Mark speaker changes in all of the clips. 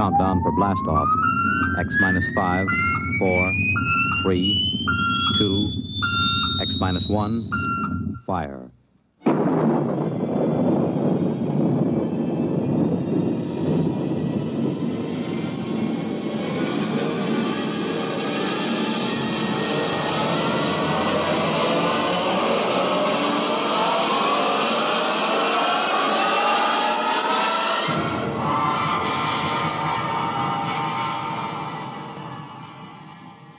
Speaker 1: countdown for blast-off. X minus 5, 4, 3, 2, X minus 1, fire.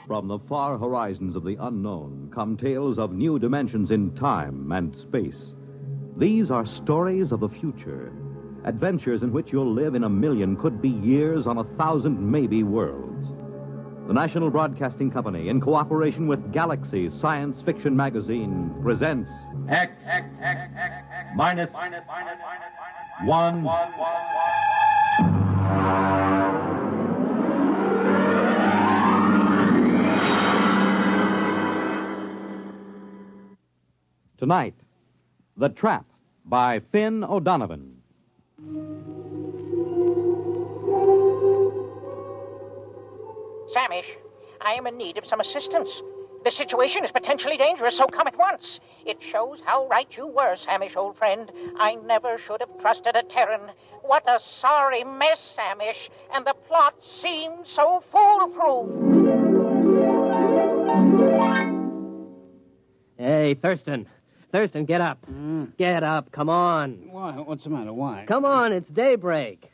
Speaker 1: From the far horizons of the unknown come tales of new dimensions in time and space. These are stories of the future, adventures in which you'll live in a million, could be years, on 1,000 maybe worlds. The National Broadcasting Company, in cooperation with Galaxy Science Fiction Magazine, presents
Speaker 2: X minus 1.
Speaker 1: Tonight, The Trap by Finn O'Donovan.
Speaker 3: Samish, I am in need of some assistance. The situation is potentially dangerous, so come at once. It shows how right you were, Samish, old friend. I never should have trusted a Terran. What a sorry mess, Samish, and the plot seemed so foolproof.
Speaker 4: Hey, Thurston, get up. Get up, come on.
Speaker 5: Why? What's the matter? Why?
Speaker 4: Come on, it's daybreak.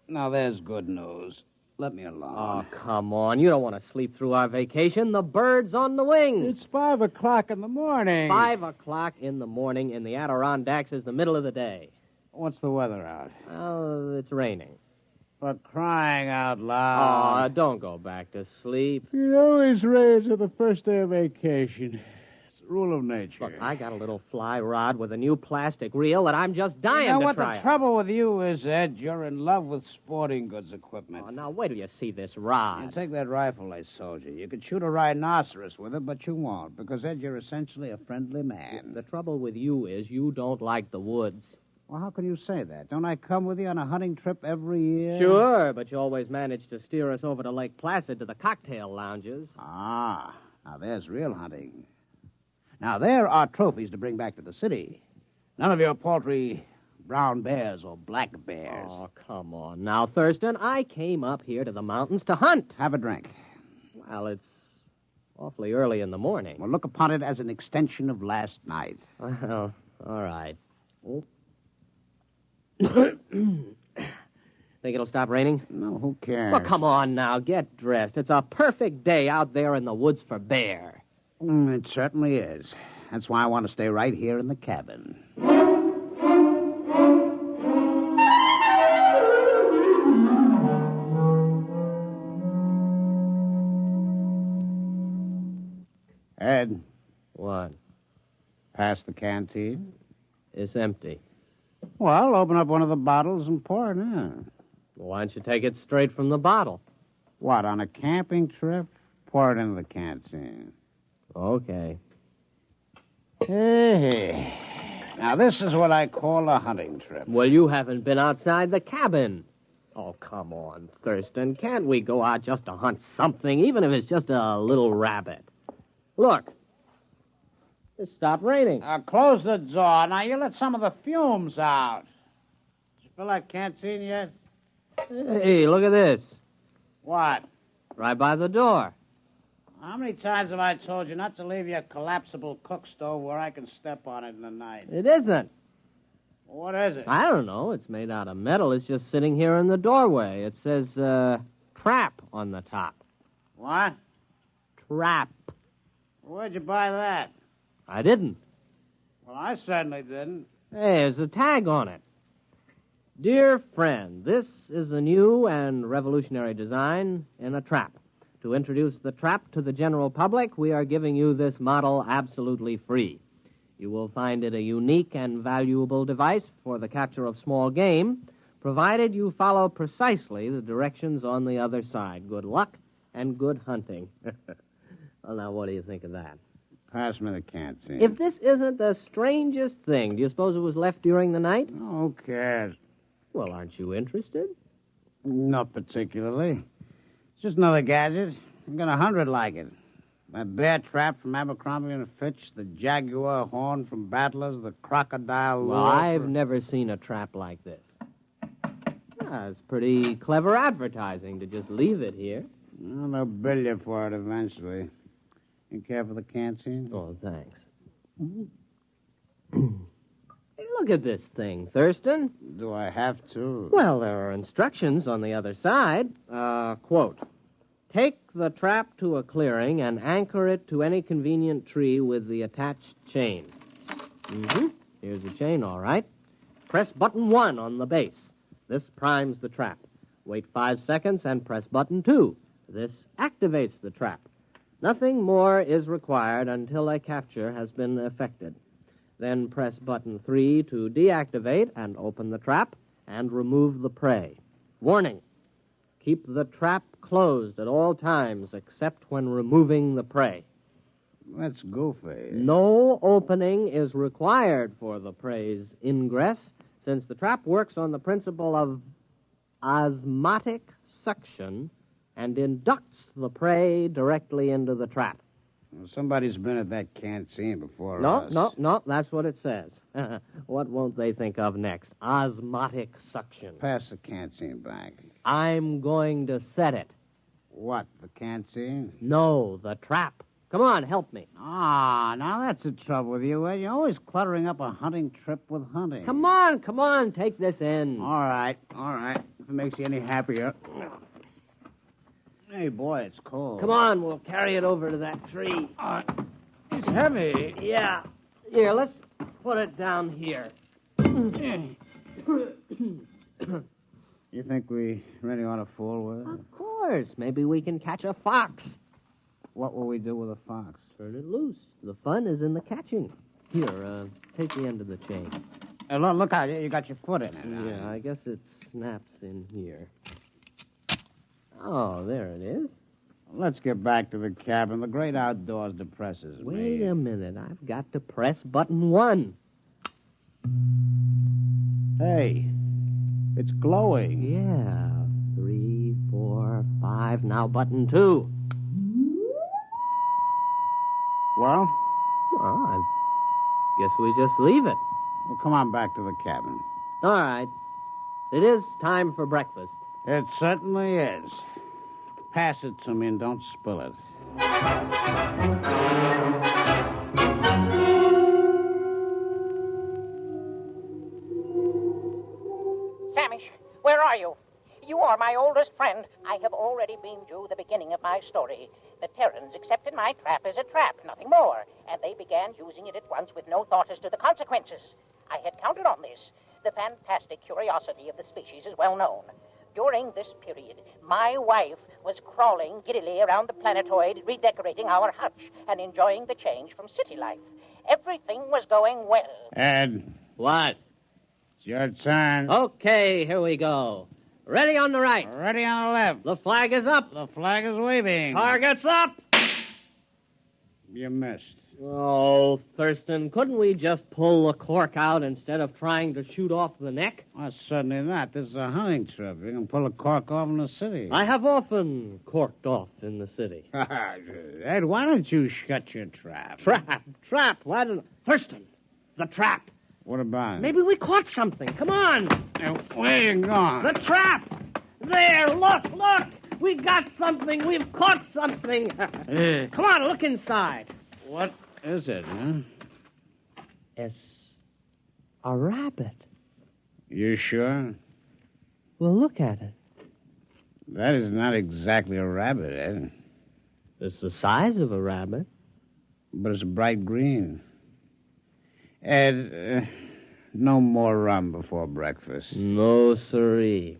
Speaker 5: Now, there's good news. Let me
Speaker 4: Oh,
Speaker 5: alone.
Speaker 4: come on. You don't want to sleep through our vacation. The bird's on the wing.
Speaker 5: It's 5 o'clock in the morning.
Speaker 4: 5 o'clock in the morning in the Adirondacks is the middle of the day.
Speaker 5: What's the weather out?
Speaker 4: Oh, it's raining.
Speaker 5: For crying out
Speaker 4: Oh,
Speaker 5: loud.
Speaker 4: don't go back to sleep.
Speaker 5: It always rains on the first day of vacation. It's a rule of nature.
Speaker 4: Look, I got a little fly rod with a new plastic reel that I'm just dying
Speaker 5: You know
Speaker 4: to
Speaker 5: what
Speaker 4: try
Speaker 5: the
Speaker 4: out.
Speaker 5: trouble with you is, Ed? You're in love with sporting goods equipment.
Speaker 4: Oh, now, wait till you see this
Speaker 5: You
Speaker 4: rod.
Speaker 5: take that rifle I sold you. You could shoot a rhinoceros with it, but you won't, because, Ed, you're essentially a friendly man.
Speaker 4: The trouble with you is you don't like the woods.
Speaker 5: Well, how can you say that? Don't I come with you on a hunting trip every year?
Speaker 4: Sure, but you always manage to steer us over to Lake Placid to the cocktail lounges.
Speaker 5: Ah, now there's real hunting. Now there are trophies to bring back to the city. None of your paltry brown bears or black bears.
Speaker 4: Oh, come on. Now, Thurston, I came up here to the mountains to hunt.
Speaker 5: Have a drink.
Speaker 4: Well, it's awfully early in the morning.
Speaker 5: Well, look upon it as an extension of last night.
Speaker 4: Well, all right. Oh. Think it'll stop raining?
Speaker 5: No, who cares?
Speaker 4: Well, come on now. Get dressed. It's a perfect day out there in the woods for bear.
Speaker 5: It certainly is. That's why I want to stay right here in the cabin. Ed,
Speaker 4: What?
Speaker 5: pass the canteen.
Speaker 4: It's empty.
Speaker 5: Well, open up one of the bottles and pour it in.
Speaker 4: Why don't you take it straight from the bottle?
Speaker 5: What, on a camping trip? Pour it into the canteen.
Speaker 4: Okay.
Speaker 5: Hey. Now, this is what I call a hunting trip.
Speaker 4: Well, you haven't been outside the cabin. Oh, come on, Thurston. Can't we go out just to hunt something, even if it's just a little rabbit? Look. It stopped raining.
Speaker 5: Close the door. Now, you let some of the fumes out. Did you fill that canteen yet?
Speaker 4: Hey, look at this.
Speaker 5: What?
Speaker 4: Right by the door.
Speaker 5: How many times have I told you not to leave your collapsible cook stove where I can step on it in the night?
Speaker 4: It isn't.
Speaker 5: What is it?
Speaker 4: I don't know. It's made out of metal. It's just sitting here in the doorway. It says, Trap on the top.
Speaker 5: What?
Speaker 4: Trap.
Speaker 5: Where'd you buy that?
Speaker 4: I didn't.
Speaker 5: Well, I certainly didn't.
Speaker 4: Hey, there's a tag on it. Dear friend, this is a new and revolutionary design in a trap. To introduce the trap to the general public, we are giving you this model absolutely free. You will find it a unique and valuable device for the capture of small game, provided you follow precisely the directions on the other side. Good luck and good hunting. Well, now, what do you think of that?
Speaker 5: Pass me the canteen.
Speaker 4: If this isn't the strangest thing, do you suppose it was left during the night?
Speaker 5: Oh, who cares?
Speaker 4: Well, aren't you interested?
Speaker 5: Not particularly. It's just another gadget. I've got 100 like it. My bear trap from Abercrombie and Fitch, the jaguar horn from Battlers, the crocodile lure.
Speaker 4: Well, I've never seen a trap like this. It's pretty clever advertising to just leave it here.
Speaker 5: Well, they'll bill you for it eventually. You care for the canteen?
Speaker 4: Oh, thanks. Hey, look at this thing, Thurston.
Speaker 5: Do I have to?
Speaker 4: Well, there are instructions on the other side. Quote, take the trap to a clearing and anchor it to any convenient tree with the attached chain. Here's the chain, all right. Press button 1 on the base. This primes the trap. Wait 5 seconds and press button 2. This activates the trap. Nothing more is required until a capture has been effected. Then press button 3 to deactivate and open the trap and remove the prey. Warning, keep the trap closed at all times except when removing the prey.
Speaker 5: That's goofy.
Speaker 4: No opening is required for the prey's ingress, since the trap works on the principle of osmotic suction and inducts the prey directly into the trap.
Speaker 5: Well, somebody's been at that canteen before us.
Speaker 4: No, that's what it says. What won't they think of next? Osmotic suction.
Speaker 5: Pass the canteen back.
Speaker 4: I'm going to set it.
Speaker 5: What, the canteen?
Speaker 4: No, the trap. Come on, help me.
Speaker 5: Now that's the trouble with you, Ed. You're always cluttering up a hunting trip with hunting.
Speaker 4: Come on, take this in.
Speaker 5: All right. If it makes you any happier. Hey, boy, it's cold.
Speaker 4: Come on, we'll carry it over to that tree.
Speaker 5: It's heavy.
Speaker 4: Yeah. Here, let's put it down here.
Speaker 5: You think we really ought to fool with it?
Speaker 4: Of course. Maybe we can catch a fox.
Speaker 5: What will we do with a fox?
Speaker 4: Turn it loose. The fun is in the catching. Here, take the end of the chain.
Speaker 5: Look out, you got your foot in it.
Speaker 4: Yeah, I guess it snaps in here. Oh, there it is.
Speaker 5: Let's get back to the cabin. The great outdoors depresses me.
Speaker 4: Wait a minute. I've got to press button 1.
Speaker 5: Hey, it's glowing.
Speaker 4: Yeah. 3, 4, 5. Now button 2.
Speaker 5: Well,
Speaker 4: I guess we just leave it.
Speaker 5: Well, come on back to the cabin.
Speaker 4: All right. It is time for breakfast.
Speaker 5: It certainly is. Pass it to me and don't spill it.
Speaker 3: Samish, where are you? You are my oldest friend. I have already been you the beginning of my story. The Terrans accepted my trap as a trap, nothing more, and they began using it at once with no thought as to the consequences. I had counted on this. The fantastic curiosity of the species is well known. During this period, my wife was crawling giddily around the planetoid, redecorating our hutch and enjoying the change from city life. Everything was going well.
Speaker 5: Ed,
Speaker 4: What?
Speaker 5: it's your turn.
Speaker 4: Okay, here we go. Ready on the right.
Speaker 5: Ready on the left.
Speaker 4: The flag is up.
Speaker 5: The flag is waving.
Speaker 4: Target's up.
Speaker 5: You missed.
Speaker 4: Oh, Thurston, couldn't we just pull the cork out instead of trying to shoot off the neck?
Speaker 5: Well, certainly not. This is a hunting trip. You can pull a cork off in the city.
Speaker 4: I have often corked off in the city.
Speaker 5: Ed, why don't you shut your trap?
Speaker 4: Trap. Why don't... Thurston, the trap.
Speaker 5: What about it?
Speaker 4: Maybe we caught something. Come on.
Speaker 5: Where you going?
Speaker 4: The trap. There, look. We got something. We've caught something. Come on, look inside.
Speaker 5: What is it, huh?
Speaker 4: It's a rabbit.
Speaker 5: You sure?
Speaker 4: Well, look at it.
Speaker 5: That is not exactly a rabbit, Ed.
Speaker 4: It's the size of a rabbit.
Speaker 5: But it's bright green. Ed, no more rum before breakfast.
Speaker 4: No, siree.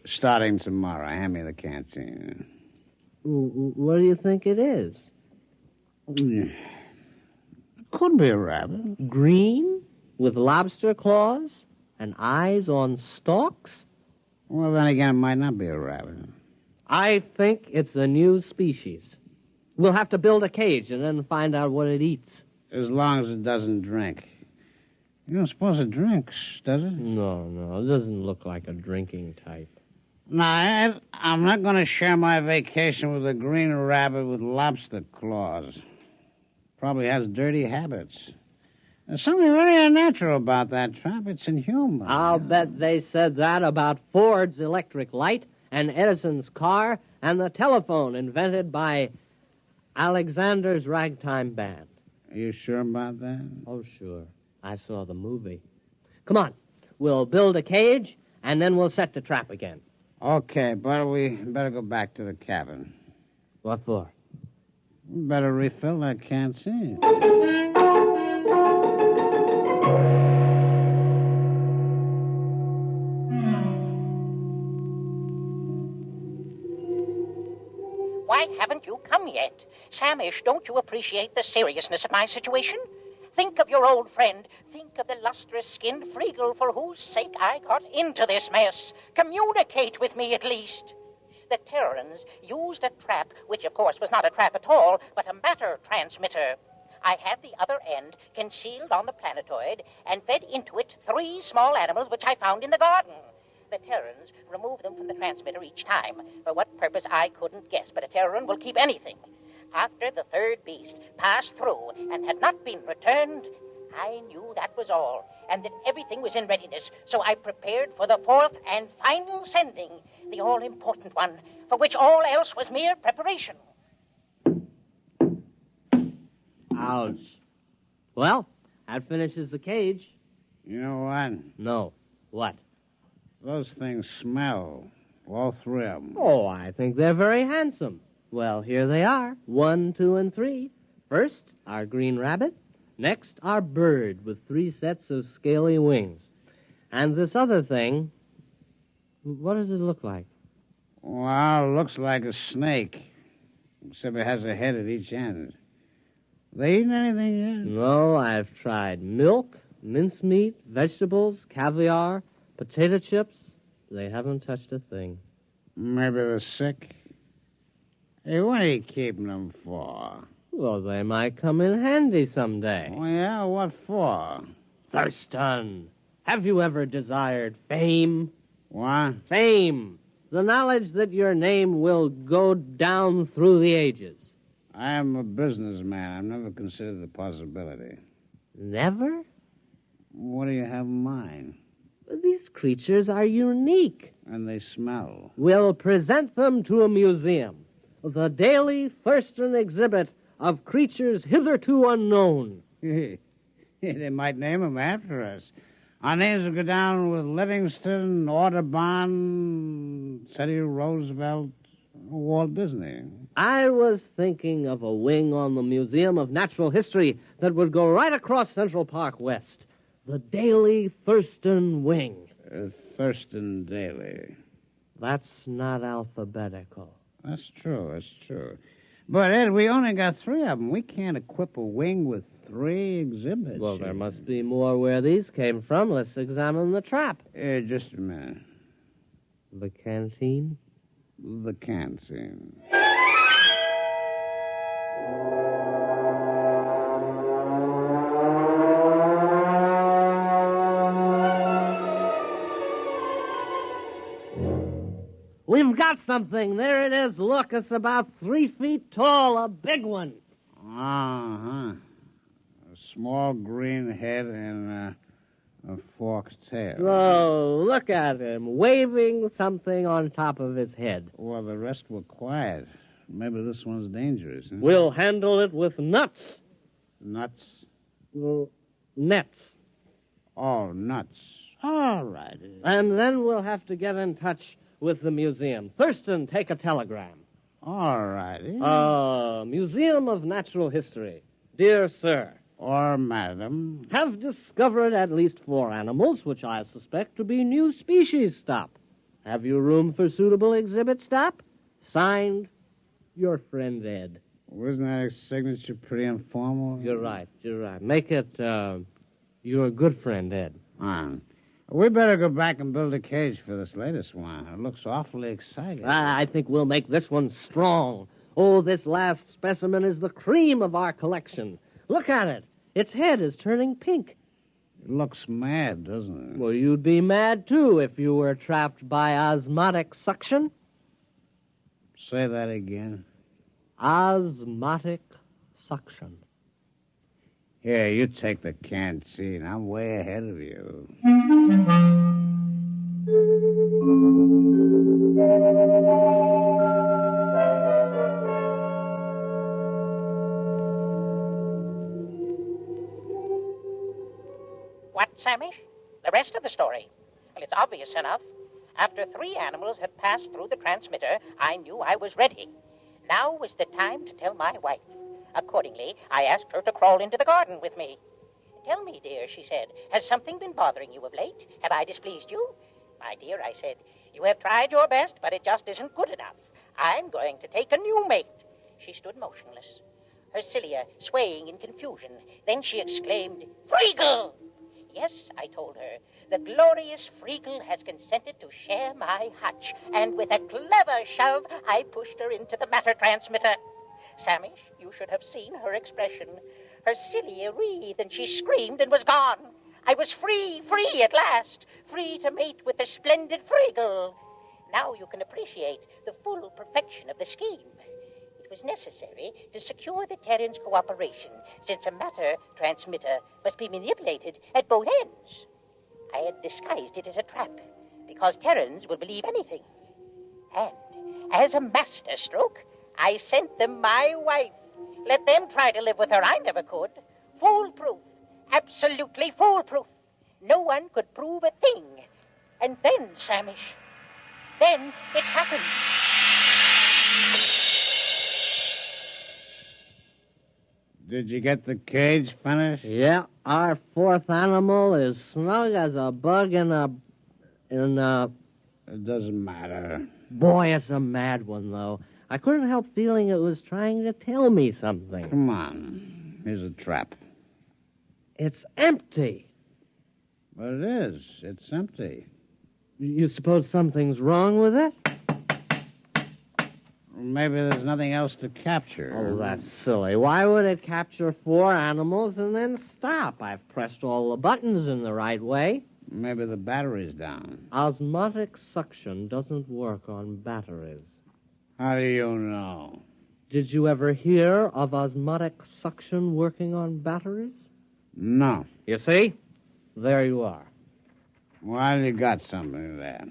Speaker 5: Starting tomorrow, hand me the canteen.
Speaker 4: What do you think it is?
Speaker 5: Could be a rabbit.
Speaker 4: Green? With lobster claws? And eyes on stalks?
Speaker 5: Well, then again, it might not be a rabbit.
Speaker 4: I think it's a new species. We'll have to build a cage and then find out what it eats.
Speaker 5: As long as it doesn't drink. You don't suppose it drinks, does it?
Speaker 4: No, it doesn't look like a drinking type.
Speaker 5: Now, Ed, I'm not going to share my vacation with a green rabbit with lobster claws. Probably has dirty habits. There's something very unnatural about that trap. It's inhuman.
Speaker 4: I'll bet they said that about Ford's electric light and Edison's car and the telephone invented by Alexander's ragtime band.
Speaker 5: Are you sure about that?
Speaker 4: Oh, sure. I saw the movie. Come on. We'll build a cage, and then we'll set the trap again.
Speaker 5: Okay, but we better go back to the cabin.
Speaker 4: What for?
Speaker 5: We better refill that canteen.
Speaker 3: Why haven't you come yet? Samish, don't you appreciate the seriousness of my situation? Think of your old friend. Think of the lustrous-skinned Freagle for whose sake I got into this mess. Communicate with me, at least. The Terrans used a trap, which, of course, was not a trap at all, but a matter transmitter. I had the other end concealed on the planetoid and fed into it 3 small animals which I found in the garden. The Terrans removed them from the transmitter each time. For what purpose, I couldn't guess, but a Terran will keep anything. After the 3rd beast passed through and had not been returned, I knew that was all, and that everything was in readiness, so I prepared for the 4th and final sending, the all-important one, for which all else was mere preparation.
Speaker 4: Ouch. Well, that finishes the cage.
Speaker 5: You know what?
Speaker 4: No. What?
Speaker 5: Those things smell. All 3 of them.
Speaker 4: Oh, I think they're very handsome. Well, here they are. 1, 2, and 3. First, our green rabbit. Next, our bird with 3 sets of scaly wings. And this other thing, what does it look like?
Speaker 5: Well, it looks like a snake, except it has a head at each end. They eaten anything yet?
Speaker 4: No, I've tried milk, mincemeat, vegetables, caviar, potato chips. They haven't touched a thing.
Speaker 5: Maybe they're sick. Hey, what are you keeping them for?
Speaker 4: Well, they might come in handy someday.
Speaker 5: Oh, yeah? What for?
Speaker 4: Thurston, have you ever desired fame?
Speaker 5: What?
Speaker 4: Fame. The knowledge that your name will go down through the ages.
Speaker 5: I am a businessman. I've never considered the possibility.
Speaker 4: Never?
Speaker 5: What do you have in mind?
Speaker 4: These creatures are unique.
Speaker 5: And they smell.
Speaker 4: We'll present them to a museum. The daily Thurston exhibit of creatures hitherto unknown.
Speaker 5: They might name them after us. Our names will go down with Livingston, Audubon, Teddy Roosevelt, Walt Disney.
Speaker 4: I was thinking of a wing on the Museum of Natural History that would go right across Central Park West. The Daily Thurston Wing.
Speaker 5: Thurston Daily.
Speaker 4: That's not alphabetical.
Speaker 5: That's true. But, Ed, we only got 3 of them. We can't equip a wing with 3 exhibits.
Speaker 4: Well, there must be more where these came from. Let's examine the trap.
Speaker 5: Just a minute.
Speaker 4: The canteen?
Speaker 5: The canteen.
Speaker 4: We've got something. There it is. Look, it's about 3 feet tall, a big one.
Speaker 5: Uh-huh. A small green head and a forked tail.
Speaker 4: Oh, look at him, waving something on top of his head.
Speaker 5: Well, the rest were quiet. Maybe this one's dangerous. Huh?
Speaker 4: We'll handle it with nuts.
Speaker 5: Nuts?
Speaker 4: Well, nets.
Speaker 5: Oh, nuts. All right.
Speaker 4: And then we'll have to get in touch with the museum. Thurston, take a telegram.
Speaker 5: All righty.
Speaker 4: Museum of Natural History. Dear sir.
Speaker 5: Or madam.
Speaker 4: Have discovered at least 4 animals, which I suspect to be new species. Stop. Have you room for suitable exhibit? Stop. Signed, your friend Ed.
Speaker 5: Wasn't that signature pretty informal?
Speaker 4: You're right. Make it, your good friend Ed.
Speaker 5: We better go back and build a cage for this latest one. It looks awfully exciting.
Speaker 4: I think we'll make this one strong. Oh, this last specimen is the cream of our collection. Look at it. Its head is turning pink.
Speaker 5: It looks mad, doesn't it?
Speaker 4: Well, you'd be mad, too, if you were trapped by osmotic suction.
Speaker 5: Say that again.
Speaker 4: Osmotic suction.
Speaker 5: Here, you take the canteen. I'm way ahead of you.
Speaker 3: What, Samish? The rest of the story? Well, it's obvious enough. After 3 animals had passed through the transmitter, I knew I was ready. Now was the time to tell my wife. Accordingly, I asked her to crawl into the garden with me. Tell me, dear, she said, has something been bothering you of late? Have I displeased you? My dear, I said, you have tried your best, but it just isn't good enough. I'm going to take a new mate. She stood motionless, her cilia swaying in confusion. Then she exclaimed, Freagle! Yes, I told her, the glorious Freagle has consented to share my hutch, and with a clever shove, I pushed her into the matter transmitter. Samish, you should have seen her expression. Her cilia wreathed, and she screamed and was gone. I was free at last, free to mate with the splendid Freagle. Now you can appreciate the full perfection of the scheme. It was necessary to secure the Terran's cooperation, since a matter transmitter must be manipulated at both ends. I had disguised it as a trap, because Terrans will believe anything. And, as a masterstroke, I sent them my wife. Let them try to live with her. I never could. Foolproof. Absolutely foolproof. No one could prove a thing. And then, Samish, then it happened.
Speaker 5: Did you get the cage finished?
Speaker 4: Yeah, our 4th animal is snug as a bug in a...
Speaker 5: It doesn't matter.
Speaker 4: Boy, it's a mad one, though. I couldn't help feeling it was trying to tell me something.
Speaker 5: Come on. Here's a trap.
Speaker 4: It's empty.
Speaker 5: But it is. It's empty.
Speaker 4: You suppose something's wrong with it?
Speaker 5: Maybe there's nothing else to capture.
Speaker 4: Oh, that's silly. Why would it capture 4 animals and then stop? I've pressed all the buttons in the right way.
Speaker 5: Maybe the battery's down.
Speaker 4: Osmotic suction doesn't work on batteries.
Speaker 5: How do you know?
Speaker 4: Did you ever hear of osmotic suction working on batteries?
Speaker 5: No.
Speaker 4: You see? There you are.
Speaker 5: Well, you got something there.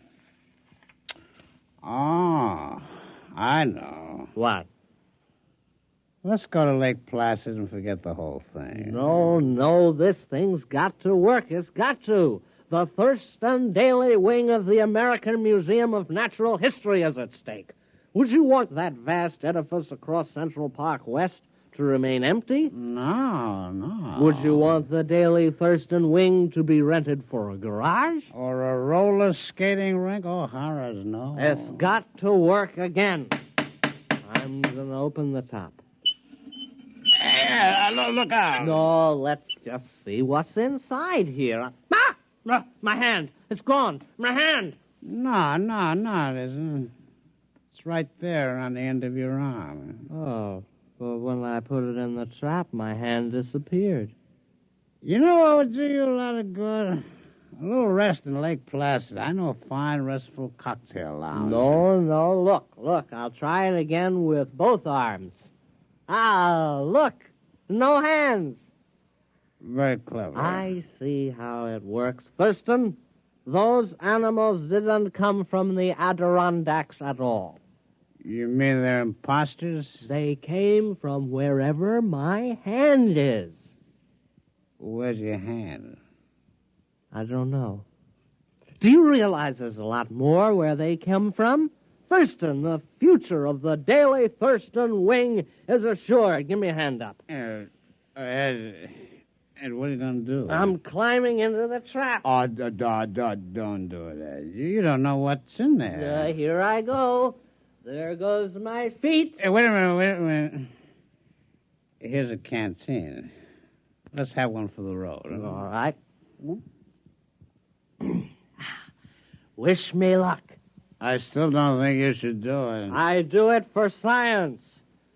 Speaker 5: Oh, I know.
Speaker 4: What?
Speaker 5: Let's go to Lake Placid and forget the whole thing.
Speaker 4: No, this thing's got to work. It's got to. The Thurston Daily wing of the American Museum of Natural History is at stake. Would you want that vast edifice across Central Park West to remain empty?
Speaker 5: No.
Speaker 4: Would you want the Daily Thurston wing to be rented for a garage?
Speaker 5: Or a roller skating rink? Oh, horrors, no.
Speaker 4: It's got to work again. I'm going to open the top.
Speaker 5: Look out.
Speaker 4: No, let's just see what's inside here. My hand. It's gone. My hand.
Speaker 5: No, it isn't. It's right there on the end of your arm.
Speaker 4: Oh, well, when I put it in the trap, my hand disappeared.
Speaker 5: You know what would do you a lot of good? A little rest in Lake Placid. I know a fine, restful cocktail lounge.
Speaker 4: No. Look. I'll try it again with both arms. Ah, look. No hands.
Speaker 5: Very clever.
Speaker 4: I see how it works. Thurston, those animals didn't come from the Adirondacks at all.
Speaker 5: You mean they're imposters?
Speaker 4: They came from wherever my hand is.
Speaker 5: Where's your hand?
Speaker 4: I don't know. Do you realize there's a lot more where they come from? Thurston, the future of the Daily Thurston wing is assured. Give me a hand up.
Speaker 5: Ed, what are you going to do?
Speaker 4: I'm climbing into the trap.
Speaker 5: Oh, don't do it, Ed. You don't know what's in there.
Speaker 4: Here I go. There goes my feet.
Speaker 5: Hey, wait a minute. Here's a canteen. Let's have one for the road.
Speaker 4: All right. Wish me luck.
Speaker 5: I still don't think you should do it.
Speaker 4: I do it for science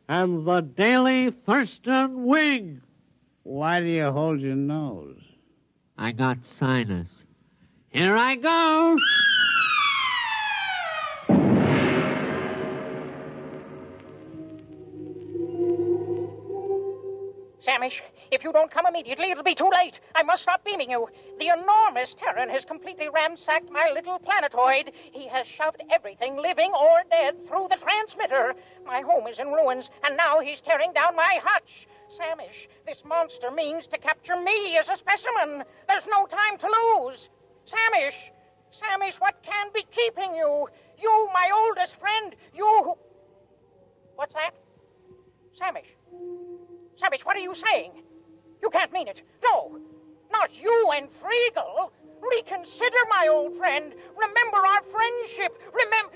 Speaker 4: and the Daily Thurston wing.
Speaker 5: Why do you hold your nose?
Speaker 6: I got sinus. Here I go!
Speaker 3: Samish, if you don't come immediately, it'll be too late. I must stop beaming you. The enormous Terran has completely ransacked my little planetoid. He has shoved everything, living or dead, through the transmitter. My home is in ruins, and now he's tearing down my hutch. Samish, this monster means to capture me as a specimen. There's no time to lose. Samish, what can be keeping you? You, my oldest friend, you who... What's that? Samish, what are you saying? You can't mean it. No, not you and Friegel. Reconsider, my old friend. Remember our friendship. Remember...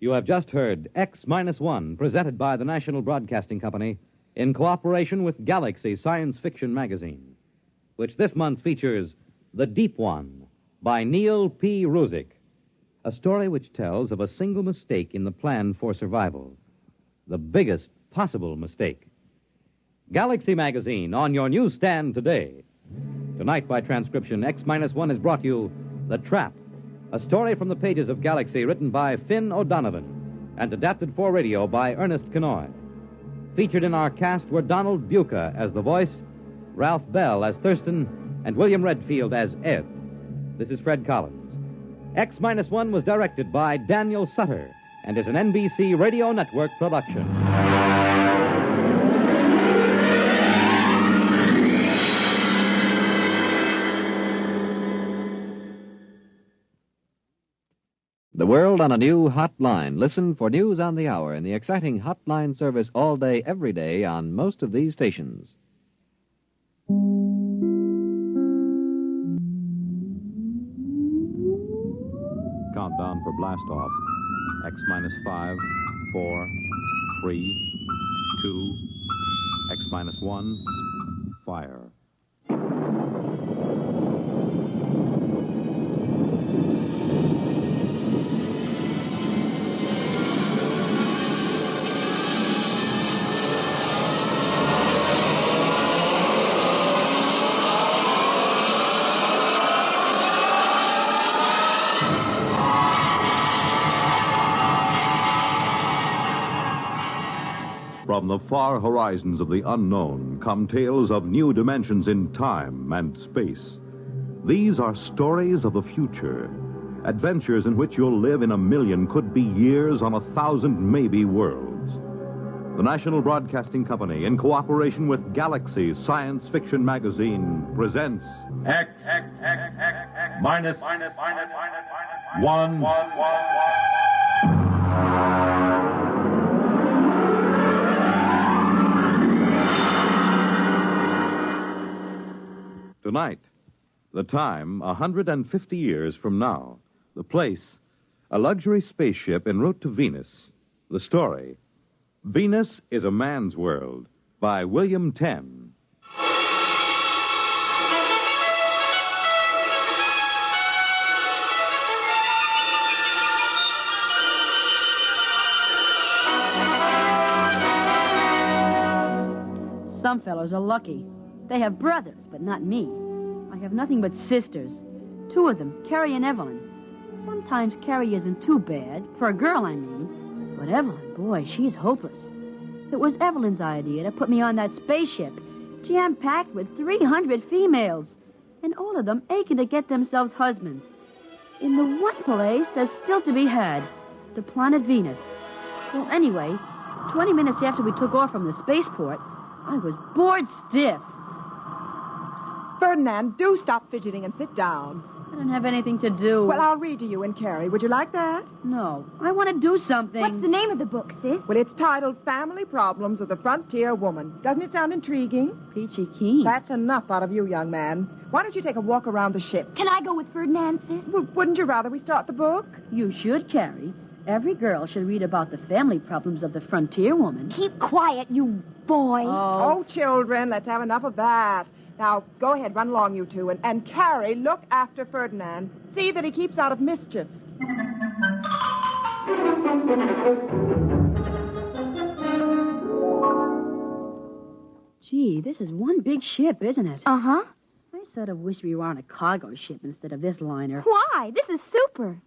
Speaker 1: You have just heard X-1, presented by the National Broadcasting Company in cooperation with Galaxy Science Fiction Magazine, which this month features The Deep One by Neil P. Ruzick, a story which tells of a single mistake in the plan for survival, the biggest possible mistake. Galaxy Magazine on your newsstand today. Tonight, by transcription, X-1 has brought you The Trap, a story from the pages of Galaxy written by Finn O'Donovan and adapted for radio by Ernest Kenoy. Featured in our cast were Donald Buca as the voice, Ralph Bell as Thurston, and William Redfield as Ed. This is Fred Collins. X-1 was directed by Daniel Sutter and is an NBC Radio Network production.
Speaker 7: The world on a new hotline. Listen for news on the hour in the exciting hotline service all day, every day on most of these stations.
Speaker 1: Countdown for blast off. X-5, 4, 3, 2, X-1, fire. From the far horizons of the unknown come tales of new dimensions in time and space. These are stories of the future, adventures in which you'll live in a million, could be years, on 1,000 maybe worlds. The National Broadcasting Company, in cooperation with Galaxy Science Fiction Magazine, presents
Speaker 2: X minus 1.
Speaker 1: Tonight, the time, 150 years from now. The place, a luxury spaceship en route to Venus. The story, Venus is a Man's World, by William Tenn.
Speaker 8: Some fellows are lucky. They have brothers, but not me. I have nothing but sisters. 2 of them, Carrie and Evelyn. Sometimes Carrie isn't too bad, for a girl, I mean. But Evelyn, boy, she's hopeless. It was Evelyn's idea to put me on that spaceship, jam-packed with 300 females, and all of them aching to get themselves husbands. In the one place that's still to be had, the planet Venus. Well, anyway, 20 minutes after we took off from the spaceport, I was bored stiff.
Speaker 9: Ferdinand, do stop fidgeting and sit down.
Speaker 8: I don't have anything to do.
Speaker 9: Well, I'll read to you and Carrie. Would you like that?
Speaker 8: No, I want to do something.
Speaker 10: What's the name of the book, sis?
Speaker 9: Well, it's titled Family Problems of the Frontier Woman. Doesn't it sound intriguing?
Speaker 8: Peachy keen.
Speaker 9: That's enough out of you, young man. Why don't you take a walk around the ship?
Speaker 10: Can I go with Ferdinand, sis?
Speaker 9: Well, wouldn't you rather we start the book?
Speaker 8: You should, Carrie. Every girl should read about the family problems of the frontier woman.
Speaker 10: Keep quiet, you boy.
Speaker 9: Oh, children, let's have enough of that. Now, go ahead, run along, you two. And Carrie, look after Ferdinand. See that he keeps out of mischief.
Speaker 8: Gee, this is one big ship, isn't it?
Speaker 10: Uh-huh.
Speaker 8: I sort of wish we were on a cargo ship instead of this liner.
Speaker 10: Why? This is super.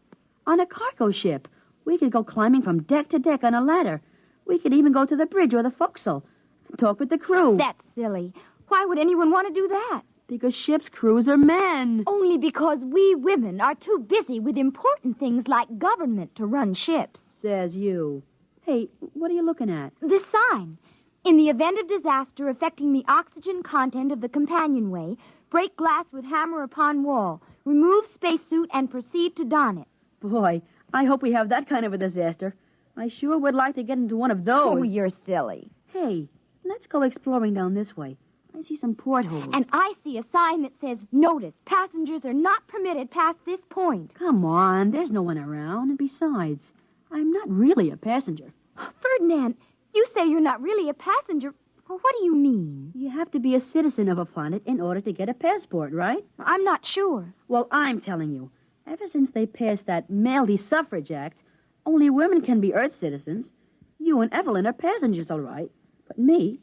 Speaker 8: On a cargo ship, we could go climbing from deck to deck on a ladder. We could even go to the bridge or the forecastle and talk with the crew.
Speaker 10: That's silly. Why would anyone want to do that?
Speaker 8: Because ship's crews are men.
Speaker 10: Only because we women are too busy with important things like government to run ships.
Speaker 8: Says you. Hey, what are you looking at?
Speaker 10: This sign. In the event of disaster affecting the oxygen content of the companionway, break glass with hammer upon wall. Remove spacesuit and proceed to don it.
Speaker 8: Boy, I hope we have that kind of a disaster. I sure would like to get into one of those.
Speaker 10: Oh, you're silly.
Speaker 8: Hey, let's go exploring down this way. I see some portholes.
Speaker 10: And I see a sign that says, notice, passengers are not permitted past this point.
Speaker 8: Come on, there's no one around. And besides, I'm not really a passenger.
Speaker 10: Ferdinand, you say you're not really a passenger. Well, what do you mean?
Speaker 8: You have to be a citizen of a planet in order to get a passport, right?
Speaker 10: I'm not sure.
Speaker 8: Well, I'm telling you. Ever since they passed that Maley Suffrage Act, only women can be Earth citizens. You and Evelyn are passengers, all right. But me,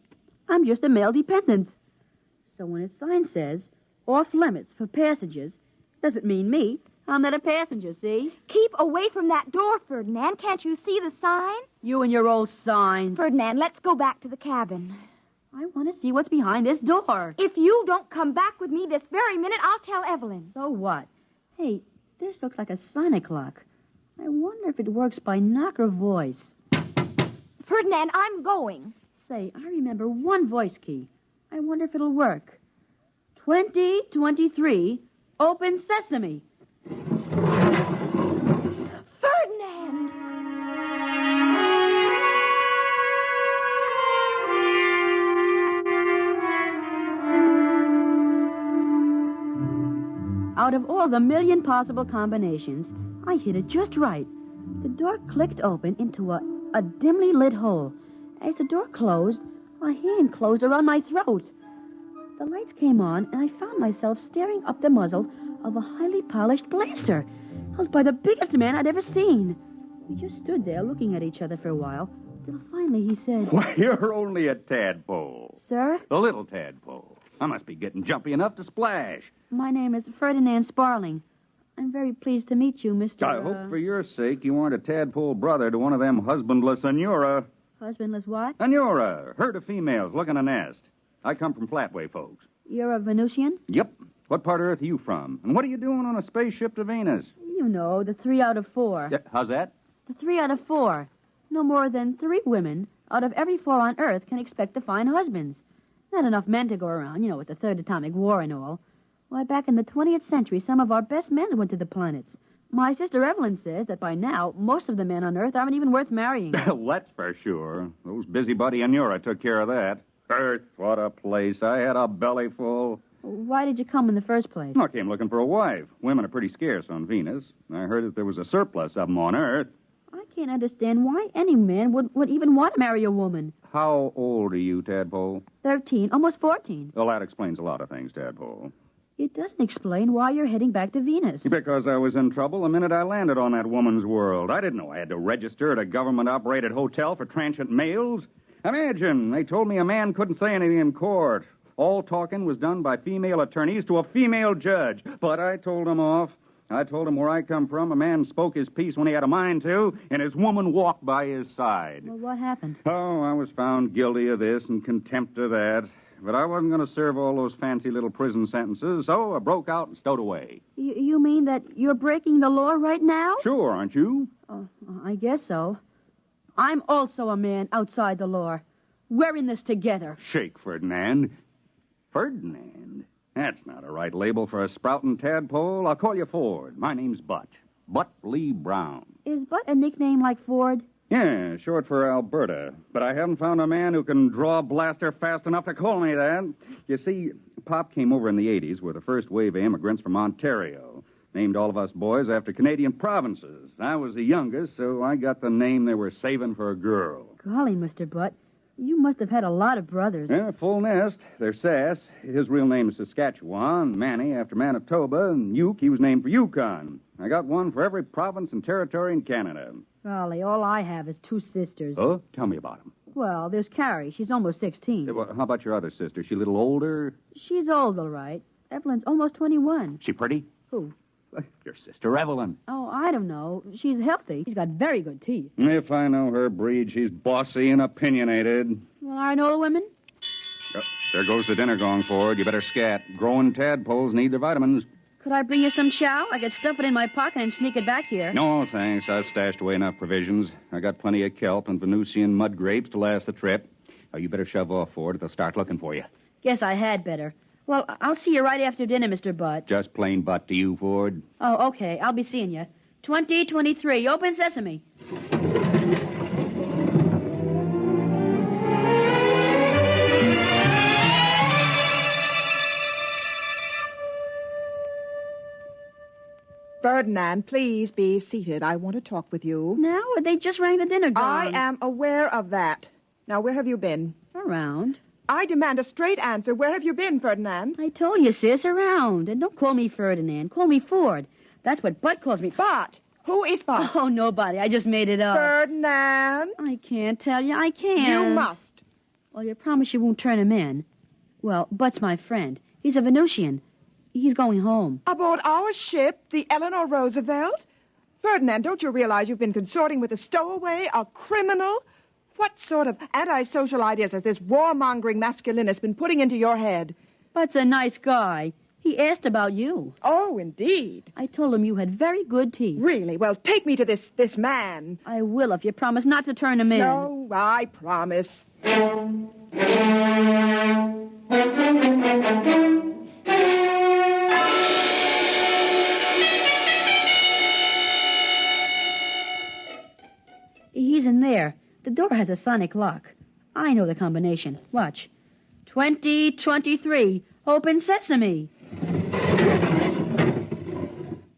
Speaker 8: I'm just a male dependent. So when a sign says, off limits for passengers, doesn't mean me. I'm not a passenger, see?
Speaker 10: Keep away from that door, Ferdinand. Can't you see the sign?
Speaker 8: You and your old signs.
Speaker 10: Ferdinand, let's go back to the cabin.
Speaker 8: I want to see what's behind this door.
Speaker 10: If you don't come back with me this very minute, I'll tell Evelyn.
Speaker 8: So what? Hey, this looks like a sonic lock. I wonder if it works by knock or voice.
Speaker 10: Ferdinand, I'm going.
Speaker 8: Say, I remember one voice key. I wonder if it'll work. 2023, open sesame.
Speaker 10: Ferdinand!
Speaker 8: Out of all the million possible combinations, I hit it just right. The door clicked open into a dimly lit hole. As the door closed, a hand closed around my throat. The lights came on, and I found myself staring up the muzzle of a highly polished blaster, held by the biggest man I'd ever seen. We just stood there looking at each other for a while, till finally he said...
Speaker 11: Why, you're only a tadpole.
Speaker 8: Sir?
Speaker 11: A little tadpole. I must be getting jumpy enough to splash.
Speaker 8: My name is Ferdinand Sparling. I'm very pleased to meet you, Mr.
Speaker 11: I hope for your sake you aren't a tadpole brother to one of them husbandless Anura.
Speaker 8: Husbandless what?
Speaker 11: Anura, herd of females looking a nest. I come from Flatway folks.
Speaker 8: You're a Venusian?
Speaker 11: Yep. What part of Earth are you from? And what are you doing on a spaceship to Venus?
Speaker 8: You know, the 3 out of 4.
Speaker 11: Yeah, how's that?
Speaker 8: The 3 out of 4. No more than 3 women out of every 4 on Earth can expect to find husbands. Not enough men to go around, you know, with the Third Atomic War and all. Why, back in the 20th century, some of our best men went to the planets. My sister Evelyn says that by now, most of the men on Earth aren't even worth marrying.
Speaker 11: Well, that's for sure. Those busybody Anura took care of that. Earth, what a place. I had a belly full.
Speaker 8: Why did you come in the first place?
Speaker 11: I came looking for a wife. Women are pretty scarce on Venus. I heard that there was a surplus of them on Earth.
Speaker 8: I can't understand why any man would even want to marry a woman.
Speaker 11: How old are you, Tadpole?
Speaker 8: 13, almost 14.
Speaker 11: Well, that explains a lot of things, Tadpole.
Speaker 8: It doesn't explain why you're heading back to Venus.
Speaker 11: Because I was in trouble the minute I landed on that woman's world. I didn't know I had to register at a government-operated hotel for transient males. Imagine, they told me a man couldn't say anything in court. All talking was done by female attorneys to a female judge. But I told him off. I told him where I come from, a man spoke his piece when he had a mind to, and his woman walked by his side.
Speaker 8: Well, what happened?
Speaker 11: Oh, I was found guilty of this and contempt of that. But I wasn't going to serve all those fancy little prison sentences, so I broke out and stowed away.
Speaker 8: You mean that you're breaking the law right now?
Speaker 11: Sure, aren't you?
Speaker 8: Oh, I guess so. I'm also a man outside the law. We're in this together.
Speaker 11: Shake, Ferdinand. Ferdinand? That's not a right label for a sprouting tadpole. I'll call you Ford. My name's Butt. Butt Lee Brown.
Speaker 8: Is Butt a nickname like Ford?
Speaker 11: Yeah, short for Alberta. But I haven't found a man who can draw a blaster fast enough to call me that. You see, Pop came over in the 80s with the first wave of immigrants from Ontario. Named all of us boys after Canadian provinces. I was the youngest, so I got the name they were saving for a girl.
Speaker 8: Golly, Mr. Butt, you must have had a lot of brothers.
Speaker 11: Yeah, full nest. They're Sass. His real name is Saskatchewan. Manny after Manitoba. And Uke, he was named for Yukon. I got one for every province and territory in Canada.
Speaker 8: Golly, all I have is 2 sisters.
Speaker 11: Oh, tell me about them.
Speaker 8: Well, there's Carrie. She's almost 16.
Speaker 11: Well, how about your other sister? She a little older?
Speaker 8: She's old, all right. Evelyn's almost 21.
Speaker 11: She pretty?
Speaker 8: Who?
Speaker 11: Your sister Evelyn.
Speaker 8: Oh, I don't know. She's healthy. She's got very good teeth.
Speaker 11: If I know her breed, she's bossy and opinionated.
Speaker 8: Well, I know the women.
Speaker 11: There goes the dinner gong, Ford. You better scat. Growing tadpoles need their vitamins.
Speaker 8: Could I bring you some chow? I could stuff it in my pocket and sneak it back here.
Speaker 11: No, thanks. I've stashed away enough provisions. I got plenty of kelp and Venusian mud grapes to last the trip. Now, you better shove off, Ford. They'll start looking for you.
Speaker 8: Guess I had better. Well, I'll see you right after dinner, Mr. Butt.
Speaker 11: Just plain butt to you, Ford.
Speaker 8: Oh, okay. I'll be seeing you. 2023. Open sesame.
Speaker 9: Ferdinand, please be seated. I want to talk with you.
Speaker 8: Now? They just rang the dinner gong.
Speaker 9: I am aware of that. Now, where have you been?
Speaker 8: Around.
Speaker 9: I demand a straight answer. Where have you been, Ferdinand?
Speaker 8: I told you, sis, around. And don't call me Ferdinand. Call me Ford. That's what Bud calls me.
Speaker 9: Bud? Who is Bud?
Speaker 8: Oh, nobody. I just made it up.
Speaker 9: Ferdinand?
Speaker 8: I can't tell you. I can't.
Speaker 9: You must.
Speaker 8: Well, you promise you won't turn him in. Well, Bud's my friend. He's a Venusian. He's going home.
Speaker 9: Aboard our ship, the Eleanor Roosevelt? Ferdinand, don't you realize you've been consorting with a stowaway, a criminal? What sort of antisocial ideas has this warmongering masculinist been putting into your head?
Speaker 8: Bud's a nice guy. He asked about you.
Speaker 9: Oh, indeed.
Speaker 8: I told him you had very good teeth.
Speaker 9: Really? Well, take me to this man.
Speaker 8: I will if you promise not to turn him in.
Speaker 9: No, I promise.
Speaker 8: He's in there. The door has a sonic lock. I know the combination. Watch. 2023. Open sesame.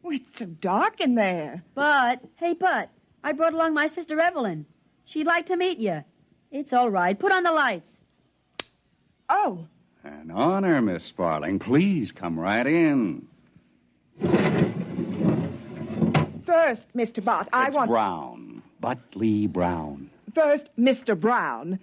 Speaker 9: Oh, it's so dark in there.
Speaker 8: But, hey, Bud, I brought along my sister Evelyn. She'd like to meet you. It's all right. Put on the lights.
Speaker 9: Oh.
Speaker 11: An honor, Miss Sparling. Please come right in.
Speaker 9: First, Mr. Bott, I want...
Speaker 11: Brown. Butley Brown.
Speaker 9: First, Mr. Brown,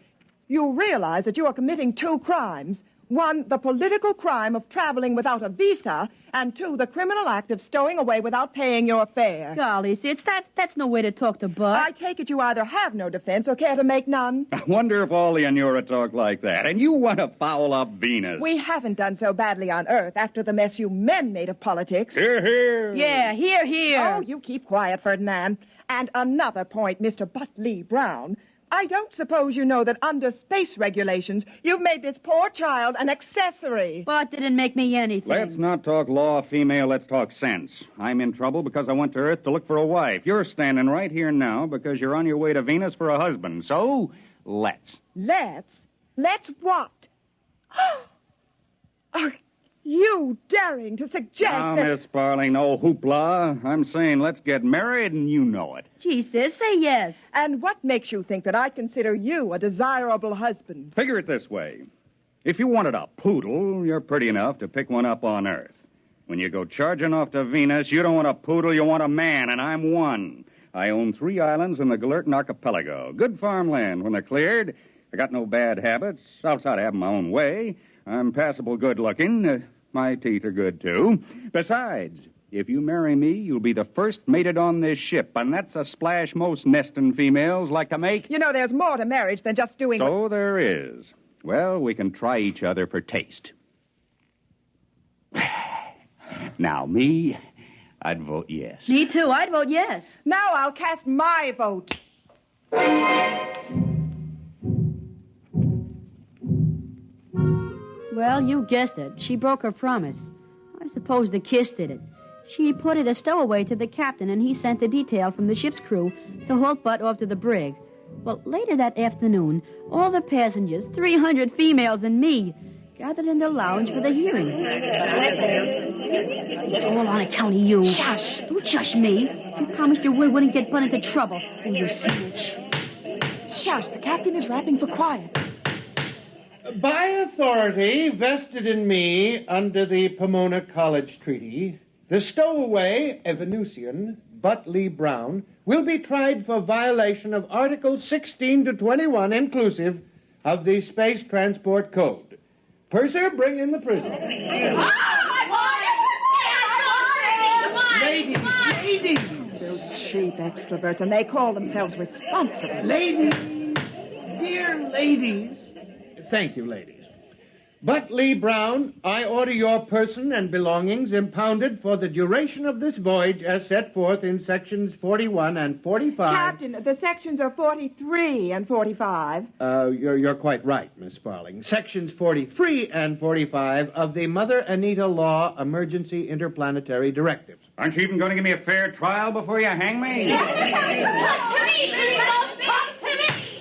Speaker 9: you realize that you are committing 2 crimes. 1, the political crime of traveling without a visa, and 2, the criminal act of stowing away without paying your fare.
Speaker 8: Golly, sis, that's no way to talk to Bud.
Speaker 9: I take it you either have no defense or care to make none.
Speaker 11: I wonder if all the Anura talk like that. And you want to foul up Venus.
Speaker 9: We haven't done so badly on Earth after the mess you men made of politics.
Speaker 11: Hear, hear.
Speaker 8: Yeah, hear, hear.
Speaker 9: Oh, you keep quiet, Ferdinand. And another point, Mr. Butley Brown. I don't suppose you know that under space regulations, you've made this poor child an accessory.
Speaker 8: Bud didn't make me anything.
Speaker 11: Let's not talk law, female. Let's talk sense. I'm in trouble because I went to Earth to look for a wife. You're standing right here now because you're on your way to Venus for a husband. So, let's.
Speaker 9: Let's? Let's what? Are you daring to suggest
Speaker 11: now,
Speaker 9: that...
Speaker 11: Miss Sparling, no hoopla. I'm saying let's get married, and you know it.
Speaker 8: Jesus, say yes.
Speaker 9: And what makes you think that I'd consider you a desirable husband?
Speaker 11: Figure it this way. If you wanted a poodle, you're pretty enough to pick one up on Earth. When you go charging off to Venus, you don't want a poodle, you want a man, and I'm one. I own 3 islands in the Galertan Archipelago. Good farmland when they're cleared. I got no bad habits, outside of having my own way. I'm passable good-looking. My teeth are good, too. Besides, if you marry me, you'll be the first mated on this ship, and that's a splash most nesting females like to make.
Speaker 9: You know, there's more to marriage than just doing...
Speaker 11: So there is. Well, we can try each other for taste. Now, me, I'd vote yes.
Speaker 8: Me too. I'd vote yes.
Speaker 9: Now I'll cast my vote.
Speaker 8: Well, you guessed it. She broke her promise. I suppose the kiss did it. She put it a stowaway to the captain, and he sent the detail from the ship's crew to haul Butt off to the brig. Well, later that afternoon, all the passengers, 300 females and me, gathered in the lounge for the hearing. It's all on account of you.
Speaker 9: Shush!
Speaker 8: Don't shush me. You promised your word wouldn't get Butt into trouble. Oh, you snitch.
Speaker 9: Shush, the captain is rapping for quiet.
Speaker 12: By authority vested in me under the Pomona College Treaty, the stowaway, a Venusian, Butt-Lee Brown, will be tried for violation of Articles 16 to 21 inclusive of the Space Transport Code. Purser, bring in the prisoner. Ladies!
Speaker 9: Those cheap extroverts, and they call themselves responsible.
Speaker 12: Ladies! Dear ladies! Thank you, ladies. Butt-Lee Brown, I order your person and belongings impounded for the duration of this voyage as set forth in sections 41 and 45.
Speaker 9: Captain, the sections are 43 and 45.
Speaker 12: You're quite right, Miss Sparling. Sections 43 and 45 of the Mother Anita Law Emergency Interplanetary Directives.
Speaker 11: Aren't you even going to give me a fair trial before you hang me?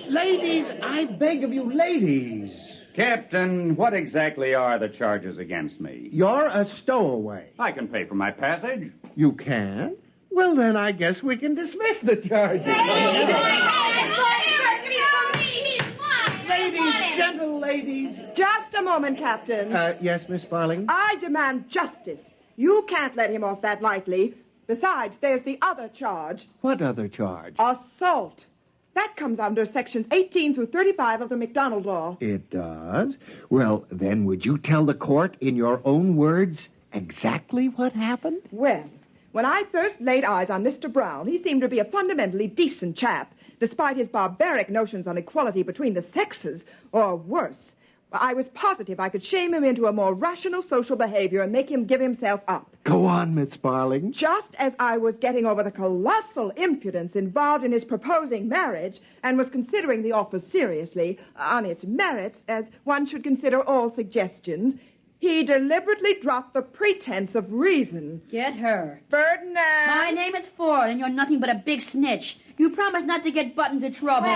Speaker 12: Ladies, I beg of you, ladies.
Speaker 11: Captain, what exactly are the charges against me?
Speaker 12: You're a stowaway.
Speaker 11: I can pay for my passage.
Speaker 12: You can? Well, then I guess we can dismiss the charges. Ladies, gentle ladies.
Speaker 9: Just a moment, Captain.
Speaker 12: Yes, Miss Sparling?
Speaker 9: I demand justice. You can't let him off that lightly. Besides, there's the other charge.
Speaker 12: What other charge?
Speaker 9: Assault. That comes under sections 18 through 35 of the MacDonald Law.
Speaker 12: It does? Well, then would you tell the court in your own words exactly what happened?
Speaker 9: Well, when I first laid eyes on Mr. Brown, he seemed to be a fundamentally decent chap, despite his barbaric notions on equality between the sexes, or worse. I was positive I could shame him into a more rational social behavior and make him give himself up.
Speaker 12: Go on, Miss Sparling.
Speaker 9: Just as I was getting over the colossal impudence involved in his proposing marriage and was considering the offer seriously on its merits, as one should consider all suggestions, he deliberately dropped the pretense of reason.
Speaker 8: Get her.
Speaker 9: Ferdinand!
Speaker 8: My name is Ford, and you're nothing but a big snitch. You promised not to get Butt into trouble.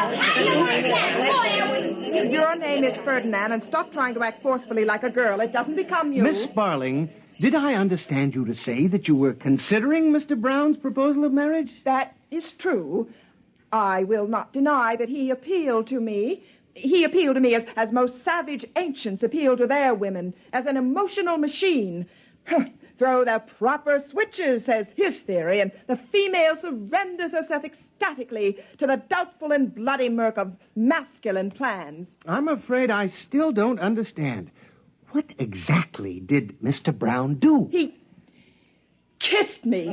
Speaker 9: Your name is Ferdinand, and stop trying to act forcefully like a girl. It doesn't become you.
Speaker 12: Miss Sparling, did I understand you to say that you were considering Mr. Brown's proposal of marriage?
Speaker 9: That is true. I will not deny that he appealed to me. He appealed to me as most savage ancients appeal to their women, as an emotional machine. Throw the proper switches, says his theory, and the female surrenders herself ecstatically to the doubtful and bloody murk of masculine plans.
Speaker 12: I'm afraid I still don't understand. What exactly did Mr. Brown do?
Speaker 9: He kissed me.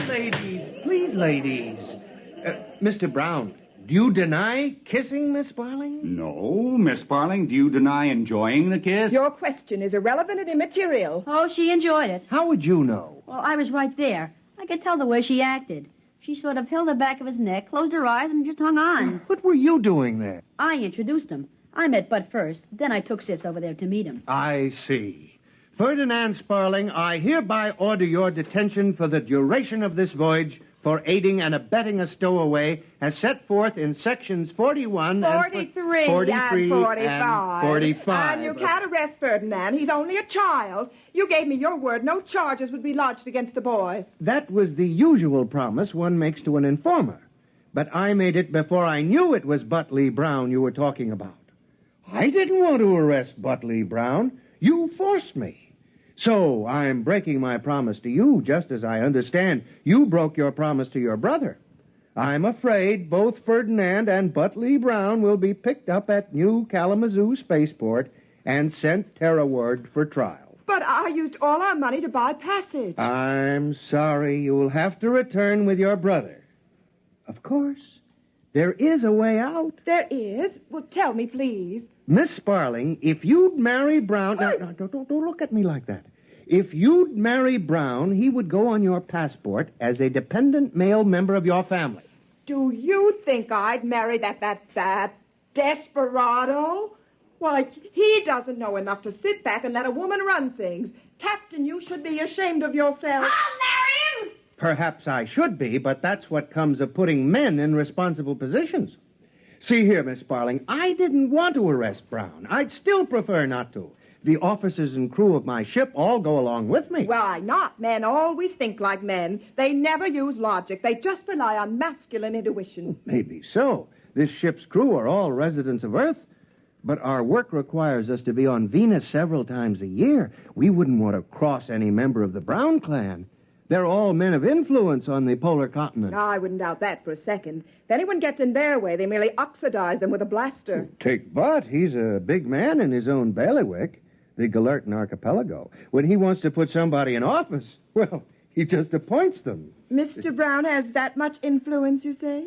Speaker 12: Ladies, please, ladies. Mr. Brown, do you deny kissing Miss Sparling?
Speaker 11: No, Miss Sparling. Do you deny enjoying the kiss?
Speaker 9: Your question is irrelevant and immaterial.
Speaker 8: Oh, she enjoyed it.
Speaker 12: How would you know?
Speaker 8: Well, I was right there. I could tell the way she acted. She sort of held the back of his neck, closed her eyes, and just hung on.
Speaker 12: What were you doing there?
Speaker 8: I introduced him. I met Bud first. Then I took Sis over there to meet him.
Speaker 12: I see. Ferdinand Sparling, I hereby order your detention for the duration of this voyage for aiding and abetting a stowaway as set forth in sections 41
Speaker 9: 43
Speaker 12: and 43
Speaker 9: and 45.
Speaker 12: And 45.
Speaker 9: And you can't arrest Ferdinand. He's only a child. You gave me your word no charges would be lodged against the boy.
Speaker 12: That was the usual promise one makes to an informer. But I made it before I knew it was Butt-Lee Brown you were talking about. I didn't want to arrest Butt-Lee Brown. You forced me. So I'm breaking my promise to you, just as I understand you broke your promise to your brother. I'm afraid both Ferdinand and Butt-Lee Brown will be picked up at New Kalamazoo Spaceport and sent terrorward for trial.
Speaker 9: But I used all our money to buy passage.
Speaker 12: I'm sorry. You'll have to return with your brother. Of course, there is a way out.
Speaker 9: There is? Well, tell me, please.
Speaker 12: Miss Sparling, if you'd marry Brown... Now, don't look at me like that. If you'd marry Brown, he would go on your passport as a dependent male member of your family.
Speaker 9: Do you think I'd marry that desperado? Why, he doesn't know enough to sit back and let a woman run things. Captain, you should be ashamed of yourself.
Speaker 10: I'll marry him!
Speaker 12: Perhaps I should be, but that's what comes of putting men in responsible positions. See here, Miss Sparling, I didn't want to arrest Brown. I'd still prefer not to. The officers and crew of my ship all go along with me.
Speaker 9: Why not? Men always think like men. They never use logic. They just rely on masculine intuition.
Speaker 12: Maybe so. This ship's crew are all residents of Earth. But our work requires us to be on Venus several times a year. We wouldn't want to cross any member of the Brown clan. They're all men of influence on the polar continent.
Speaker 9: No, I wouldn't doubt that for a second. If anyone gets in their way, they merely oxidize them with a blaster.
Speaker 12: Take Butt. He's a big man in his own bailiwick, the Galertan Archipelago. When he wants to put somebody in office, well, he just appoints them.
Speaker 9: Mr. Brown has that much influence, you say?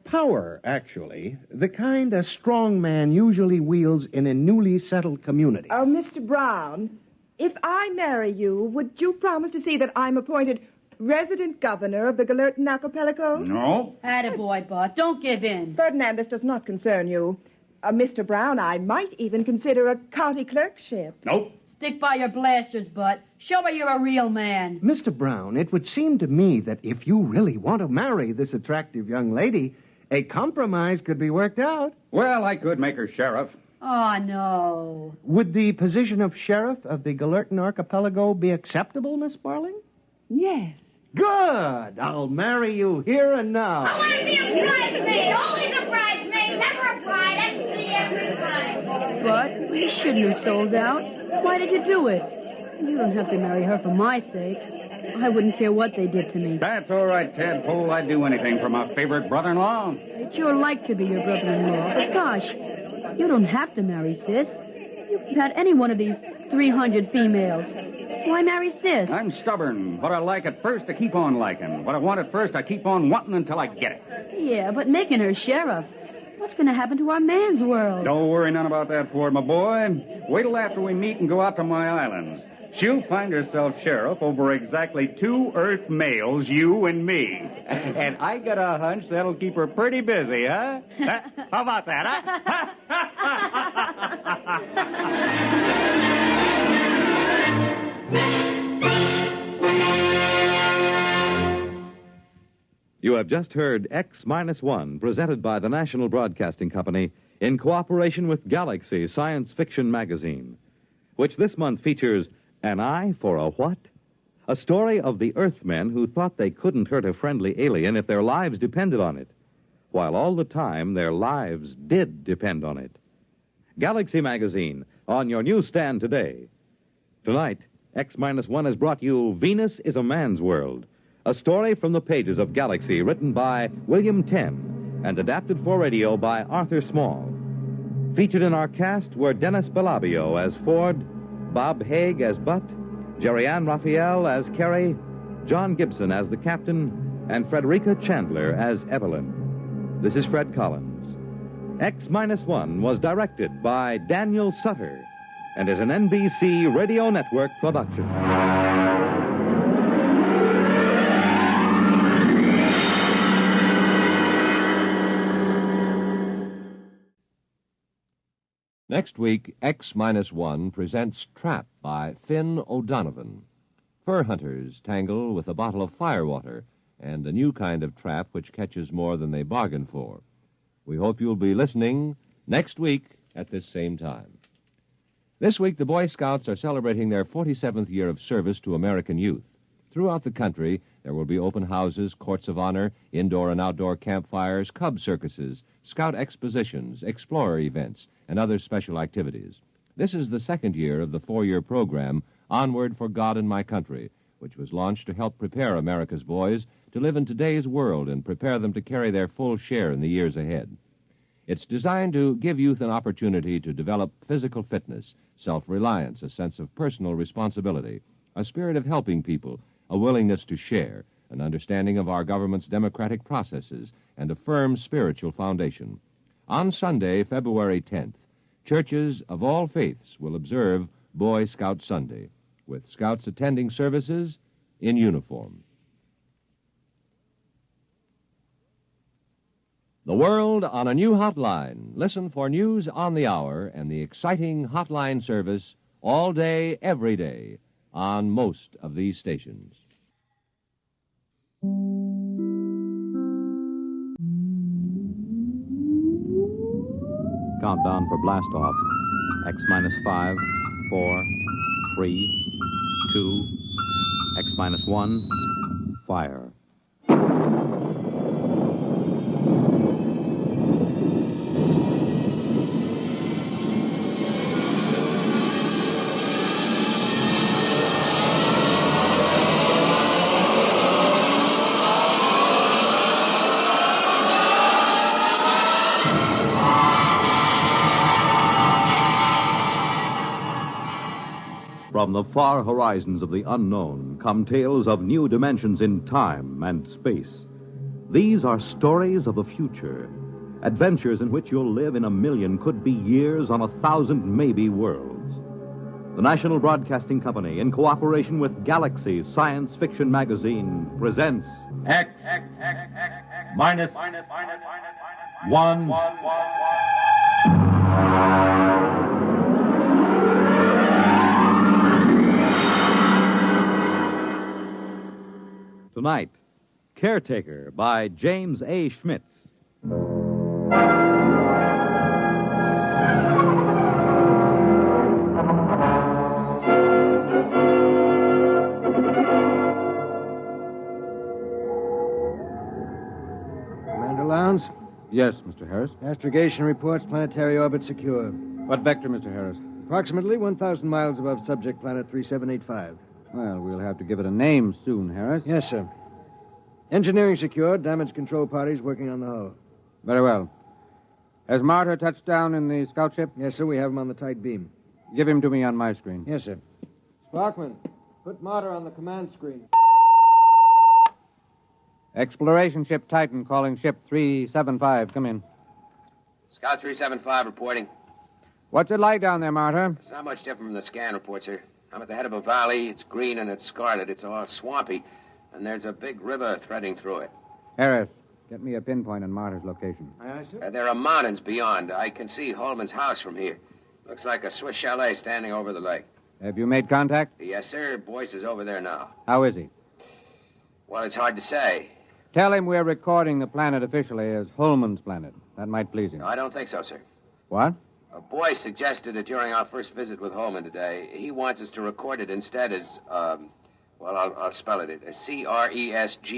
Speaker 12: Power, actually. The kind a strong man usually wields in a newly settled community.
Speaker 9: Oh, Mr. Brown, if I marry you, would you promise to see that I'm appointed resident governor of the Galertan Archipelago?
Speaker 11: No.
Speaker 8: Attaboy, Bart. Don't give in.
Speaker 9: Ferdinand, this does not concern you. Mr. Brown, I might even consider a county clerkship.
Speaker 11: Nope.
Speaker 8: Stick by your blasters, Bart. Show me you're a real man.
Speaker 12: Mr. Brown, it would seem to me that if you really want to marry this attractive young lady, a compromise could be worked out.
Speaker 11: Well, I could make her sheriff.
Speaker 8: Oh, no.
Speaker 12: Would the position of sheriff of the Galertan Archipelago be acceptable, Miss Sparling?
Speaker 9: Yes.
Speaker 12: Good. I'll marry you here and now.
Speaker 10: I want to be a bridesmaid. Always a bridesmaid, never a bride. That's me every time.
Speaker 8: But you shouldn't have sold out. Why did you do it? You don't have to marry her for my sake. I wouldn't care what they did to me.
Speaker 11: That's all right, Tadpole. I'd do anything for my favorite brother-in-law.
Speaker 8: I'd sure like to be your brother-in-law. But gosh, you don't have to marry Sis. You could have had any one of these 300 females. Why marry Sis?
Speaker 11: I'm stubborn. What I like at first, I keep on liking. What I want at first, I keep on wanting until I get it.
Speaker 8: Yeah, but making her sheriff, what's going to happen to our man's world?
Speaker 11: Don't worry none about that, Ford, my boy. Wait till after we meet and go out to my islands. She'll find herself sheriff over exactly 2 Earth males, you and me. And I got a hunch that'll keep her pretty busy, huh? How about that,
Speaker 1: You have just heard X-1, presented by the National Broadcasting Company in cooperation with Galaxy Science Fiction Magazine, which this month features An Eye for a What? A story of the Earthmen who thought they couldn't hurt a friendly alien if their lives depended on it, while all the time their lives did depend on it. Galaxy Magazine, on your newsstand today. Tonight, X-1 has brought you Venus is a Man's World, a story from the pages of Galaxy written by William Tenn and adapted for radio by Arthur Small. Featured in our cast were Dennis Belabio as Ford, Bob Haig as Butt, Jerry Ann Raphael as Carrie, John Gibson as the captain, and Frederica Chandler as Evelyn. This is Fred Collins. X-1 was directed by Daniel Sutter and is an NBC Radio Network production.
Speaker 13: Next week, X-1 presents Trap by Finn O'Donovan. Fur hunters tangle with a bottle of firewater and a new kind of trap which catches more than they bargain for. We hope you'll be listening next week at this same time. This week, the Boy Scouts are celebrating their 47th year of service to American youth. Throughout the country, there will be open houses, courts of honor, indoor and outdoor campfires, cub circuses, scout expositions, explorer events, and other special activities. This is the second year of the 4-year program, Onward for God and My Country, which was launched to help prepare America's boys to live in today's world and prepare them to carry their full share in the years ahead. It's designed to give youth an opportunity to develop physical fitness, self-reliance, a sense of personal responsibility, a spirit of helping people, a willingness to share, an understanding of our government's democratic processes, and a firm spiritual foundation. On Sunday, February 10th, churches of all faiths will observe Boy Scout Sunday, with scouts attending services in uniform. The world on a new hotline. Listen for news on the hour and the exciting hotline service all day, every day, on most of these stations.
Speaker 1: Countdown for blast-off. X-5, 4, 3, 2, X-1, fire. From the far horizons of the unknown come tales of new dimensions in time and space. These are stories of the future, adventures in which you'll live in a million, could be years, on 1,000 maybe worlds. The National Broadcasting Company, in cooperation with Galaxy Science Fiction Magazine, presents
Speaker 2: X minus 1.
Speaker 1: Tonight, Caretaker by James A. Schmitz.
Speaker 14: Commander Lowndes?
Speaker 15: Yes, Mr. Harris.
Speaker 14: Astrogation reports planetary orbit secure.
Speaker 15: What vector, Mr. Harris?
Speaker 14: Approximately 1,000 miles above subject planet 3785.
Speaker 15: Well, we'll have to give it a name soon, Harris.
Speaker 14: Yes, sir. Engineering secured. Damage control parties working on the hull.
Speaker 15: Very well. Has Martyr touched down in the scout ship?
Speaker 14: Yes, sir. We have him on the tight beam.
Speaker 15: Give him to me on my screen.
Speaker 14: Yes, sir. Sparkman, put Martyr on the command screen.
Speaker 15: Exploration ship Titan calling ship 375. Come in.
Speaker 16: Scout 375 reporting.
Speaker 15: What's it like down there, Martyr?
Speaker 16: It's not much different from the scan report, sir. I'm at the head of a valley. It's green and it's scarlet. It's all swampy. And there's a big river threading through it.
Speaker 15: Harris, get me a pinpoint on Martyr's location.
Speaker 14: Aye, sir.
Speaker 16: There are mountains beyond. I can see Holman's house from here. Looks like a Swiss chalet standing over the lake.
Speaker 15: Have you made contact?
Speaker 16: Yes, sir. Boyce is over there now.
Speaker 15: How is he?
Speaker 16: Well, it's hard to say.
Speaker 15: Tell him we're recording the planet officially as Holman's planet. That might please him.
Speaker 16: No, I don't think so, sir.
Speaker 15: What?
Speaker 16: A boy suggested it during our first visit with Holman today. He wants us to record it instead as, I'll spell it. Cresgyth.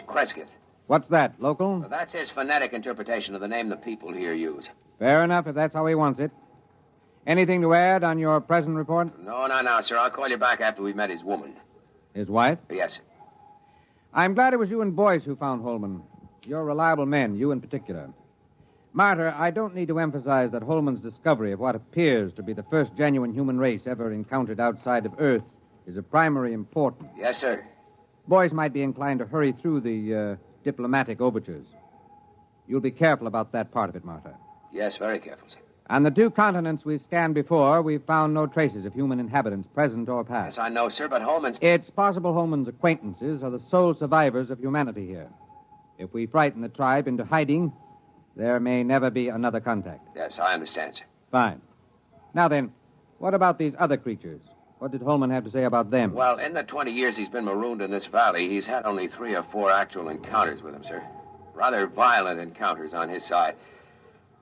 Speaker 16: Cresgyth.
Speaker 15: What's that, local?
Speaker 16: Well, that's his phonetic interpretation of the name the people here use.
Speaker 15: Fair enough, if that's how he wants it. Anything to add on your present report?
Speaker 16: No, sir. I'll call you back after we've met his woman.
Speaker 15: His wife?
Speaker 16: Yes, sir.
Speaker 15: I'm glad it was you and Boyce who found Holman. You're reliable men, you in particular. Martyr, I don't need to emphasize that Holman's discovery of what appears to be the first genuine human race ever encountered outside of Earth is of primary importance.
Speaker 16: Yes, sir.
Speaker 15: Boyce might be inclined to hurry through the diplomatic overtures. You'll be careful about that part of it, Martyr.
Speaker 16: Yes, very careful, sir.
Speaker 15: On the 2 continents we've scanned before, we've found no traces of human inhabitants, present or past.
Speaker 16: Yes, I know, sir, but Holman's...
Speaker 15: It's possible Holman's acquaintances are the sole survivors of humanity here. If we frighten the tribe into hiding, there may never be another contact.
Speaker 16: Yes, I understand, sir.
Speaker 15: Fine. Now then, what about these other creatures? What did Holman have to say about them?
Speaker 16: Well, in the 20 years he's been marooned in this valley, he's had only 3 or 4 actual encounters with them, sir. Rather violent encounters on his side.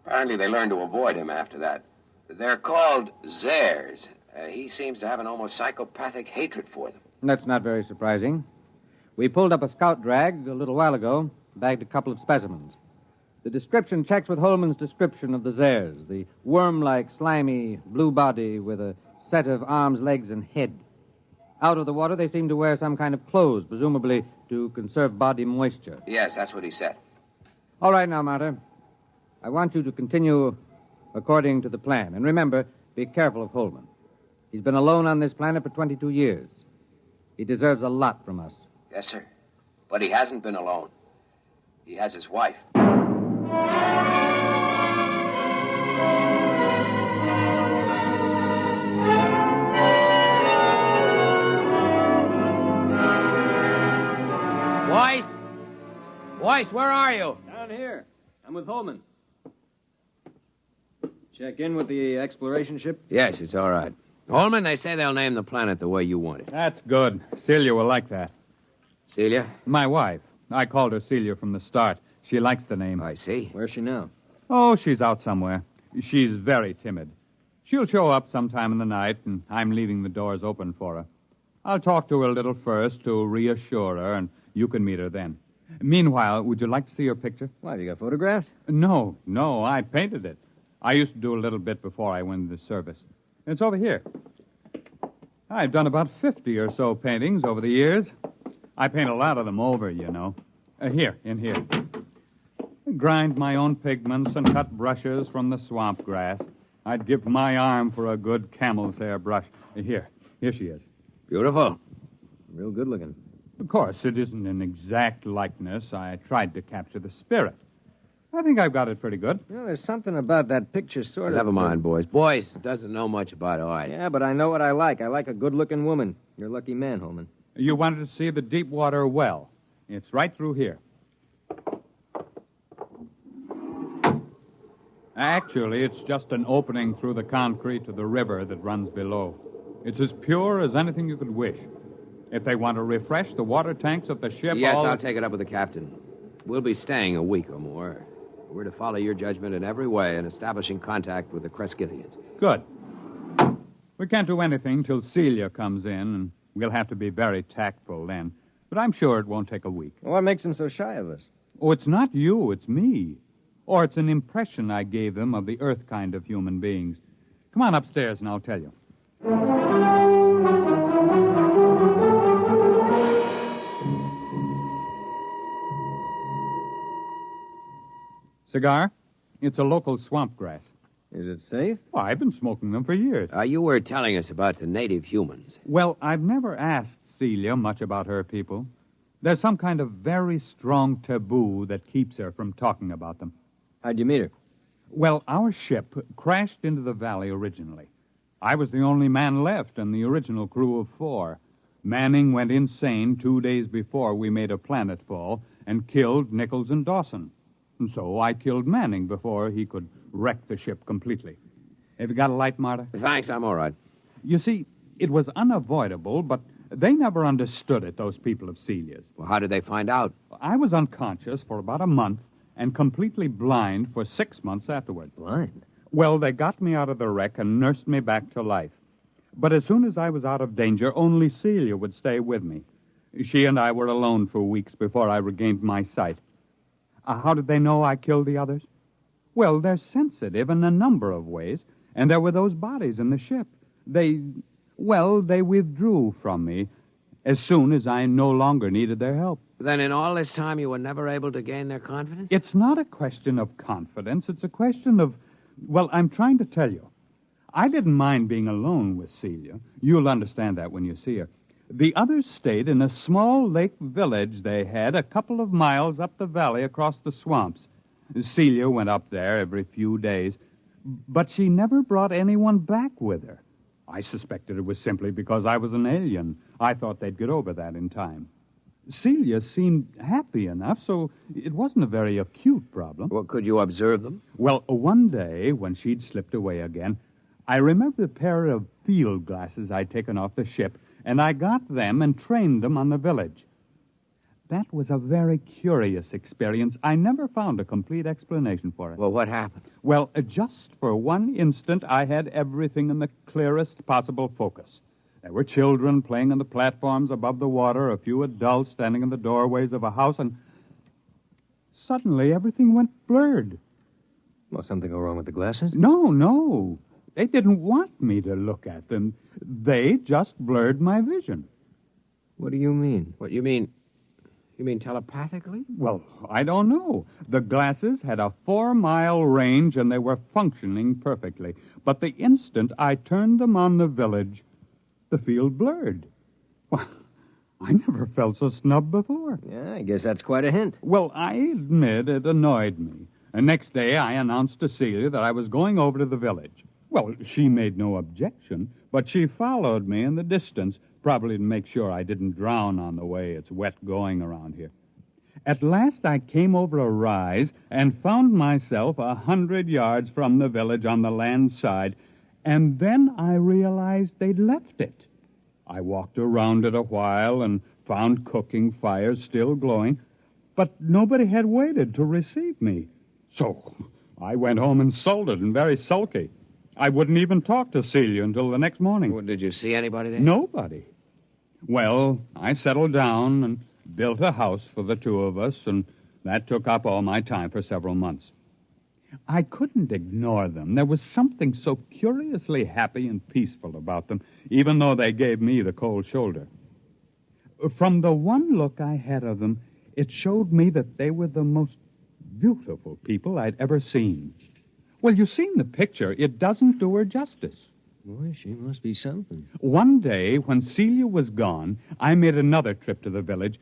Speaker 16: Apparently they learned to avoid him after that. They're called Zares. He seems to have an almost psychopathic hatred for them.
Speaker 15: That's not very surprising. We pulled up a scout drag a little while ago, bagged a couple of specimens. The description checks with Holman's description of the Zares, the worm-like, slimy, blue body with a set of arms, legs, and head. Out of the water, they seem to wear some kind of clothes, presumably to conserve body moisture.
Speaker 16: Yes, that's what he said.
Speaker 15: All right now, Martyr. I want you to continue according to the plan. And remember, be careful of Holman. He's been alone on this planet for 22 years. He deserves a lot from us.
Speaker 16: Yes, sir. But he hasn't been alone. He has his wife.
Speaker 6: Boyce? Boyce, where are you?
Speaker 14: Down here. I'm with Holman. Check in with the exploration ship?
Speaker 16: Yes, it's all right. Holman, they say they'll name the planet the way you want it.
Speaker 11: That's good. Celia will like that.
Speaker 16: Celia?
Speaker 11: My wife. I called her Celia from the start. She likes the name.
Speaker 16: I see.
Speaker 14: Where's she now?
Speaker 11: Oh, she's out somewhere. She's very timid. She'll show up sometime in the night, and I'm leaving the doors open for her. I'll talk to her a little first to reassure her, and you can meet her then. Meanwhile, would you like to see her picture?
Speaker 14: Why, have you got photographs?
Speaker 11: No, I painted it. I used to do a little bit before I went into the service. It's over here. I've done about 50 or so paintings over the years. I paint a lot of them over, you know. Here, in here. I grind my own pigments and cut brushes from the swamp grass. I'd give my arm for a good camel's hair brush. Here she is.
Speaker 16: Beautiful.
Speaker 14: Real good looking.
Speaker 11: Of course, it isn't an exact likeness. I tried to capture the spirit. I think I've got it pretty good.
Speaker 14: Well, there's something about that picture sort of...
Speaker 16: Never mind, boys. Boyce doesn't know much about art.
Speaker 14: Yeah, but I know what I like. I like a good-looking woman. You're a lucky man, Holman.
Speaker 11: You wanted to see the Deepwater well. It's right through here. Actually, it's just an opening through the concrete to the river that runs below. It's as pure as anything you could wish. If they want to refresh the water tanks of the ship...
Speaker 16: Yes, I'll take it up with the captain. We'll be staying a week or more. We're to follow your judgment in every way in establishing contact with the Crescithians.
Speaker 11: Good. We can't do anything till Celia comes in, and we'll have to be very tactful then. But I'm sure it won't take a week.
Speaker 14: Well, what makes them so shy of us?
Speaker 11: Oh, it's not you, it's me. Or it's an impression I gave them of the Earth kind of human beings. Come on upstairs and I'll tell you. Cigar? It's a local swamp grass.
Speaker 14: Is it safe?
Speaker 11: Well, I've been smoking them for years.
Speaker 16: You were telling us about the native humans.
Speaker 11: Well, I've never asked Celia much about her people. There's some kind of very strong taboo that keeps her from talking about them.
Speaker 14: How'd you meet her?
Speaker 11: Well, our ship crashed into the valley originally. I was the only man left in the original crew of 4. Manning went insane 2 days before we made a planetfall and killed Nichols and Dawson. And so I killed Manning before he could wreck the ship completely. Have you got a light, Marta?
Speaker 16: Thanks, I'm all right.
Speaker 11: You see, it was unavoidable, but they never understood it, those people of Celia's.
Speaker 16: Well, how did they find out?
Speaker 11: I was unconscious for about a month and completely blind for 6 months afterward.
Speaker 14: Blind?
Speaker 11: Well, they got me out of the wreck and nursed me back to life. But as soon as I was out of danger, only Celia would stay with me. She and I were alone for weeks before I regained my sight. How did they know I killed the others? Well, they're sensitive in a number of ways, and there were those bodies in the ship. They withdrew from me as soon as I no longer needed their help.
Speaker 16: Then in all this time you were never able to gain their confidence?
Speaker 11: It's not a question of confidence. It's a question of, well, I'm trying to tell you. I didn't mind being alone with Celia. You'll understand that when you see her. The others stayed in a small lake village they had a couple of miles up the valley across the swamps. Celia went up there every few days, but she never brought anyone back with her. I suspected it was simply because I was an alien. I thought they'd get over that in time. Celia seemed happy enough, so it wasn't a very acute problem.
Speaker 16: Well, could you observe them?
Speaker 11: Well, one day, when she'd slipped away again, I remembered a pair of field glasses I'd taken off the ship, and I got them and trained them on the village. That was a very curious experience. I never found a complete explanation for it.
Speaker 16: Well, what happened?
Speaker 11: Well, just for one instant, I had everything in the clearest possible focus. There were children playing on the platforms above the water, a few adults standing in the doorways of a house, and suddenly everything went blurred.
Speaker 14: Well, something go wrong with the glasses?
Speaker 11: No. They didn't want me to look at them. They just blurred my vision.
Speaker 14: What do you mean?
Speaker 16: What, you mean telepathically?
Speaker 11: Well, I don't know. The glasses had a 4-mile range, and they were functioning perfectly. But the instant I turned them on the village, the field blurred. Well, I never felt so snubbed before.
Speaker 14: Yeah, I guess that's quite a hint.
Speaker 11: Well, I admit it annoyed me. The next day, I announced to Celia that I was going over to the village. Well, she made no objection, but she followed me in the distance, probably to make sure I didn't drown on the way. It's wet going around here. At last, I came over a rise and found myself 100 yards from the village on the land side, and then I realized they'd left it. I walked around it a while and found cooking fires still glowing, but nobody had waited to receive me. So I went home insulted and very sulky. I wouldn't even talk to Celia until the next morning.
Speaker 16: Well, did you see anybody there?
Speaker 11: Nobody. Well, I settled down and built a house for the two of us, and that took up all my time for several months. I couldn't ignore them. There was something so curiously happy and peaceful about them, even though they gave me the cold shoulder. From the one look I had of them, it showed me that they were the most beautiful people I'd ever seen.
Speaker 17: Well, you've seen the picture. It doesn't do her justice.
Speaker 14: Boy, she must be something.
Speaker 17: One day, when Celia was gone, I made another trip to the village,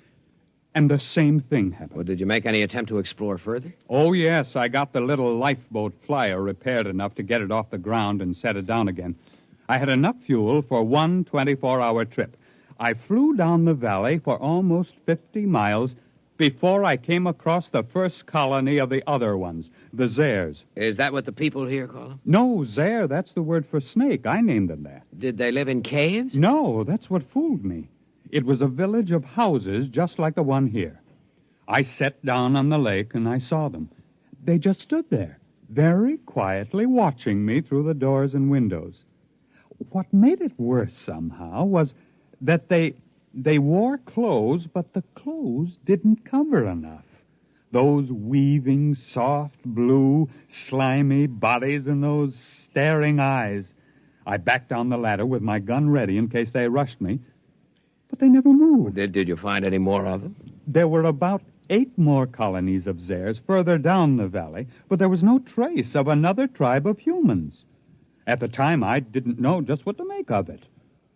Speaker 17: and the same thing happened.
Speaker 16: Well, did you make any attempt to explore further?
Speaker 17: Oh, yes. I got the little lifeboat flyer repaired enough to get it off the ground and set it down again. I had enough fuel for one 24-hour trip. I flew down the valley for almost 50 miles before I came across the first colony of the other ones, the Zares.
Speaker 16: Is that what the people here call them?
Speaker 17: No, Zare, that's the word for snake. I named them that.
Speaker 16: Did they live in caves?
Speaker 17: No, that's what fooled me. It was a village of houses just like the one here. I sat down on the lake and I saw them. They just stood there, very quietly watching me through the doors and windows. What made it worse somehow was that they wore clothes, but the clothes didn't cover enough. Those weaving, soft, blue, slimy bodies and those staring eyes. I backed down the ladder with my gun ready in case they rushed me, but they never moved.
Speaker 16: Did you find any more of them?
Speaker 17: There were about 8 more colonies of Zares further down the valley, but there was no trace of another tribe of humans. At the time, I didn't know just what to make of it.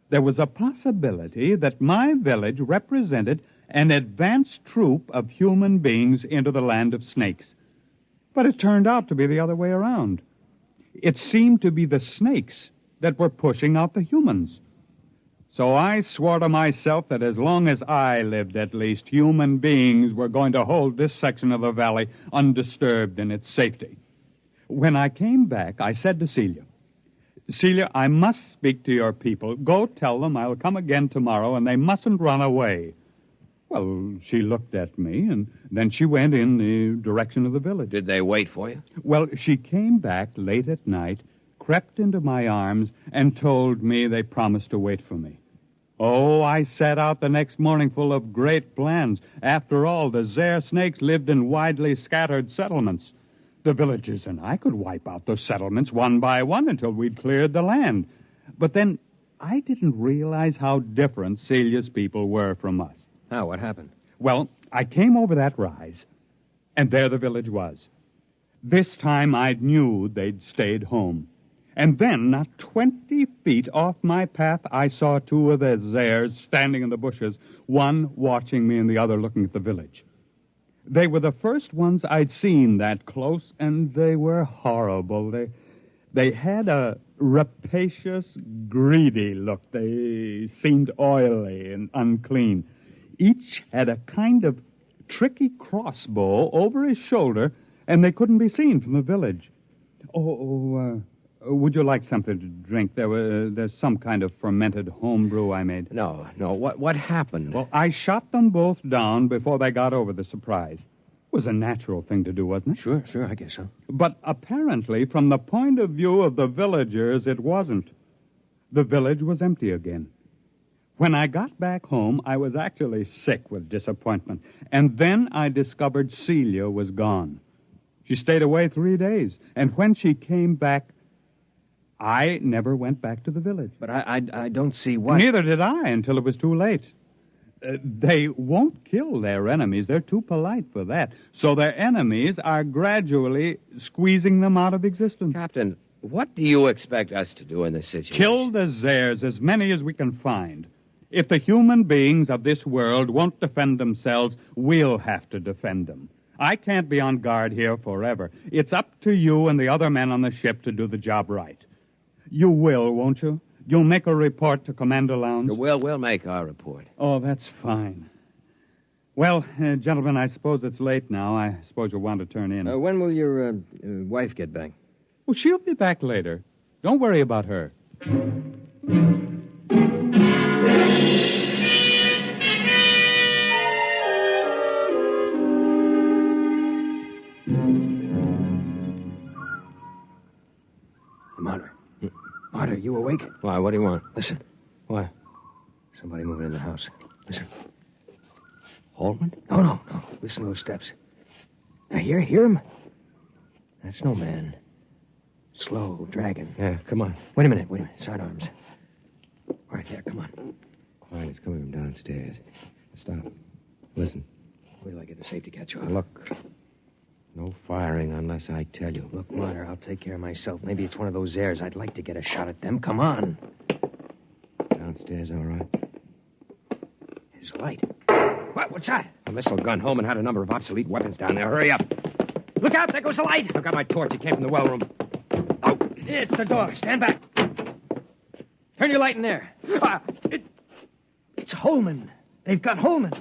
Speaker 17: There was a possibility that my village represented an advanced troop of human beings into the land of snakes. But it turned out to be the other way around. It seemed to be the snakes that were pushing out the humans. So I swore to myself that as long as I lived, at least, human beings were going to hold this section of the valley undisturbed in its safety. When I came back, I said to Celia, "Celia, I must speak to your people. Go tell them I'll come again tomorrow, and they mustn't run away." Well, she looked at me, and then she went in the direction of the village.
Speaker 16: Did they wait for you?
Speaker 17: Well, she came back late at night, crept into my arms, and told me they promised to wait for me. Oh, I set out the next morning full of great plans. After all, the Zare snakes lived in widely scattered settlements. The villagers and I could wipe out those settlements one by one until we'd cleared the land. But then I didn't realize how different Celia's people were from us.
Speaker 14: How? What happened?
Speaker 17: Well, I came over that rise, and there the village was. This time I knew they'd stayed home. And then, not 20 feet off my path, I saw 2 of the Zares standing in the bushes, one watching me and the other looking at the village. They were the first ones I'd seen that close, and they were horrible. They had a rapacious, greedy look. They seemed oily and unclean. Each had a kind of tricky crossbow over his shoulder, and they couldn't be seen from the village. Would you like something to drink? There's some kind of fermented homebrew I made.
Speaker 16: No. What happened?
Speaker 17: Well, I shot them both down before they got over the surprise. It was a natural thing to do, wasn't it?
Speaker 14: Sure, I guess so.
Speaker 17: But apparently, from the point of view of the villagers, it wasn't. The village was empty again. When I got back home, I was actually sick with disappointment. And then I discovered Celia was gone. She stayed away 3 days. And when she came back, I never went back to the village.
Speaker 14: But I don't see why.
Speaker 17: Neither did I until it was too late. They won't kill their enemies. They're too polite for that. So their enemies are gradually squeezing them out of existence.
Speaker 16: Captain, what do you expect us to do in this situation?
Speaker 17: Kill the Zares, as many as we can find. If the human beings of this world won't defend themselves, we'll have to defend them. I can't be on guard here forever. It's up to you and the other men on the ship to do the job right. You will, won't you? You'll make a report to Commander Lowndes?
Speaker 16: We'll make our report.
Speaker 17: Oh, that's fine. Well, gentlemen, I suppose it's late now. I suppose you'll want to turn in.
Speaker 14: When will your wife get back?
Speaker 17: Well, she'll be back later. Don't worry about her.
Speaker 14: Marta, you awake?
Speaker 16: Why, what do you want?
Speaker 14: Listen.
Speaker 16: What?
Speaker 14: Somebody moving in the house. Listen.
Speaker 16: Holman?
Speaker 14: No. Listen to those steps. Now, hear him? That's no man. Slow, dragging.
Speaker 16: Yeah, come on.
Speaker 14: Wait a minute. Sidearms. Right there, come on.
Speaker 16: Quiet, it's coming from downstairs. Stop. Listen.
Speaker 14: Wait till I get the safety catch off.
Speaker 16: Look.
Speaker 14: No firing unless I tell you. Look, Martyr, I'll take care of myself. Maybe it's one of those airs. I'd like to get a shot at them. Come on. Downstairs, all right. There's a light. What's that? A missile gun. Holman had a number of obsolete weapons down there. Hurry up. Look out, there goes the light. I've got my torch. It came from the well room. Oh, it's the door. Stand back. Turn your light in there. It's Holman. They've got Holman.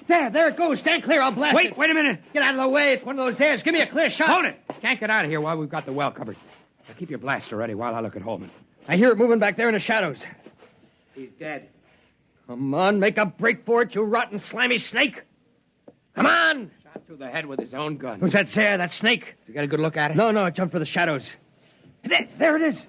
Speaker 14: There it goes. Stand clear. I'll blast it. Wait a minute. Get out of the way. It's one of those airs. Give me a clear shot.
Speaker 12: Hold it. Can't get out of here while we've got the well covered. Now keep your blaster ready while I look at Holman.
Speaker 14: I hear it moving back there in the shadows.
Speaker 12: He's dead.
Speaker 14: Come on, make a break for it, you rotten, slimy snake. Come on.
Speaker 12: Shot through the head with his own gun.
Speaker 14: Who's that Zare, that snake?
Speaker 12: You got a good look at it?
Speaker 14: No, it jumped for the shadows. There it is.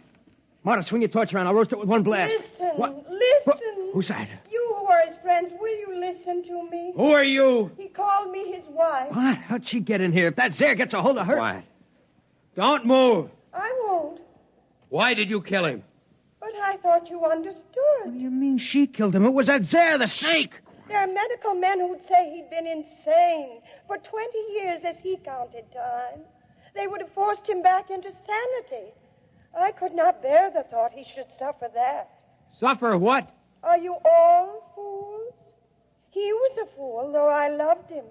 Speaker 14: Marta, swing your torch around. I'll roast it with one blast.
Speaker 18: Listen.
Speaker 14: Who's that?
Speaker 18: You who are his friends, will you listen to me?
Speaker 14: Who are you?
Speaker 18: He called me his wife.
Speaker 14: What? How'd she get in here? If that Zare gets a hold of her...
Speaker 12: Quiet. Don't move.
Speaker 18: I won't.
Speaker 12: Why did you kill him?
Speaker 18: But I thought you understood.
Speaker 14: What do you mean she killed him? It was that Zare, the snake.
Speaker 18: There are medical men who'd say he'd been insane for 20 years as he counted time. They would have forced him back into sanity. I could not bear the thought he should suffer that.
Speaker 12: Suffer what?
Speaker 18: Are you all fools? He was a fool, though I loved him.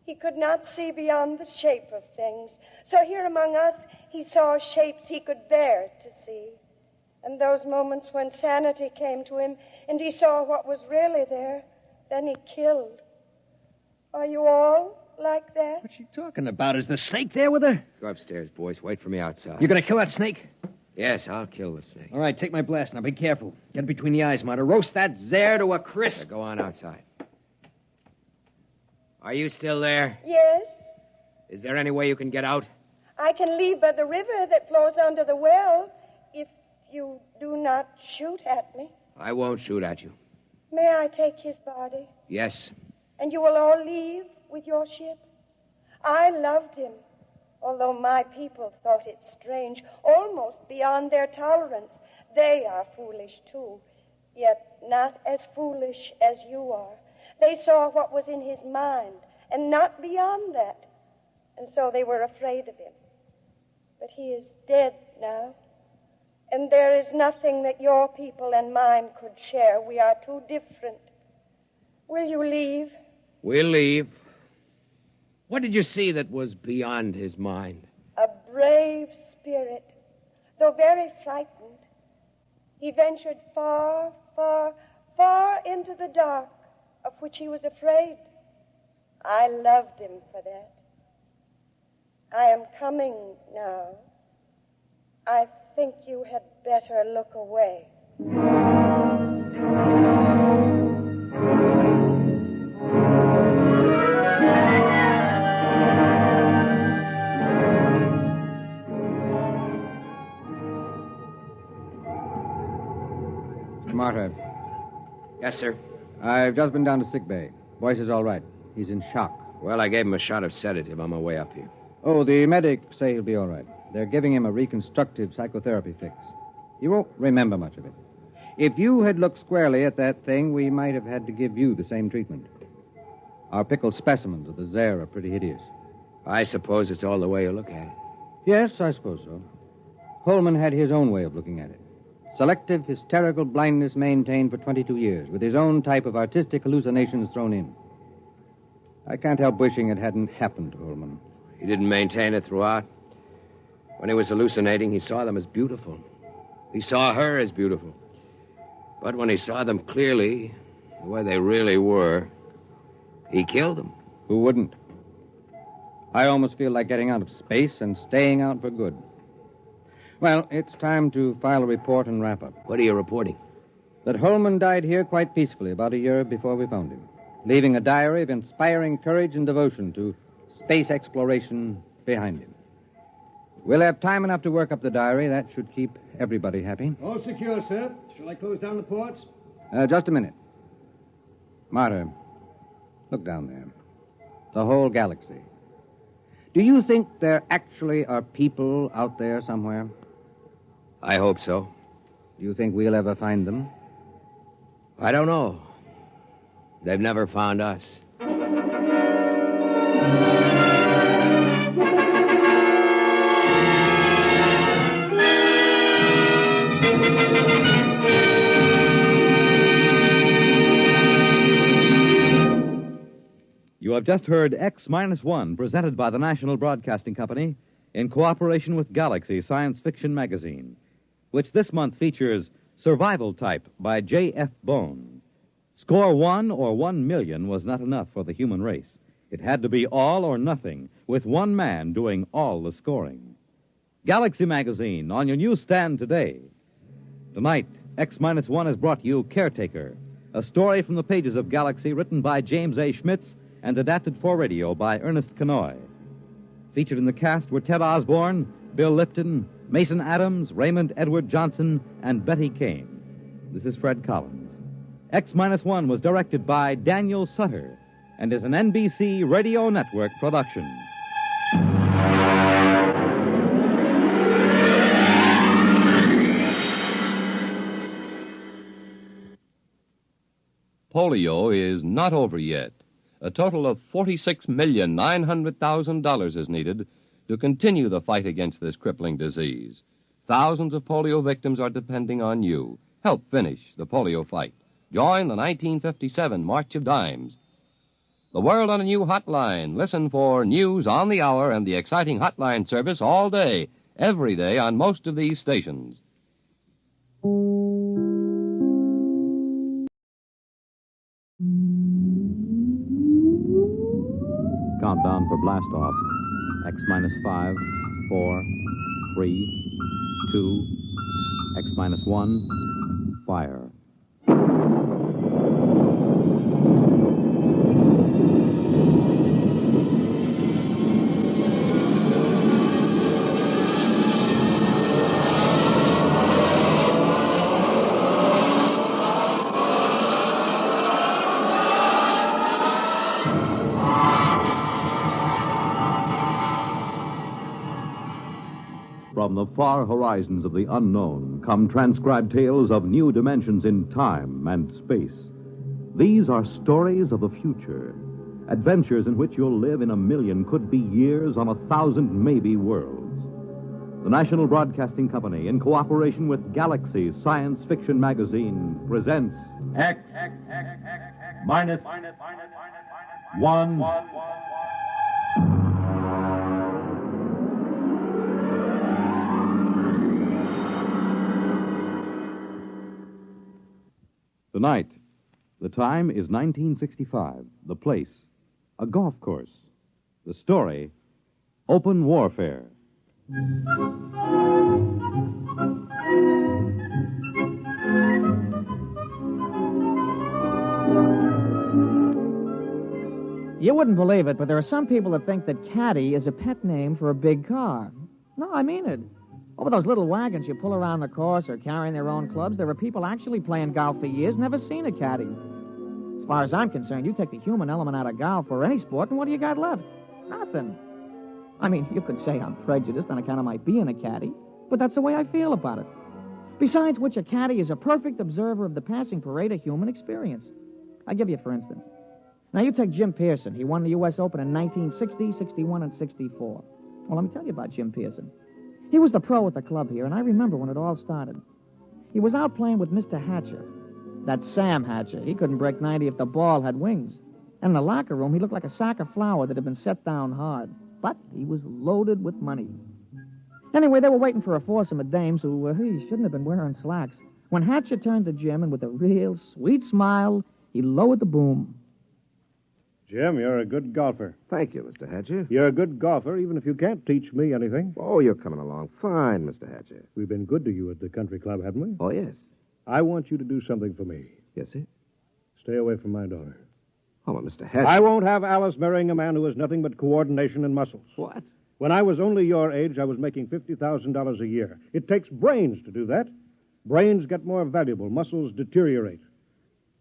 Speaker 18: He could not see beyond the shape of things. So here among us, he saw shapes he could bear to see. And those moments when sanity came to him and he saw what was really there, then he killed. Are you all like that?
Speaker 14: What's she talking about? Is the snake there with her?
Speaker 16: Go upstairs, boys. Wait for me outside.
Speaker 14: You gonna kill that snake?
Speaker 16: Yes, I'll kill the snake.
Speaker 14: All right, take my blast. Now be careful. Get it between the eyes, Marta. Roast that Zare to a crisp.
Speaker 16: Go on outside. Are you still there?
Speaker 18: Yes.
Speaker 16: Is there any way you can get out?
Speaker 18: I can leave by the river that flows under the well if you do not shoot at me.
Speaker 16: I won't shoot at you.
Speaker 18: May I take his body?
Speaker 16: Yes.
Speaker 18: And you will all leave with your ship? I loved him, although my people thought it strange, almost beyond their tolerance. They are foolish, too, yet not as foolish as you are. They saw what was in his mind, and not beyond that, and so they were afraid of him. But he is dead now, and there is nothing that your people and mine could share. We are too different. Will you leave?
Speaker 16: We'll leave. What did you see that was beyond his mind?
Speaker 18: A brave spirit, though very frightened. He ventured far, far, far into the dark, of which he was afraid. I loved him for that. I am coming now. I think you had better look away.
Speaker 15: Martyr.
Speaker 16: Yes, sir.
Speaker 15: I've just been down to sick bay. Boyce is all right. He's in shock.
Speaker 16: Well, I gave him a shot of sedative on my way up here.
Speaker 15: Oh, the medics say he'll be all right. They're giving him a reconstructive psychotherapy fix. He won't remember much of it. If you had looked squarely at that thing, we might have had to give you the same treatment. Our pickled specimens of the Zare are pretty hideous.
Speaker 16: I suppose it's all the way you look at it.
Speaker 15: Yes, I suppose so. Holman had his own way of looking at it. Selective hysterical blindness maintained for 22 years, with his own type of artistic hallucinations thrown in. I can't help wishing it hadn't happened to Holman.
Speaker 16: He didn't maintain it throughout. When he was hallucinating, he saw them as beautiful. He saw her as beautiful. But when he saw them clearly, the way they really were, he killed them.
Speaker 15: Who wouldn't? I almost feel like getting out of space and staying out for good. Well, it's time to file a report and wrap up.
Speaker 16: What are you reporting?
Speaker 15: That Holman died here quite peacefully about a year before we found him, leaving a diary of inspiring courage and devotion to space exploration behind him. We'll have time enough to work up the diary. That should keep everybody happy.
Speaker 14: All secure, sir. Shall I close down the ports?
Speaker 15: Just a minute. Martyr, look down there. The whole galaxy. Do you think there actually are people out there somewhere?
Speaker 16: I hope so.
Speaker 15: Do you think we'll ever find them?
Speaker 16: I don't know. They've never found us.
Speaker 1: have just heard X-1, presented by the National Broadcasting Company in cooperation with Galaxy Science Fiction Magazine, which this month features Survival Type by J.F. Bone. Score 1 or 1 million was not enough for the human race. It had to be all or nothing, with one man doing all the scoring. Galaxy Magazine, on your newsstand today. Tonight, X-1 has brought you Caretaker, a story from the pages of Galaxy written by James A. Schmitz and adapted for radio by Ernest Kenoy. Featured in the cast were Ted Osborne, Bill Lipton, Mason Adams, Raymond Edward Johnson, and Betty Kane. This is Fred Collins. X-1 was directed by Daniel Sutter and is an NBC Radio Network production.
Speaker 13: Polio is not over yet. A total of $46,900,000 is needed to continue the fight against this crippling disease. Thousands of polio victims are depending on you. Help finish the polio fight. Join the 1957 March of Dimes. The World on a New Hotline. Listen for news on the hour and the exciting hotline service all day, every day on most of these stations.
Speaker 1: Countdown for blast off. X-5, 4, 3, 2, X-1, fire. From the far horizons of the unknown come transcribed tales of new dimensions in time and space. These are stories of the future, adventures in which you'll live in a million, could be years, on 1,000 maybe worlds. The National Broadcasting Company, in cooperation with Galaxy Science Fiction Magazine, presents
Speaker 2: X-1.
Speaker 1: Tonight, the time is 1965. The place, a golf course. The story, Copen Warfare.
Speaker 19: You wouldn't believe it, but there are some people that think that caddy is a pet name for a big car. No, I mean it. Over those little wagons you pull around the course or carrying their own clubs, there are people actually playing golf for years, never seen a caddy. As far as I'm concerned, you take the human element out of golf or any sport, and what do you got left? Nothing. I mean, you could say I'm prejudiced on account of my being a caddy, but that's the way I feel about it. Besides which, a caddy is a perfect observer of the passing parade of human experience. I'll give you for instance. Now, you take Jim Pearson. He won the U.S. Open in 1960, 61, and 64. Well, let me tell you about Jim Pearson. He was the pro at the club here, and I remember when it all started. He was out playing with Mr. Hatcher. That's Sam Hatcher. He couldn't break 90 if the ball had wings. And in the locker room, he looked like a sack of flour that had been set down hard. But he was loaded with money. Anyway, they were waiting for a foursome of dames who he shouldn't have been wearing slacks. When Hatcher turned to Jim, and with a real sweet smile, he lowered the boom.
Speaker 20: Jim, you're a good golfer.
Speaker 21: Thank you, Mr. Hatcher.
Speaker 20: You're a good golfer, even if you can't teach me anything.
Speaker 21: Oh, you're coming along fine, Mr. Hatcher.
Speaker 20: We've been good to you at the country club, haven't we?
Speaker 21: Oh, yes.
Speaker 20: I want you to do something for me.
Speaker 21: Yes, sir?
Speaker 20: Stay away from my daughter.
Speaker 21: Oh, well, Mr. Hatcher.
Speaker 20: I won't have Alice marrying a man who has nothing but coordination and muscles.
Speaker 21: What?
Speaker 20: When I was only your age, I was making $50,000 a year. It takes brains to do that. Brains get more valuable. Muscles deteriorate.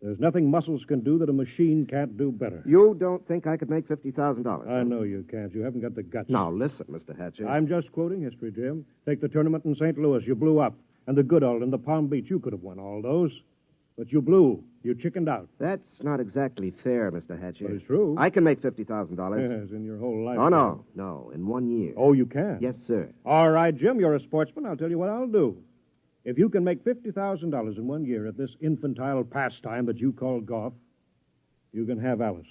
Speaker 20: There's nothing muscles can do that a machine can't do better.
Speaker 21: You don't think I could make $50,000?
Speaker 20: I know you can't. You haven't got the guts.
Speaker 21: Now, listen, Mr. Hatcher.
Speaker 20: I'm just quoting history, Jim. Take the tournament in St. Louis. You blew up. And the Goodall and the Palm Beach. You could have won all those. But you blew. You chickened out.
Speaker 21: That's not exactly fair, Mr. Hatcher.
Speaker 20: But it's true.
Speaker 21: I can make $50,000.
Speaker 20: Yes, in your whole life.
Speaker 21: Oh, no, in 1 year.
Speaker 20: Oh, you can?
Speaker 21: Yes, sir.
Speaker 20: All right, Jim, you're a sportsman. I'll tell you what I'll do. If you can make $50,000 in 1 year at this infantile pastime that you call golf, you can have Alice.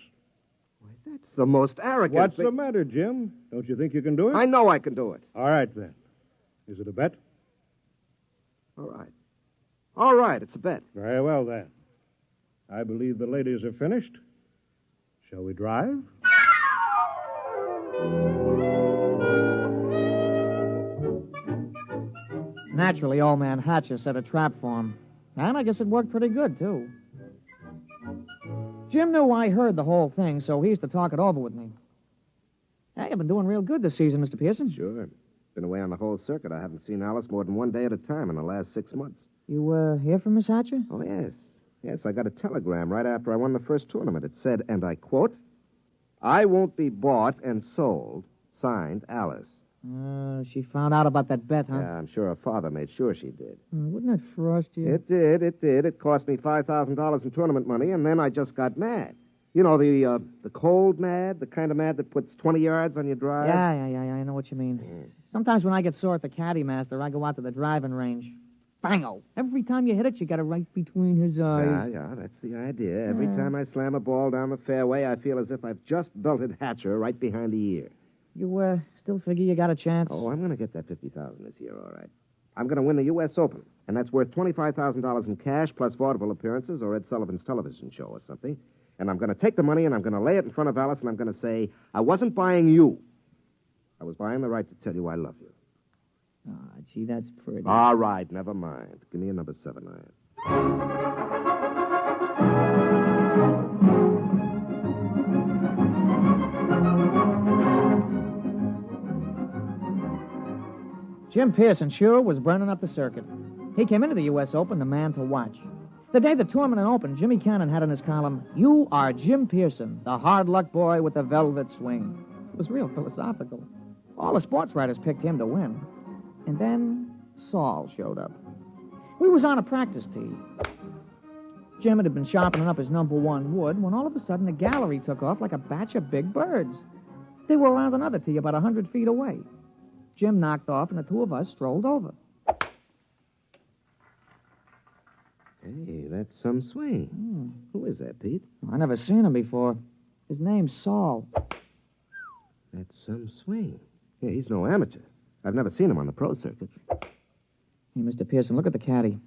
Speaker 21: That's the most arrogant
Speaker 20: What's
Speaker 21: thing.
Speaker 20: the matter, Jim? Don't you think you can do it?
Speaker 21: I know I can do it.
Speaker 20: All right, then. Is it a bet?
Speaker 21: All right. All right, it's a bet.
Speaker 20: Very well, then. I believe the ladies are finished. Shall we drive?
Speaker 19: Naturally, old man Hatcher set a trap for him. And I guess it worked pretty good, too. Jim knew I heard the whole thing, so he used to talk it over with me. Hey, you've been doing real good this season, Mr. Pearson.
Speaker 21: Sure. Been away on the whole circuit. I haven't seen Alice more than one day at a time in the last 6 months.
Speaker 19: You, hear from Miss Hatcher?
Speaker 21: Oh, yes. Yes, I got a telegram right after I won the first tournament. It said, and I quote, "I won't be bought and sold. Signed, Alice."
Speaker 19: She found out about that bet, huh?
Speaker 21: Yeah, I'm sure her father made sure she did.
Speaker 19: Wouldn't it frost you?
Speaker 21: It did. It cost me $5,000 in tournament money, and then I just got mad. You know, the cold mad, the kind of mad that puts 20 yards on your drive?
Speaker 19: Yeah, I know what you mean. Sometimes when I get sore at the caddy master, I go out to the driving range. Bango! Every time you hit it, you got it right between his eyes.
Speaker 21: Yeah, that's the idea. Every time I slam a ball down the fairway, I feel as if I've just belted Hatcher right behind the ear.
Speaker 19: You, still figure you got a chance?
Speaker 21: Oh, I'm going to get that $50,000 this year, all right. I'm going to win the U.S. Open, and that's worth $25,000 in cash plus vaudeville appearances or Ed Sullivan's television show or something. And I'm going to take the money and I'm going to lay it in front of Alice and I'm going to say, I wasn't buying you. I was buying the right to tell you I love you.
Speaker 19: Ah, gee, that's pretty.
Speaker 21: All right, never mind. Give me a number 7 iron.
Speaker 19: Jim Pearson sure was burning up the circuit. He came into the U.S. Open the man to watch. The day the tournament opened, Jimmy Cannon had in his column, "You are Jim Pearson, the hard luck boy with the velvet swing." It was real philosophical. All the sports writers picked him to win. And then Saul showed up. We was on a practice tee. Jim had been sharpening up his number 1 wood when all of a sudden the gallery took off like a batch of big birds. They were around another tee about 100 feet away. Jim knocked off and the two of us strolled over.
Speaker 21: Hey, that's some swing. Who is that, Pete?
Speaker 19: I never seen him before. His name's Saul.
Speaker 21: That's some swing. Yeah, he's no amateur. I've never seen him on the pro circuit.
Speaker 19: Hey, Mr. Pearson, look at the caddy.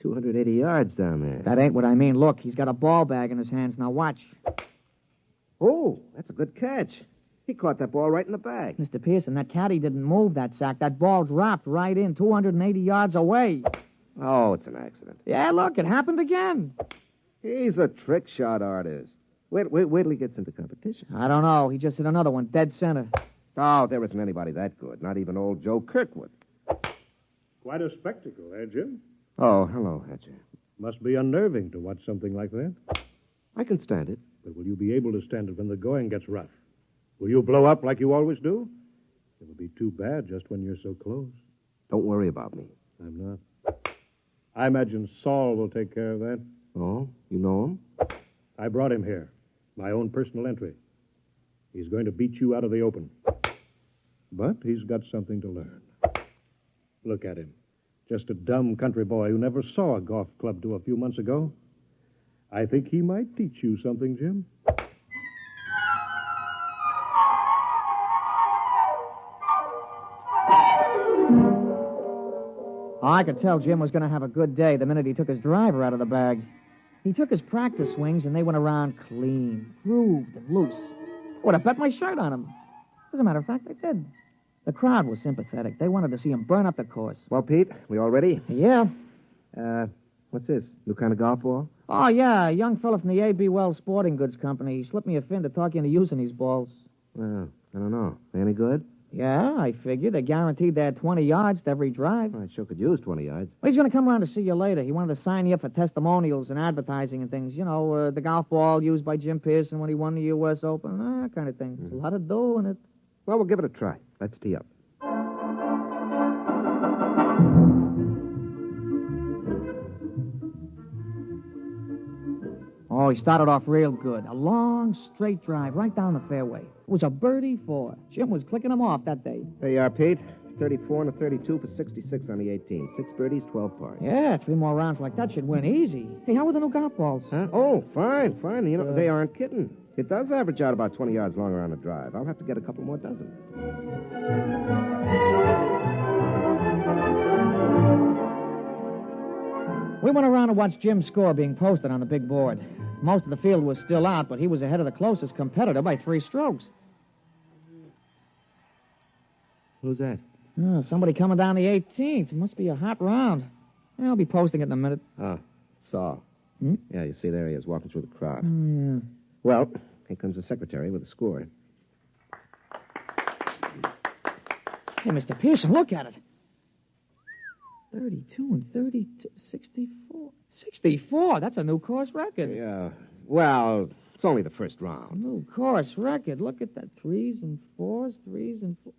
Speaker 21: 280 yards down there.
Speaker 19: That ain't what I mean. Look, he's got a ball bag in his hands. Now watch.
Speaker 21: Oh, that's a good catch. He caught that ball right in the bag.
Speaker 19: Mr. Pearson, that caddy didn't move that sack. That ball dropped right in, 280 yards away.
Speaker 21: Oh, it's an accident.
Speaker 19: Yeah, look, it happened again.
Speaker 21: He's a trick shot artist. Wait till he gets into competition.
Speaker 19: I don't know. He just hit another one, dead center.
Speaker 21: Oh, there isn't anybody that good. Not even old Joe Kirkwood.
Speaker 20: Quite a spectacle, eh, Jim?
Speaker 21: Oh, hello, Hatcher.
Speaker 20: Must be unnerving to watch something like that.
Speaker 21: I can stand it.
Speaker 20: But will you be able to stand it when the going gets rough? Will you blow up like you always do? It'll be too bad just when you're so close.
Speaker 21: Don't worry about me.
Speaker 20: I'm not. I imagine Saul will take care of that.
Speaker 21: Oh, you know him?
Speaker 20: I brought him here. My own personal entry. He's going to beat you out of the open. But he's got something to learn. Look at him. Just a dumb country boy who never saw a golf club till a few months ago. I think he might teach you something, Jim.
Speaker 19: I could tell Jim was going to have a good day the minute he took his driver out of the bag. He took his practice swings, and they went around clean, grooved, and loose. I would have bet my shirt on him. As a matter of fact, I did. The crowd was sympathetic. They wanted to see him burn up the course.
Speaker 21: Well, Pete, we all ready?
Speaker 19: Yeah.
Speaker 21: What's this? New kind of golf ball?
Speaker 19: Oh, yeah, a young fella from the A.B. Wells Sporting Goods Company. He slipped me a fin to talk you into using these balls.
Speaker 21: Well, I don't know. They any good?
Speaker 19: Yeah, I figured. They guaranteed they had 20 yards to every drive.
Speaker 21: Well, I sure could use 20 yards.
Speaker 19: Well, he's going to come around to see you later. He wanted to sign you up for testimonials and advertising and things. You know, the golf ball used by Jim Pearson when he won the U.S. Open, that kind of thing. There's a lot of dough in it.
Speaker 21: Well, we'll give it a try. Let's tee up.
Speaker 19: Oh, he started off real good. A long, straight drive right down the fairway. It was a birdie 4. Jim was clicking him off that day.
Speaker 21: There you are, Pete. 34 and a 32 for 66 on the 18. 6 birdies, 12 pars.
Speaker 19: Yeah, 3 more rounds like that should win easy. Hey, how were the new golf balls?
Speaker 21: Huh? Oh, fine. You know, they aren't kidding. It does average out about 20 yards longer on the drive. I'll have to get a couple more dozen.
Speaker 19: We went around and watched Jim's score being posted on the big board. Most of the field was still out, but he was ahead of the closest competitor by 3 strokes.
Speaker 21: Who's that?
Speaker 19: Oh, somebody coming down the 18th. It must be a hot round. I'll be posting it in a minute.
Speaker 21: Oh, Saul.
Speaker 19: Hmm?
Speaker 21: Yeah, you see, there he is, walking through the crowd.
Speaker 19: Oh, yeah.
Speaker 21: Well, here comes the secretary with the score.
Speaker 19: Hey, Mr. Pearson, look at it. 32 and 32, 64. 64? That's a new course record.
Speaker 21: Yeah, well, it's only the first round.
Speaker 19: New course record. Look at that. 3s and 4s, 3s and 4.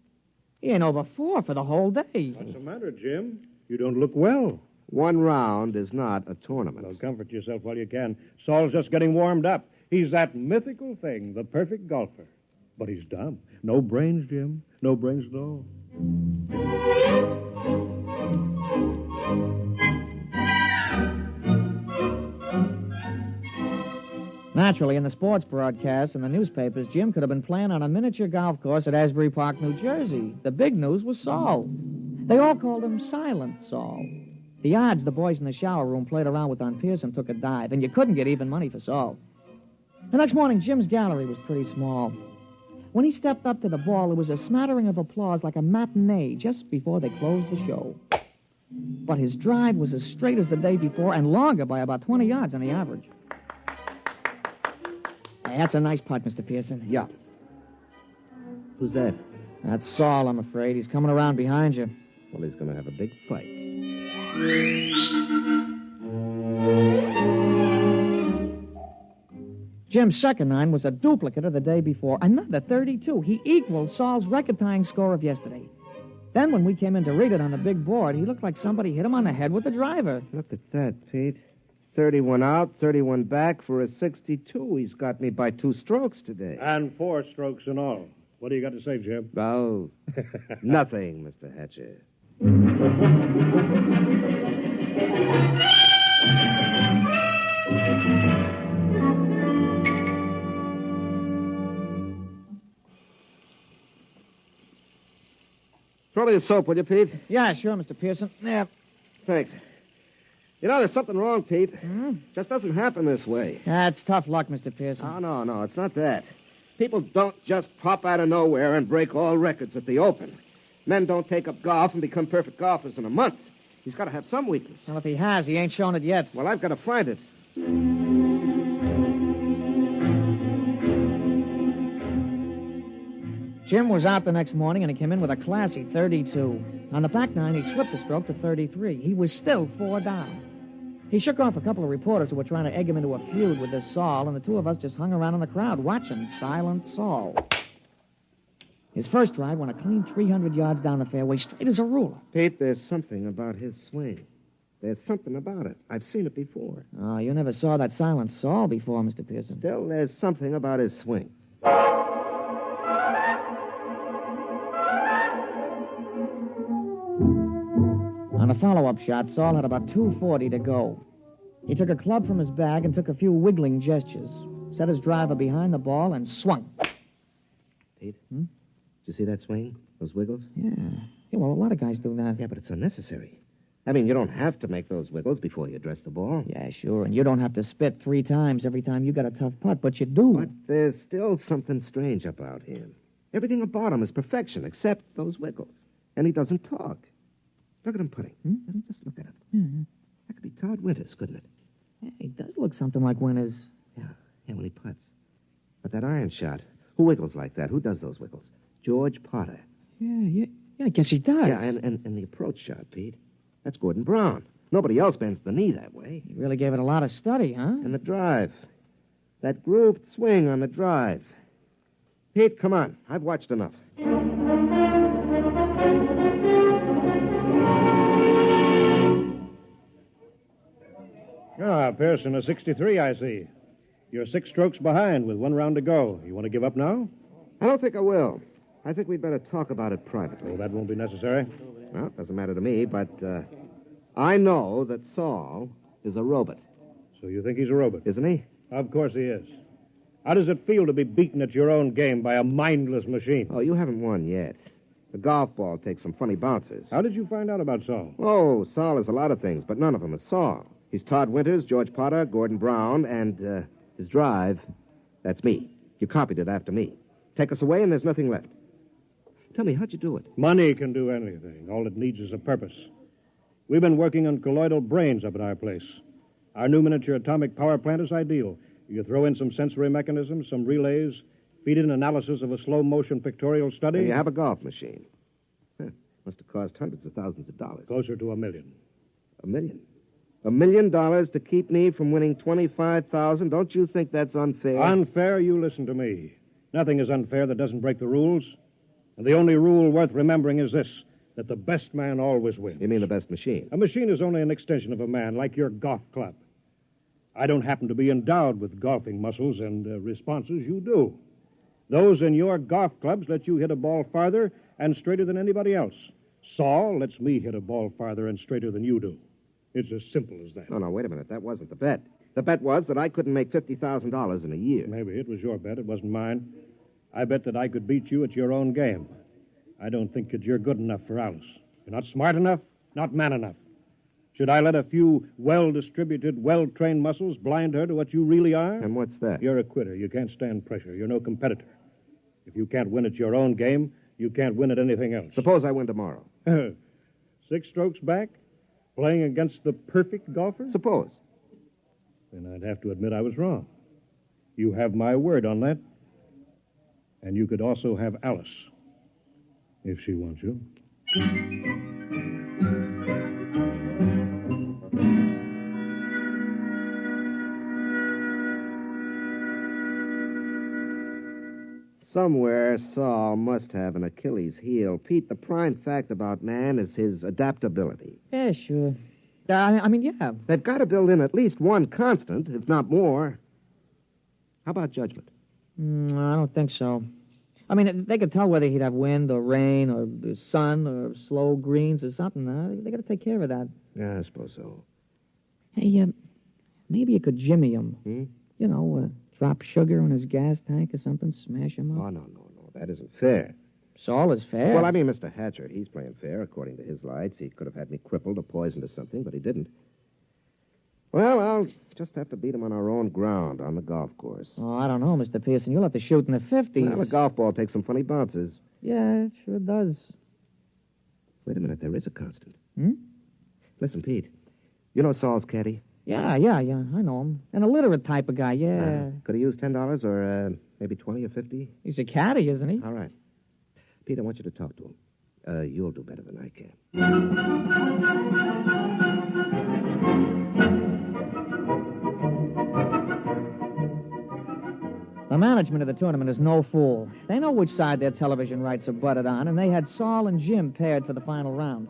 Speaker 19: He ain't over 4 for the whole day.
Speaker 20: What's the matter, Jim? You don't look well.
Speaker 21: One round is not a tournament.
Speaker 20: Well, comfort yourself while you can. Saul's just getting warmed up. He's that mythical thing, the perfect golfer. But he's dumb. No brains, Jim. No brains at all.
Speaker 19: Naturally, in the sports broadcasts and the newspapers, Jim could have been playing on a miniature golf course at Asbury Park, New Jersey. The big news was Saul. They all called him Silent Saul. The odds the boys in the shower room played around with on Pearson took a dive, and you couldn't get even money for Saul. The next morning, Jim's gallery was pretty small. When he stepped up to the ball, there was a smattering of applause like a matinee just before they closed the show. But his drive was as straight as the day before and longer by about 20 yards on the average. Hey, that's a nice putt, Mr. Pearson.
Speaker 21: Yeah. Who's that?
Speaker 19: That's Saul, I'm afraid. He's coming around behind you.
Speaker 21: Well, he's going to have a big fight.
Speaker 19: Jim's second 9 was a duplicate of the day before. Another 32. He equaled Saul's record-tying score of yesterday. Then when we came in to read it on the big board, he looked like somebody hit him on the head with a driver.
Speaker 21: Look at that, Pete. 31 out, 31 back for a 62. He's got me by 2 strokes today.
Speaker 20: And 4 strokes in all. What do you got to say, Jim?
Speaker 21: Oh, nothing, Mr. Hatcher. Throw me the soap, will you, Pete?
Speaker 19: Yeah, sure, Mr. Pearson. Yeah.
Speaker 21: Thanks. You know, there's something wrong, Pete. Just doesn't happen this way.
Speaker 19: That's tough luck, Mr. Pearson.
Speaker 21: Oh, no, it's not that. People don't just pop out of nowhere and break all records at the Open. Men don't take up golf and become perfect golfers in a month. He's got to have some weakness.
Speaker 19: Well, if he has, he ain't shown it yet.
Speaker 21: Well, I've got to find it.
Speaker 19: Jim was out the next morning, and he came in with a classy 32. On the back 9, he slipped a stroke to 33. He was still 4 down. He shook off a couple of reporters who were trying to egg him into a feud with this Saul, and the two of us just hung around in the crowd watching Silent Saul. His first drive went a clean 300 yards down the fairway, straight as a ruler.
Speaker 21: Pete, there's something about his swing. There's something about it. I've seen it before.
Speaker 19: Oh, you never saw that Silent Saul before, Mr. Pearson.
Speaker 21: Still, there's something about his swing.
Speaker 19: On a follow-up shot, Saul had about 240 to go. He took a club from his bag and took a few wiggling gestures, set his driver behind the ball, and swung.
Speaker 21: Pete? Did you see that swing? Those wiggles?
Speaker 19: Yeah, well, a lot of guys do that.
Speaker 21: Yeah, but it's unnecessary. I mean, you don't have to make those wiggles before you address the ball.
Speaker 19: Yeah, sure, and you don't have to spit 3 times every time you got a tough putt, but you do.
Speaker 21: But there's still something strange about him. Everything about him is perfection, except those wiggles. And he doesn't talk. Look at him putting. Just look at him.
Speaker 19: Mm-hmm.
Speaker 21: That could be Todd Winters, couldn't it?
Speaker 19: Yeah, he does look something like Winters.
Speaker 21: Yeah, when he putts. But that iron shot, who wiggles like that? Who does those wiggles? George Potter.
Speaker 19: Yeah, I guess he does.
Speaker 21: Yeah, and the approach shot, Pete. That's Gordon Brown. Nobody else bends the knee that way.
Speaker 19: He really gave it a lot of study, huh?
Speaker 21: And the drive. That grooved swing on the drive. Pete, come on. I've watched enough.
Speaker 20: Ah, Pearson, a 63, I see. You're 6 strokes behind with 1 round to go. You want to give up now?
Speaker 21: I don't think I will. I think we'd better talk about it privately.
Speaker 20: Oh, that won't be necessary.
Speaker 21: Well, it doesn't matter to me, but I know that Saul is a robot.
Speaker 20: So you think he's a robot?
Speaker 21: Isn't he?
Speaker 20: Of course he is. How does it feel to be beaten at your own game by a mindless machine?
Speaker 21: Oh, you haven't won yet. The golf ball takes some funny bounces.
Speaker 20: How did you find out about Saul?
Speaker 21: Oh, Saul is a lot of things, but none of them is Saul. He's Todd Winters, George Potter, Gordon Brown, and his drive. That's me. You copied it after me. Take us away, and there's nothing left. Tell me, how'd you do it?
Speaker 20: Money can do anything. All it needs is a purpose. We've been working on colloidal brains up at our place. Our new miniature atomic power plant is ideal. You throw in some sensory mechanisms, some relays, feed in analysis of a slow-motion pictorial study.
Speaker 21: And you have a golf machine. Must have cost hundreds of thousands of dollars.
Speaker 20: Closer to $1 million.
Speaker 21: $1 million? $1 million to keep me from winning $25,000? Don't you think that's unfair?
Speaker 20: Unfair? You listen to me. Nothing is unfair that doesn't break the rules. And the only rule worth remembering is this, that the best man always wins.
Speaker 21: You mean the best machine?
Speaker 20: A machine is only an extension of a man, like your golf club. I don't happen to be endowed with golfing muscles and responses. You do. Those in your golf clubs let you hit a ball farther and straighter than anybody else. Saul lets me hit a ball farther and straighter than you do. It's as simple as that.
Speaker 21: No, wait a minute. That wasn't the bet. The bet was that I couldn't make $50,000 in a year.
Speaker 20: Maybe it was your bet. It wasn't mine. I bet that I could beat you at your own game. I don't think that you're good enough for Alice. You're not smart enough, not man enough. Should I let a few well-distributed, well-trained muscles blind her to what you really are?
Speaker 21: And what's that?
Speaker 20: You're a quitter. You can't stand pressure. You're no competitor. If you can't win at your own game, you can't win at anything else.
Speaker 21: Suppose I win tomorrow.
Speaker 20: 6 strokes back? Playing against the perfect golfer?
Speaker 21: Suppose.
Speaker 20: Then I'd have to admit I was wrong. You have my word on that. And you could also have Alice, if she wants you.
Speaker 21: Somewhere, Saul must have an Achilles heel. Pete, the prime fact about man is his adaptability.
Speaker 19: Yeah, sure. Yeah.
Speaker 21: They've got to build in at least one constant, if not more. How about judgment?
Speaker 19: I don't think so. I mean, they could tell whether he'd have wind or rain or sun or slow greens or something. They got to take care of that.
Speaker 21: Yeah, I suppose so.
Speaker 19: Hey, maybe you could jimmy him. You know, drop sugar in his gas tank or something, smash him up.
Speaker 21: Oh, no. That isn't fair.
Speaker 19: Saul is fair.
Speaker 21: Well, I mean, Mr. Hatchard, he's playing fair according to his lights. He could have had me crippled or poisoned or something, but he didn't. Well, I'll just have to beat him on our own ground on the golf course.
Speaker 19: Oh, I don't know, Mr. Pearson. You'll have to shoot in the 50s.
Speaker 21: Well, the golf ball takes some funny bounces.
Speaker 19: Yeah, it sure does.
Speaker 21: Wait a minute, there is a constant. Listen, Pete, you know Saul's caddy?
Speaker 19: Yeah, I know him. An illiterate type of guy, yeah.
Speaker 21: Could he use $10 or maybe 20 or 50?
Speaker 19: He's a caddy, isn't he?
Speaker 21: All right. Pete, I want you to talk to him. You'll do better than I can.
Speaker 19: The management of the tournament is no fool. They know which side their television rights are butted on, and they had Saul and Jim paired for the final round.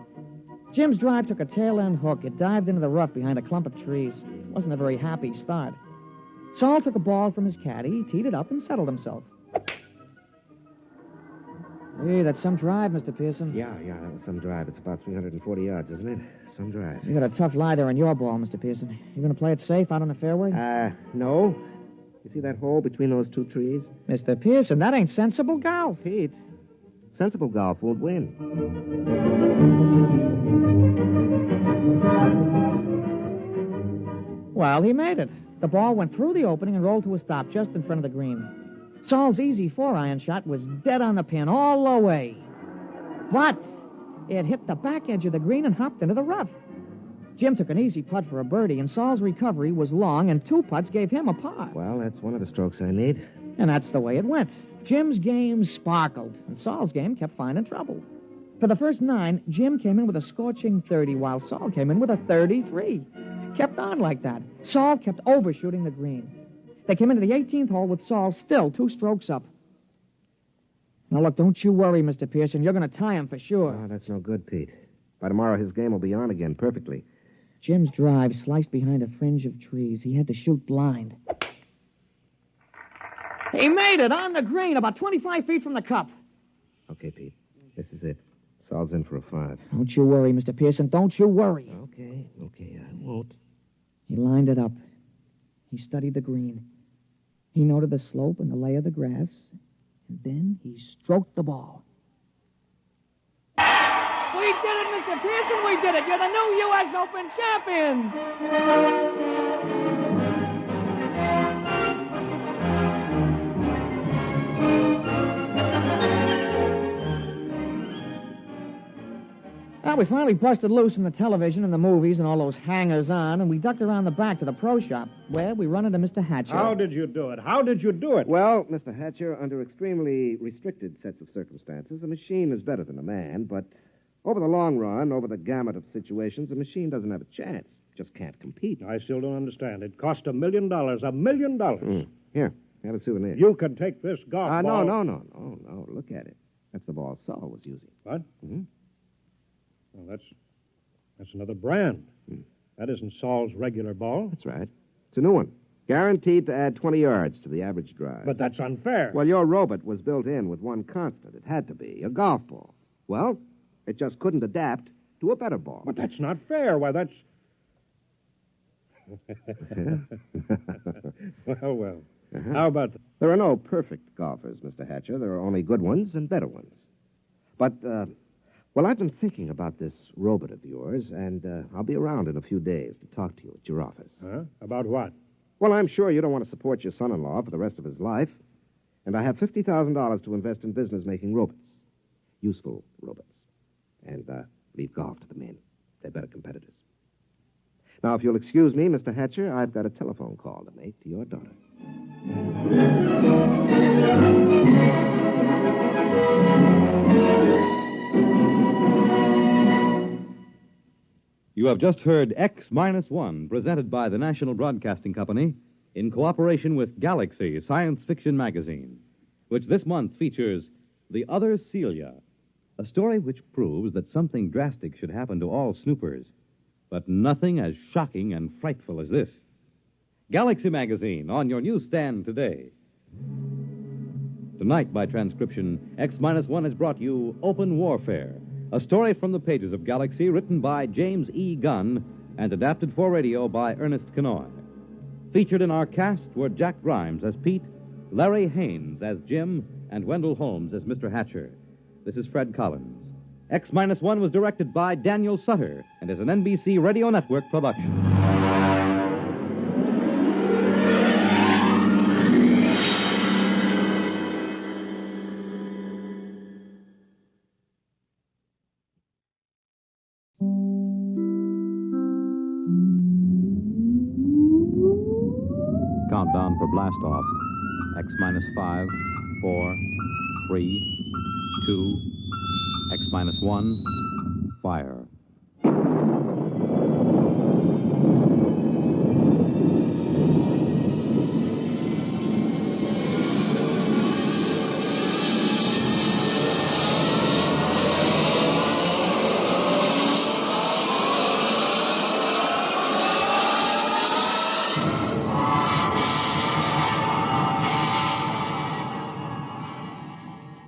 Speaker 19: Jim's drive took a tail-end hook. It dived into the rough behind a clump of trees. It wasn't a very happy start. Saul took a ball from his caddy, teed it up, and settled himself. Hey, that's some drive, Mr. Pearson.
Speaker 21: Yeah, that was some drive. It's about 340 yards, isn't it? Some drive.
Speaker 19: You got a tough lie there on your ball, Mr. Pearson. You going to play it safe out on the fairway?
Speaker 21: No. You see that hole between those two trees?
Speaker 19: Mr. Pearson, that ain't sensible golf.
Speaker 21: Pete, sensible golf won't win.
Speaker 19: Well, he made it. The ball went through the opening and rolled to a stop just in front of the green. Saul's easy 4-iron shot was dead on the pin all the way. But it hit the back edge of the green and hopped into the rough. Jim took an easy putt for a birdie, and Saul's recovery was long, and 2 putts gave him a par.
Speaker 21: Well, that's one of the strokes I need.
Speaker 19: And that's the way it went. Jim's game sparkled, and Saul's game kept finding trouble. For the first 9, Jim came in with a scorching 30, while Saul came in with a 33. Kept on like that. Saul kept overshooting the green. They came into the 18th hole with Saul still 2 strokes up. Now, look, don't you worry, Mr. Pearson. You're going to tie him for sure.
Speaker 21: Oh, that's no good, Pete. By tomorrow, his game will be on again perfectly.
Speaker 19: Jim's drive sliced behind a fringe of trees. He had to shoot blind. He made it on the green, about 25 feet from the cup.
Speaker 21: Okay, Pete. This is it. Saul's in for a 5.
Speaker 19: Don't you worry, Mr. Pearson. Don't you worry.
Speaker 21: Okay, I won't.
Speaker 19: He lined it up. He studied the green. He noted the slope and the lay of the grass, and then he stroked the ball. We did it, Mr. Pearson, we did it! You're the new U.S. Open champion! Well, we finally busted loose from the television and the movies and all those hangers-on, and we ducked around the back to the pro shop, where we run into Mr. Hatcher.
Speaker 20: How did you do it? How did you do it?
Speaker 21: Well, Mr. Hatcher, under extremely restricted sets of circumstances, a machine is better than a man, but over the long run, over the gamut of situations, a machine doesn't have a chance. Just can't compete.
Speaker 20: I still don't understand. It cost $1 million. $1 million.
Speaker 21: Here, have a souvenir.
Speaker 20: You can take this golf ball.
Speaker 21: No. Look at it. That's the ball Saul was using.
Speaker 20: What?
Speaker 21: Mm-hmm.
Speaker 20: Well, that's another brand. That isn't Saul's regular ball.
Speaker 21: That's right. It's a new one. Guaranteed to add 20 yards to the average drive.
Speaker 20: But that's unfair.
Speaker 21: Well, your robot was built in with one constant. It had to be a golf ball. Well, it just couldn't adapt to a better ball.
Speaker 20: But that's not fair. Why, that's... Well.
Speaker 21: Uh-huh.
Speaker 20: How about...
Speaker 21: There are no perfect golfers, Mr. Hatcher. There are only good ones and better ones. But, well, I've been thinking about this robot of yours, and I'll be around in a few days to talk to you at your office.
Speaker 20: Huh? About what?
Speaker 21: Well, I'm sure you don't want to support your son-in-law for the rest of his life. And I have $50,000 to invest in business-making robots. Useful robots. And leave golf to the men. They're better competitors. Now, if you'll excuse me, Mr. Hatcher, I've got a telephone call to make to your daughter.
Speaker 1: You have just heard X-1, presented by the National Broadcasting Company in cooperation with Galaxy Science Fiction Magazine, which this month features The Other Celia, a story which proves that something drastic should happen to all snoopers, but nothing as shocking and frightful as this. Galaxy Magazine, on your newsstand today. Tonight, by transcription, X-1 has brought you Copen Warfare, a story from the pages of Galaxy written by James E. Gunn and adapted for radio by Ernest Kenoy. Featured in our cast were Jack Grimes as Pete, Larry Haynes as Jim, and Wendell Holmes as Mr. Hatcher. This is Fred Collins. X-1 was directed by Daniel Sutter and is an NBC Radio Network production. Countdown for blast off. X-5, 4, 3, 2, X-1, fire.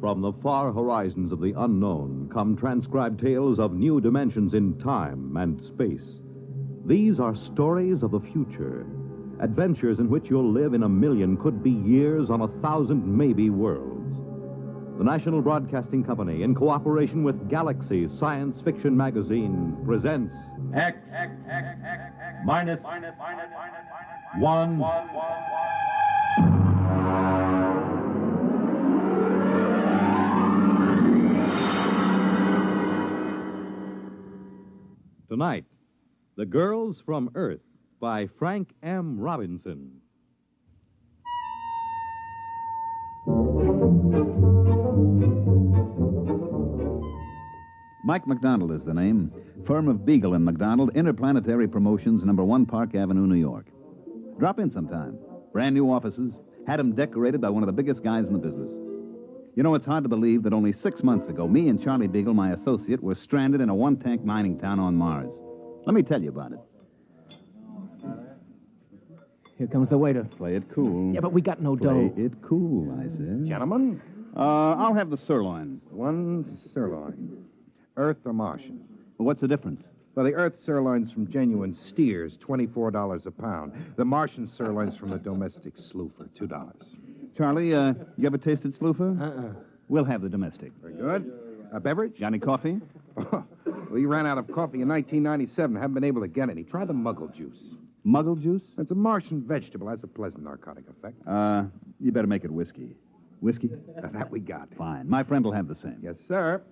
Speaker 1: From the far horizons of the unknown come transcribed tales of new dimensions in time and space. These are stories of the future, adventures in which you'll live in a million, could be years, on 1,000 maybe worlds. The National Broadcasting Company, in cooperation with Galaxy Science Fiction Magazine, presents
Speaker 2: X minus 1.
Speaker 1: Tonight, The Girls from Earth by Frank M. Robinson.
Speaker 4: Mike McDonald is the name. Firm of Beagle and McDonald, Interplanetary Promotions, number 1 Park Avenue, New York. Drop in sometime. Brand new offices. Had them decorated by one of the biggest guys in the business. You know, it's hard to believe that only 6 months ago, me and Charlie Beagle, my associate, were stranded in a one-tank mining town on Mars. Let me tell you about it.
Speaker 19: Here comes the waiter.
Speaker 4: Play it cool.
Speaker 19: Yeah, but we got no dough.
Speaker 4: Play it cool, I said.
Speaker 14: Gentlemen?
Speaker 4: I'll have the sirloin.
Speaker 14: 1 sirloin. Earth or Martian?
Speaker 4: Well, what's the difference?
Speaker 5: Well, the Earth sirloin's from genuine steers, $24 a pound. The Martian sirloin's from the domestic sloofer, $2.
Speaker 4: Charlie, you ever tasted Sloofer? We'll have the domestic.
Speaker 5: Very good. A beverage?
Speaker 4: Got any coffee?
Speaker 5: We ran out of coffee in 1997. Haven't been able to get any. Try the muggle juice.
Speaker 4: Muggle juice?
Speaker 5: It's a Martian vegetable. Has a pleasant narcotic effect.
Speaker 4: You better make it whiskey. Whiskey?
Speaker 5: That we got.
Speaker 4: Fine. My friend will have the same.
Speaker 5: Yes, sir.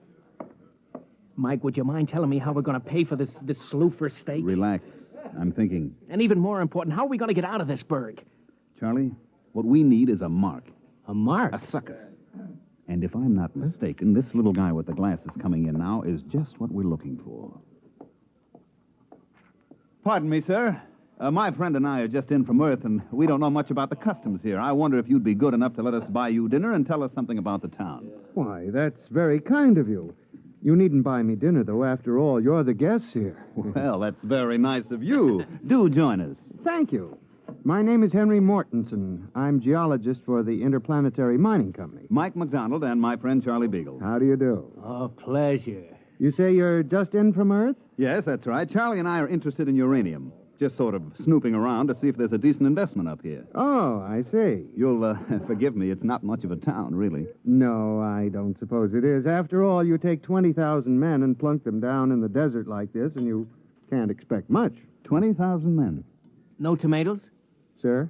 Speaker 22: Mike, would you mind telling me how we're going to pay for this sloofer steak?
Speaker 4: Relax. I'm thinking.
Speaker 22: And even more important, how are we going to get out of this burg?
Speaker 4: Charlie, what we need is a mark.
Speaker 22: A mark?
Speaker 4: A sucker. And if I'm not mistaken, this little guy with the glasses coming in now is just what we're looking for. Pardon me, sir. My friend and I are just in from Earth, and we don't know much about the customs here. I wonder if you'd be good enough to let us buy you dinner and tell us something about the town.
Speaker 12: Why, that's very kind of you. You needn't buy me dinner, though. After all, you're the guests here.
Speaker 4: Well, that's very nice of you. Do join us.
Speaker 12: Thank you. My name is Henry Mortensen. I'm geologist for the Interplanetary Mining Company.
Speaker 4: Mike McDonald and my friend Charlie Beagle.
Speaker 12: How do you do?
Speaker 22: Oh, pleasure.
Speaker 12: You say you're just in from Earth?
Speaker 4: Yes, that's right. Charlie and I are interested in uranium. Just sort of snooping around to see if there's a decent investment up here.
Speaker 12: Oh, I see.
Speaker 4: You'll forgive me. It's not much of a town, really.
Speaker 12: No, I don't suppose it is. After all, you take 20,000 men and plunk them down in the desert like this, and you can't expect much.
Speaker 4: 20,000 men?
Speaker 22: No tomatoes?
Speaker 12: Sir?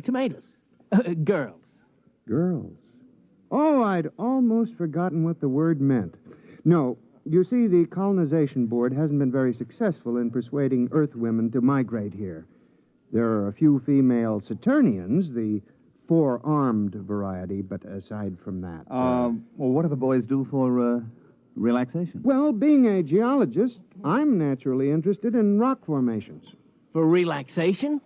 Speaker 22: Tomatoes. Girls.
Speaker 12: Girls. Oh, I'd almost forgotten what the word meant. No, you see, the colonization board hasn't been very successful in persuading Earth women to migrate here. There are a few female Saturnians, the four-armed variety, but aside from that...
Speaker 4: Well, what do the boys do for relaxation?
Speaker 12: Well, being a geologist, I'm naturally interested in rock formations.
Speaker 22: For relaxation?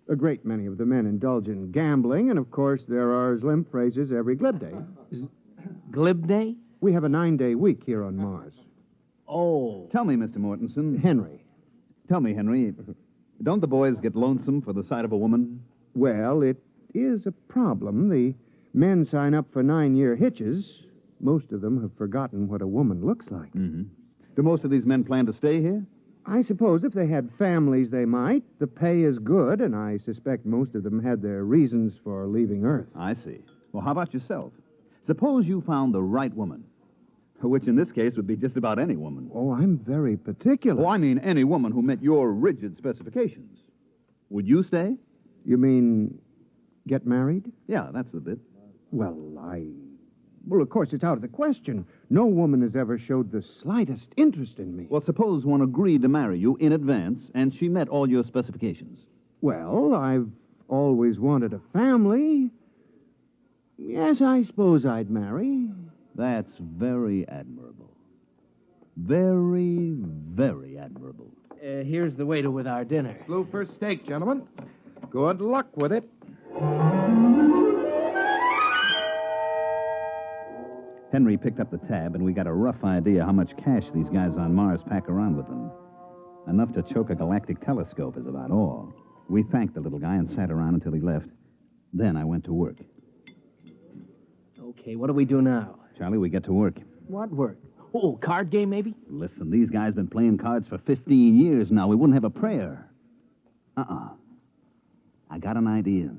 Speaker 12: A great many of the men indulge in gambling, and of course there are Zlimp phrases every glib day.
Speaker 22: Glib day?
Speaker 12: We have a 9-day week here on Mars.
Speaker 22: Oh.
Speaker 4: Tell me, Mr. Mortensen.
Speaker 12: Henry.
Speaker 4: Tell me, Henry, don't the boys get lonesome for the sight of a woman?
Speaker 12: Well, it is a problem. The men sign up for 9-year hitches. Most of them have forgotten what a woman looks like.
Speaker 4: Mm-hmm. Do most of these men plan to stay here?
Speaker 12: I suppose if they had families, they might. The pay is good, and I suspect most of them had their reasons for leaving Earth.
Speaker 4: I see. Well, how about yourself? Suppose you found the right woman, which in this case would be just about any woman.
Speaker 12: Oh, I'm very particular.
Speaker 4: Oh, I mean any woman who met your rigid specifications. Would you stay?
Speaker 12: You mean get married?
Speaker 4: Yeah, that's the bit.
Speaker 12: Well, of course, it's out of the question. No woman has ever showed the slightest interest in me.
Speaker 4: Well, suppose one agreed to marry you in advance, and she met all your specifications.
Speaker 12: Well, I've always wanted a family. Yes, I suppose I'd marry.
Speaker 4: That's very admirable. Very, very admirable.
Speaker 22: Here's the waiter with our dinner.
Speaker 5: Sloofer steak, gentlemen. Good luck with it.
Speaker 4: Henry picked up the tab, and we got a rough idea how much cash these guys on Mars pack around with them. Enough to choke a galactic telescope is about all. We thanked the little guy and sat around until he left. Then I went to work.
Speaker 22: Okay, what do we do now?
Speaker 4: Charlie, we get to work.
Speaker 22: What work? Oh, card game, maybe?
Speaker 4: Listen, these guys been playing cards for 15 years now. We wouldn't have a prayer. I got an idea.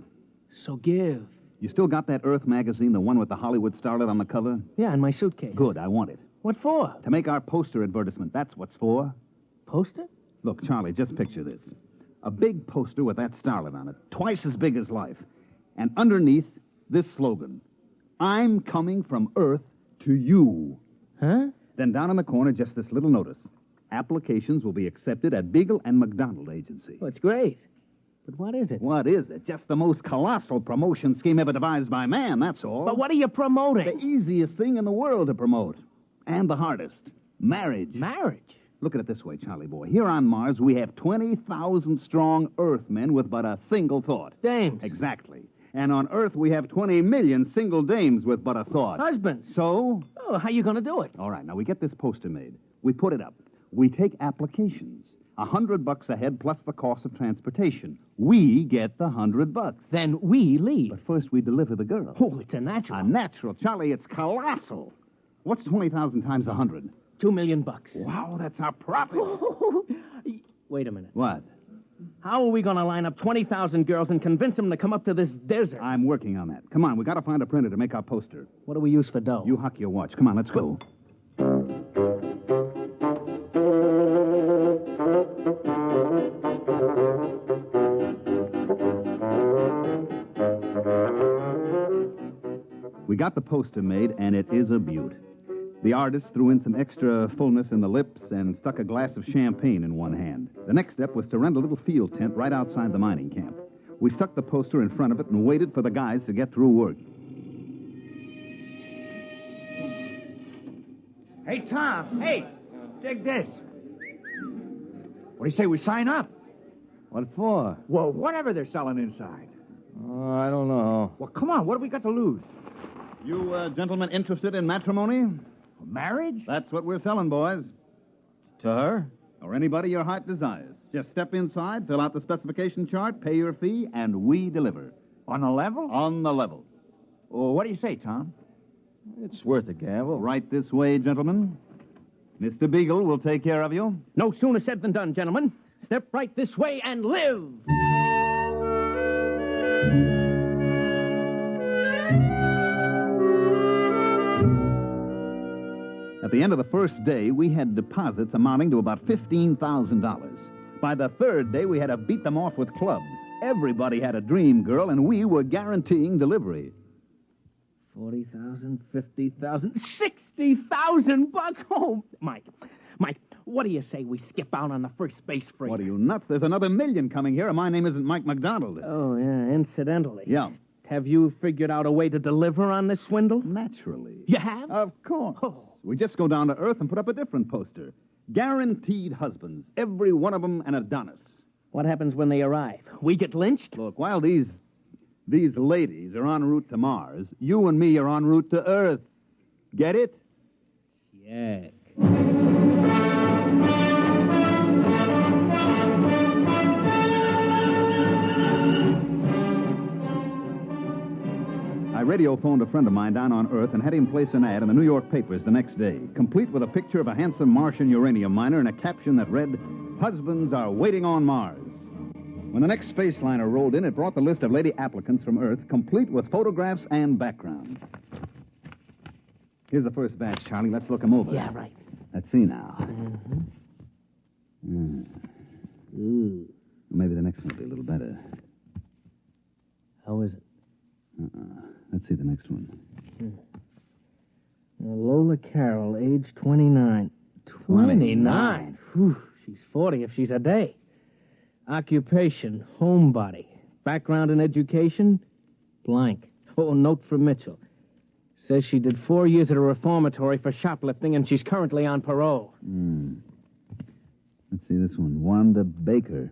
Speaker 22: So give.
Speaker 4: You still got that Earth magazine, the one with the Hollywood starlet on the cover?
Speaker 22: Yeah, in my suitcase.
Speaker 4: Good, I want it.
Speaker 22: What for?
Speaker 4: To make our poster advertisement. That's what's for.
Speaker 22: Poster?
Speaker 4: Look, Charlie, just picture this. A big poster with that starlet on it, twice as big as life. And underneath, this slogan. I'm coming from Earth to you.
Speaker 22: Huh?
Speaker 4: Then down in the corner, just this little notice. Applications will be accepted at Beagle and McDonald Agency.
Speaker 22: Well, it's great. But what is it?
Speaker 4: What is it? Just the most colossal promotion scheme ever devised by man, that's all.
Speaker 22: But what are you promoting?
Speaker 4: The easiest thing in the world to promote. And the hardest. Marriage.
Speaker 22: Marriage?
Speaker 4: Look at it this way, Charlie boy. Here on Mars, we have 20,000 strong Earthmen with but a single thought.
Speaker 22: Dames.
Speaker 4: Exactly. And on Earth, we have 20 million single dames with but a thought.
Speaker 22: Husbands.
Speaker 4: So?
Speaker 22: Oh, how you going to do it?
Speaker 4: All right, now we get this poster made. We put it up. We take applications. $100 a head plus the cost of transportation. We get the $100.
Speaker 22: Then we leave.
Speaker 4: But first we deliver the girl.
Speaker 22: Oh, it's a natural.
Speaker 4: A natural. Charlie, it's colossal. What's 20,000 times 100?
Speaker 22: $2 million.
Speaker 4: Wow, that's our profit.
Speaker 22: Wait a minute.
Speaker 4: What?
Speaker 22: How are we going to line up 20,000 girls and convince them to come up to this desert?
Speaker 4: I'm working on that. Come on, we got to find a printer to make our poster.
Speaker 22: What do we use for dough?
Speaker 4: You huck your watch. Come on, let's go. We got the poster made, and it is a beaut. The artist threw in some extra fullness in the lips and stuck a glass of champagne in one hand. The next step was to rent a little field tent right outside the mining camp. We stuck the poster in front of it and waited for the guys to get through work.
Speaker 3: Hey, Tom. Hey, dig this. What do you say we sign up?
Speaker 22: What for?
Speaker 3: Well, whatever they're selling inside.
Speaker 22: Oh, I don't know.
Speaker 3: Well, come on. What have we got to lose?
Speaker 4: You gentlemen interested in matrimony?
Speaker 3: Marriage?
Speaker 4: That's what we're selling, boys.
Speaker 22: To her?
Speaker 4: Or anybody your heart desires. Just step inside, fill out the specification chart, pay your fee, and we deliver.
Speaker 3: On the level?
Speaker 4: On the level.
Speaker 3: Well, what do you say, Tom?
Speaker 22: It's worth a gamble.
Speaker 4: Right this way, gentlemen. Mr. Beagle will take care of you.
Speaker 22: No sooner said than done, gentlemen. Step right this way and live.
Speaker 4: At the end of the first day, we had deposits amounting to about $15,000. By the third day, we had to beat them off with clubs. Everybody had a dream girl, and we were guaranteeing delivery.
Speaker 22: 40,000, 50,000, 60,000 bucks. Oh, Mike, what do you say we skip out on the first space freight?
Speaker 4: What are you, nuts? There's another million coming here, and my name isn't Mike McDonald.
Speaker 22: Oh, yeah, incidentally.
Speaker 4: Yeah.
Speaker 22: Have you figured out a way to deliver on this swindle?
Speaker 4: Naturally.
Speaker 22: You have?
Speaker 4: Of course. We just go down to Earth and put up a different poster. Guaranteed husbands. Every one of them an Adonis.
Speaker 22: What happens when they arrive? We get lynched?
Speaker 4: Look, while these ladies are en route to Mars, you and me are en route to Earth. Get it?
Speaker 22: Yeah.
Speaker 4: I radio phoned a friend of mine down on Earth and had him place an ad in the New York papers the next day, complete with a picture of a handsome Martian uranium miner and a caption that read, "Husbands are waiting on Mars." When the next space liner rolled in, it brought the list of lady applicants from Earth, complete with photographs and background. Here's the first batch, Charlie. Let's look them over.
Speaker 22: Yeah, right.
Speaker 4: Let's see now. Maybe the next one will be a little better.
Speaker 22: How is it?
Speaker 4: Let's see the next one.
Speaker 22: Lola Carroll, age 29. 29? Whew, she's 40 if she's a day. Occupation, homebody. Background in education, blank. Oh, a note from Mitchell. Says she did 4 years at a reformatory for shoplifting, and she's currently on parole.
Speaker 4: Let's see this one. Wanda Baker,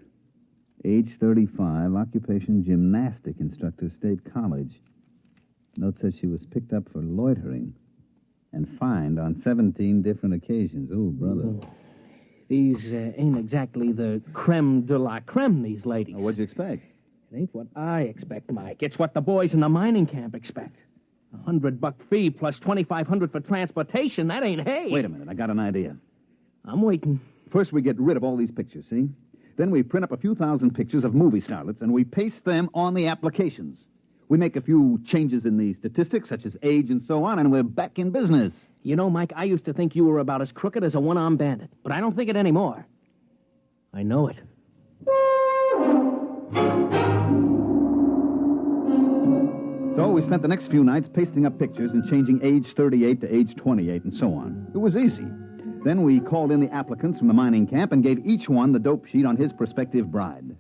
Speaker 4: age 35, occupation gymnastic instructor, State College. Note says she was picked up for loitering and fined on 17 different occasions. Oh, brother.
Speaker 22: These ain't exactly the creme de la creme, these ladies.
Speaker 4: What'd you expect?
Speaker 22: It ain't what I expect, Mike. It's what the boys in the mining camp expect. $100 fee plus $2,500 for transportation. That ain't hay.
Speaker 4: Wait a minute. I got an idea.
Speaker 22: I'm waiting.
Speaker 4: First, we get rid of all these pictures, see? Then we print up a few thousand pictures of movie starlets, and we paste them on the applications. We make a few changes in the statistics, such as age and so on, and we're back in business.
Speaker 22: You know, Mike, I used to think you were about as crooked as a one-armed bandit, but I don't think it anymore. I know it.
Speaker 4: So we spent the next few nights pasting up pictures and changing age 38 to age 28 and so on. It was easy. Then we called in the applicants from the mining camp and gave each one the dope sheet on his prospective bride.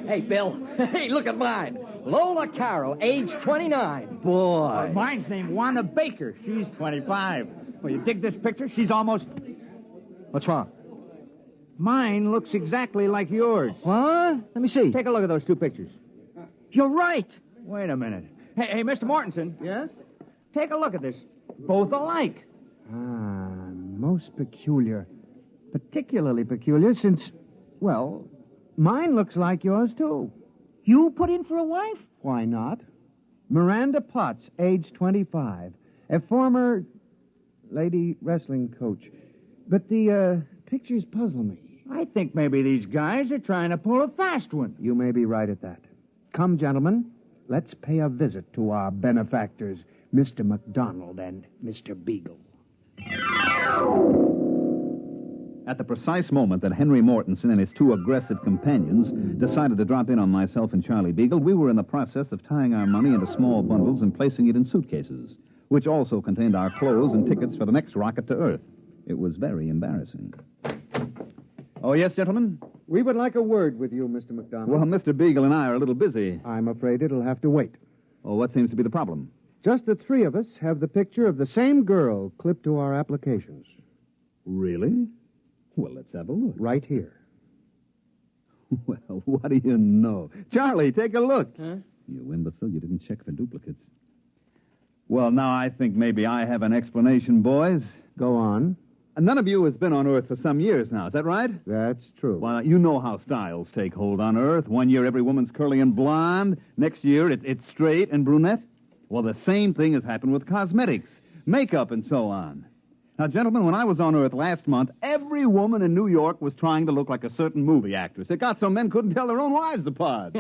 Speaker 7: Hey, Bill. Hey, look at mine. Lola Carroll, age 29. Boy.
Speaker 3: Mine's named Wanda Baker. She's 25. Well, you dig this picture? She's almost... What's wrong? Mine looks exactly like yours.
Speaker 7: What? Let me see.
Speaker 3: Take a look at those two pictures.
Speaker 7: You're right.
Speaker 3: Wait a minute. Hey, Mr. Mortensen.
Speaker 12: Yes?
Speaker 3: Take a look at this. Both alike.
Speaker 12: Most peculiar. Particularly peculiar since, well, mine looks like yours, too.
Speaker 3: You put in for a wife?
Speaker 12: Why not? Miranda Potts, age 25. A former... lady wrestling coach. But the pictures puzzle me.
Speaker 3: I think maybe these guys are trying to pull a fast one.
Speaker 12: You may be right at that. Come, gentlemen, let's pay a visit to our benefactors, Mr. McDonald and Mr. Beagle.
Speaker 4: At the precise moment that Henry Mortensen and his two aggressive companions decided to drop in on myself and Charlie Beagle, we were in the process of tying our money into small bundles and placing it in suitcases, which also contained our clothes and tickets for the next rocket to Earth. It was very embarrassing. Oh, yes, gentlemen?
Speaker 12: We would like a word with you, Mr. McDonald.
Speaker 4: Well, Mr. Beagle and I are a little busy.
Speaker 12: I'm afraid it'll have to wait.
Speaker 4: Oh, what seems to be the problem?
Speaker 12: Just the three of us have the picture of the same girl clipped to our applications.
Speaker 4: Really? Well, let's have a look.
Speaker 12: Right here.
Speaker 4: Well, what do you know? Charlie, take a look.
Speaker 19: Huh?
Speaker 4: You imbecile, you didn't check for duplicates. Well, now I think maybe I have an explanation, boys.
Speaker 12: Go on.
Speaker 4: None of you has been on Earth for some years now, is that right?
Speaker 12: That's true.
Speaker 4: Well, you know how styles take hold on Earth. One year every woman's curly and blonde. Next year it's straight and brunette. Well, the same thing has happened with cosmetics, makeup, and so on. Now, gentlemen, when I was on Earth last month, every woman in New York was trying to look like a certain movie actress. It got so men couldn't tell their own wives apart.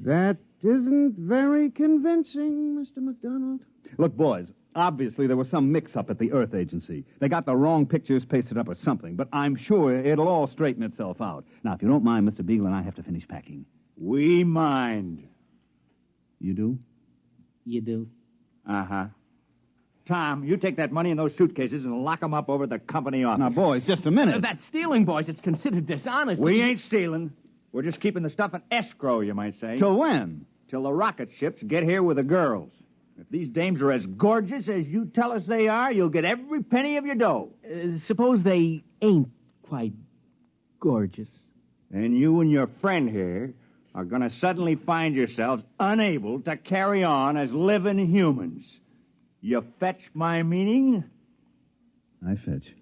Speaker 12: That isn't very convincing, Mr. McDonald.
Speaker 4: Look, boys, obviously there was some mix-up at the Earth Agency. They got the wrong pictures pasted up or something, but I'm sure it'll all straighten itself out. Now, if you don't mind, Mr. Beagle and I have to finish packing.
Speaker 3: We mind.
Speaker 4: You do?
Speaker 22: You do.
Speaker 3: Uh-huh. Tom, you take that money in those suitcases and lock them up over at the company office.
Speaker 4: Now, boys, just a minute.
Speaker 22: That's stealing, boys. It's considered dishonest.
Speaker 3: We ain't stealing. We're just keeping the stuff in escrow, you might say.
Speaker 4: Till when?
Speaker 3: Till the rocket ships get here with the girls. If these dames are as gorgeous as you tell us they are, you'll get every penny of your dough.
Speaker 22: Suppose they ain't quite gorgeous.
Speaker 3: And you and your friend here are going to suddenly find yourselves unable to carry on as living humans. You fetch my meaning?
Speaker 4: I fetch.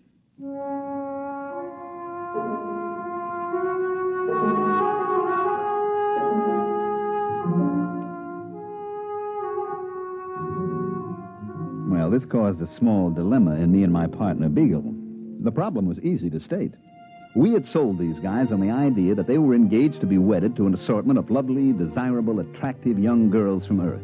Speaker 4: Well, this caused a small dilemma in me and my partner, Beagle. The problem was easy to state. We had sold these guys on the idea that they were engaged to be wedded to an assortment of lovely, desirable, attractive young girls from Earth.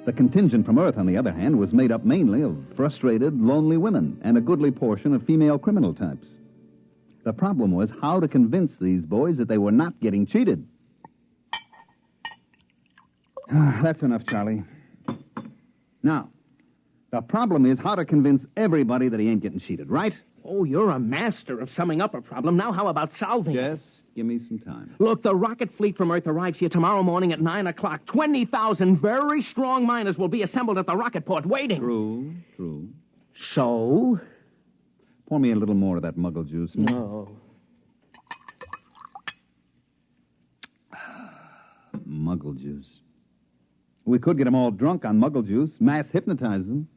Speaker 4: The contingent from Earth, on the other hand, was made up mainly of frustrated, lonely women and a goodly portion of female criminal types. The problem was how to convince these boys that they were not getting cheated. That's enough, Charlie. Now, the problem is how to convince everybody that he ain't getting cheated, right?
Speaker 22: Oh, you're a master of summing up a problem. Now how about solving it?
Speaker 4: Yes, give me some time.
Speaker 22: Look, the rocket fleet from Earth arrives here tomorrow morning at 9 o'clock. 20,000 very strong miners will be assembled at the rocket port waiting.
Speaker 4: True.
Speaker 22: So?
Speaker 4: Pour me a little more of that muggle juice.
Speaker 22: No.
Speaker 4: Muggle juice. We could get them all drunk on muggle juice, mass hypnotize them.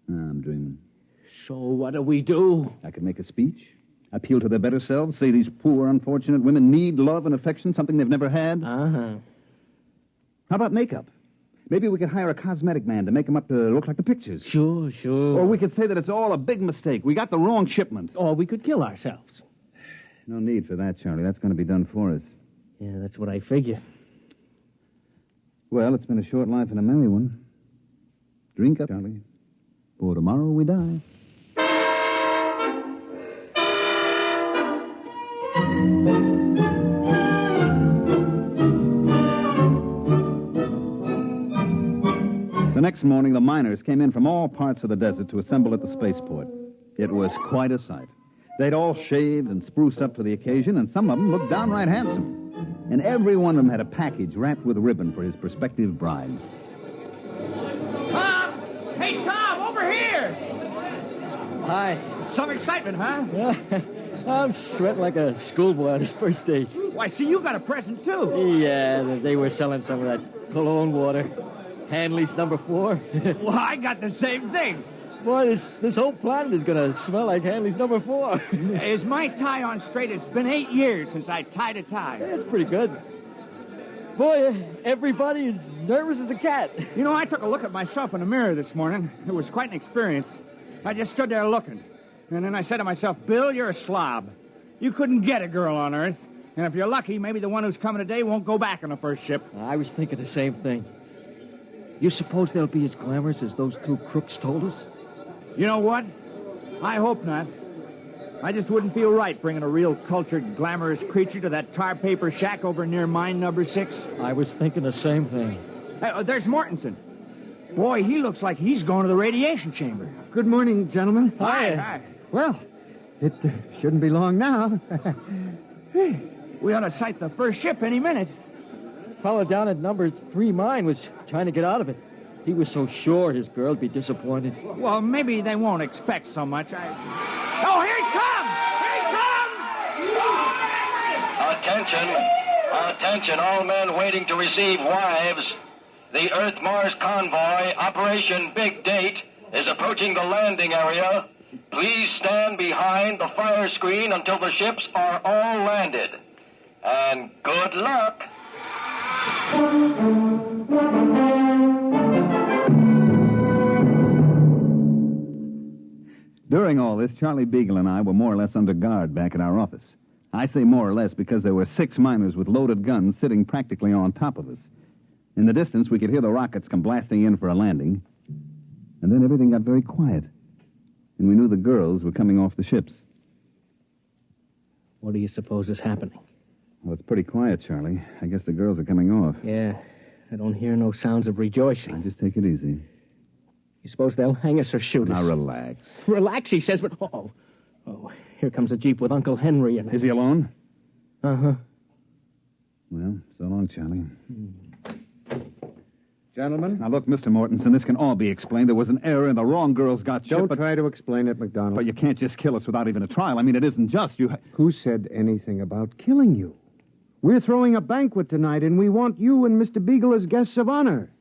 Speaker 4: I'm dreaming.
Speaker 22: So what do we do?
Speaker 4: I could make a speech, appeal to their better selves, say these poor, unfortunate women need love and affection, something they've never had.
Speaker 22: Uh-huh.
Speaker 4: How about makeup? Maybe we could hire a cosmetic man to make them up to look like the pictures.
Speaker 22: Sure.
Speaker 4: Or we could say that it's all a big mistake. We got the wrong shipment.
Speaker 22: Or we could kill ourselves.
Speaker 4: No need for that, Charlie. That's going to be done for us.
Speaker 22: Yeah, that's what I figure.
Speaker 4: Well, it's been a short life and a merry one. Drink up, Charlie. For tomorrow we die. The next morning, the miners came in from all parts of the desert to assemble at the spaceport. It was quite a sight. They'd all shaved and spruced up for the occasion, and some of them looked downright handsome. And every one of them had a package wrapped with ribbon for his prospective bride.
Speaker 3: Tom! Hey, Tom, over here!
Speaker 22: Hi.
Speaker 3: Some excitement, huh?
Speaker 22: I'm sweating like a schoolboy on his first date.
Speaker 3: Why, see, you got a present, too.
Speaker 22: Yeah, they were selling some of that cologne water. Hanley's number 4.
Speaker 3: Well, I got the same thing.
Speaker 22: Boy, this whole planet is going to smell like Hanley's number 4.
Speaker 3: Is my tie on straight? It's been 8 years since I tied a tie.
Speaker 22: That's pretty good.
Speaker 7: Boy, everybody is nervous as a cat.
Speaker 3: You know, I took a look at myself in the mirror this morning. It was quite an experience. I just stood there looking. And then I said to myself, Bill, you're a slob. You couldn't get a girl on Earth. And if you're lucky, maybe the one who's coming today won't go back on the first ship.
Speaker 7: I was thinking the same thing. You suppose they'll be as glamorous as those two crooks told us?
Speaker 3: You know what? I hope not. I just wouldn't feel right bringing a real cultured, glamorous creature to that tar paper shack over near mine number 6.
Speaker 7: I was thinking the same thing.
Speaker 3: Hey, there's Mortensen. Boy, he looks like he's going to the radiation chamber.
Speaker 9: Good morning, gentlemen.
Speaker 3: Hi.
Speaker 9: Well, it shouldn't be long now.
Speaker 3: We ought to sight the first ship any minute.
Speaker 7: Fellow down at number 3 mine was trying to get out of it. He was so sure his girl'd be disappointed.
Speaker 3: Well, maybe they won't expect so much. Oh, here he comes! Here he comes!
Speaker 10: Attention, all men waiting to receive wives. The Earth-Mars convoy, Operation Big Date, is approaching the landing area. Please stand behind the fire screen until the ships are all landed. And good luck.
Speaker 4: During all this, Charlie Beagle and I were more or less under guard back at our office. I say more or less because there were 6 miners with loaded guns sitting practically on top of us. In the distance, we could hear the rockets come blasting in for a landing. And then everything got very quiet. And we knew the girls were coming off the ships.
Speaker 22: What do you suppose is happening?
Speaker 4: Well, it's pretty quiet, Charlie. I guess the girls are coming off.
Speaker 22: Yeah, I don't hear no sounds of rejoicing.
Speaker 4: Now, just take it easy.
Speaker 22: You suppose they'll hang us or shoot us?
Speaker 4: Now, relax.
Speaker 22: Relax, he says, but... Oh, here comes a Jeep with Uncle Henry in it.
Speaker 4: Is he alone?
Speaker 22: Uh-huh.
Speaker 4: Well, so long, Charlie.
Speaker 9: Gentlemen?
Speaker 4: Now, look, Mr. Mortensen, this can all be explained. There was an error and the wrong girls got shipped.
Speaker 9: Don't try to explain it, McDonald.
Speaker 4: But you can't just kill us without even a trial. I mean, it isn't just.
Speaker 9: Who said anything about killing you? We're throwing a banquet tonight, and we want you and Mr. Beagle as guests of honor.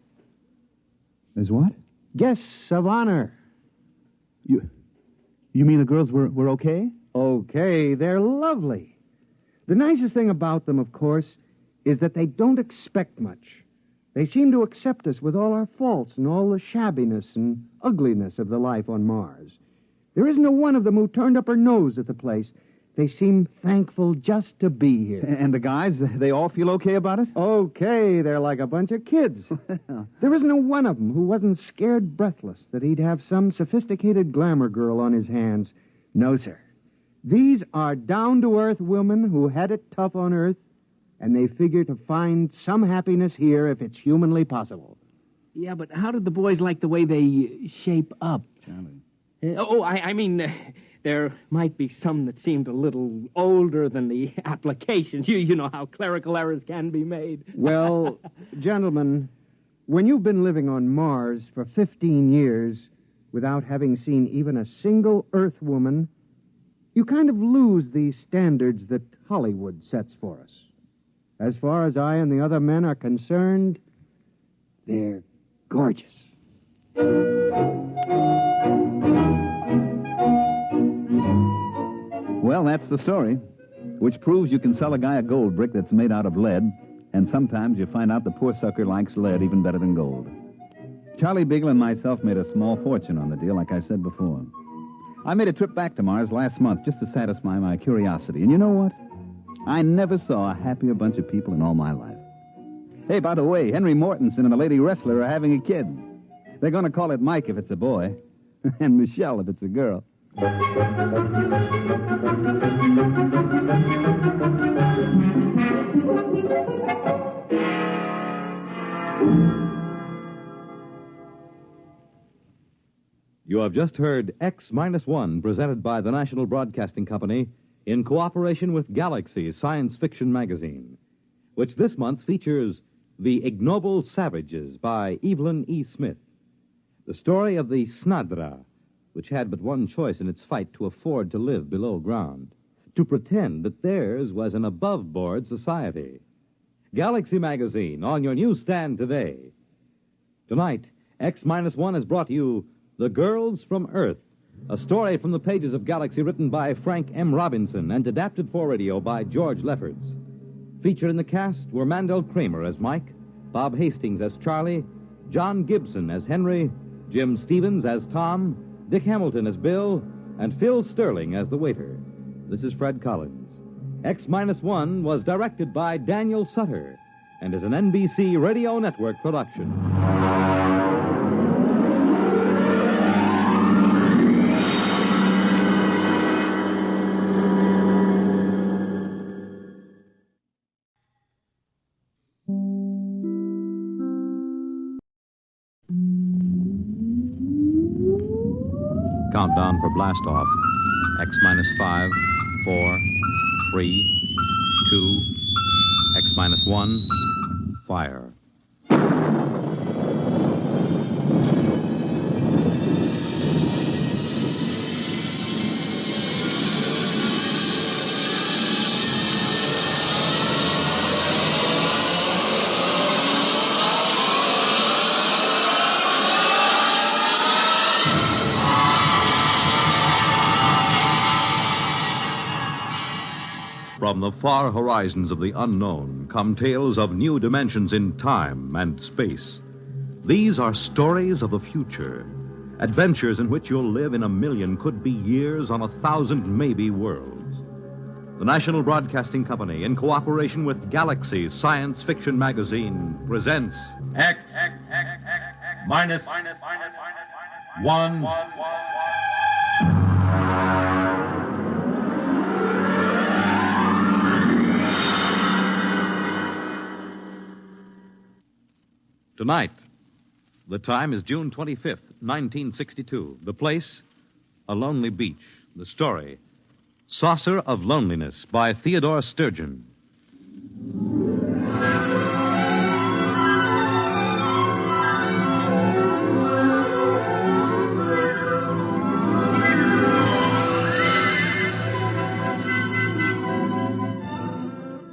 Speaker 4: As what?
Speaker 9: Guests of honor.
Speaker 4: You mean the girls were okay?
Speaker 9: Okay, they're lovely. The nicest thing about them, of course, is that they don't expect much. They seem to accept us with all our faults and all the shabbiness and ugliness of the life on Mars. There isn't a one of them who turned up her nose at the place. They seem thankful just to be here.
Speaker 4: And the guys, they all feel okay about it?
Speaker 9: Okay, they're like a bunch of kids. There isn't a one of them who wasn't scared breathless that he'd have some sophisticated glamour girl on his hands. No, sir. These are down-to-earth women who had it tough on Earth, and they figure to find some happiness here if it's humanly possible.
Speaker 22: Yeah, but how did the boys like the way they shape up?
Speaker 4: Charlie.
Speaker 22: I mean, there might be some that seemed a little older than the applications. You know how clerical errors can be made.
Speaker 9: Well, gentlemen, when you've been living on Mars for 15 years without having seen even a single Earth woman, you kind of lose the standards that Hollywood sets for us. As far as I and the other men are concerned, they're gorgeous.
Speaker 4: Well, that's the story, which proves you can sell a guy a gold brick that's made out of lead, and sometimes you find out the poor sucker likes lead even better than gold. Charlie Beagle and myself made a small fortune on the deal, like I said before. I made a trip back to Mars last month just to satisfy my curiosity. And you know what? I never saw a happier bunch of people in all my life. Hey, by the way, Henry Mortensen and the lady wrestler are having a kid. They're going to call it Mike if it's a boy, and Michelle if it's a girl.
Speaker 1: You have just heard X-1, presented by the National Broadcasting Company in cooperation with Galaxy Science Fiction Magazine, which this month features The Ignoble Savages by Evelyn E. Smith, the story of the Snadra, which had but one choice in its fight to afford to live below ground, to pretend that theirs was an above-board society. Galaxy Magazine, on your newsstand today. Tonight, X-1 has brought you The Girls from Earth, a story from the pages of Galaxy written by Frank M. Robinson and adapted for radio by George Lefferts. Featured in the cast were Mandel Kramer as Mike, Bob Hastings as Charlie, John Gibson as Henry, Jim Stevens as Tom, Dick Hamilton as Bill, and Phil Sterling as the waiter. This is Fred Collins. X-1 was directed by Daniel Sutter and is an NBC Radio Network production. Countdown for blastoff. X-5, 4, 3, 2, X-1, fire. From the far horizons of the unknown come tales of new dimensions in time and space. These are stories of the future, adventures in which you'll live in a million, could be years, on 1,000 maybe worlds. The National Broadcasting Company, in cooperation with Galaxy Science Fiction Magazine, presents
Speaker 2: X-1.
Speaker 1: Tonight, the time is June 25th, 1962. The place, a lonely beach. The story, Saucer of Loneliness by Theodore Sturgeon.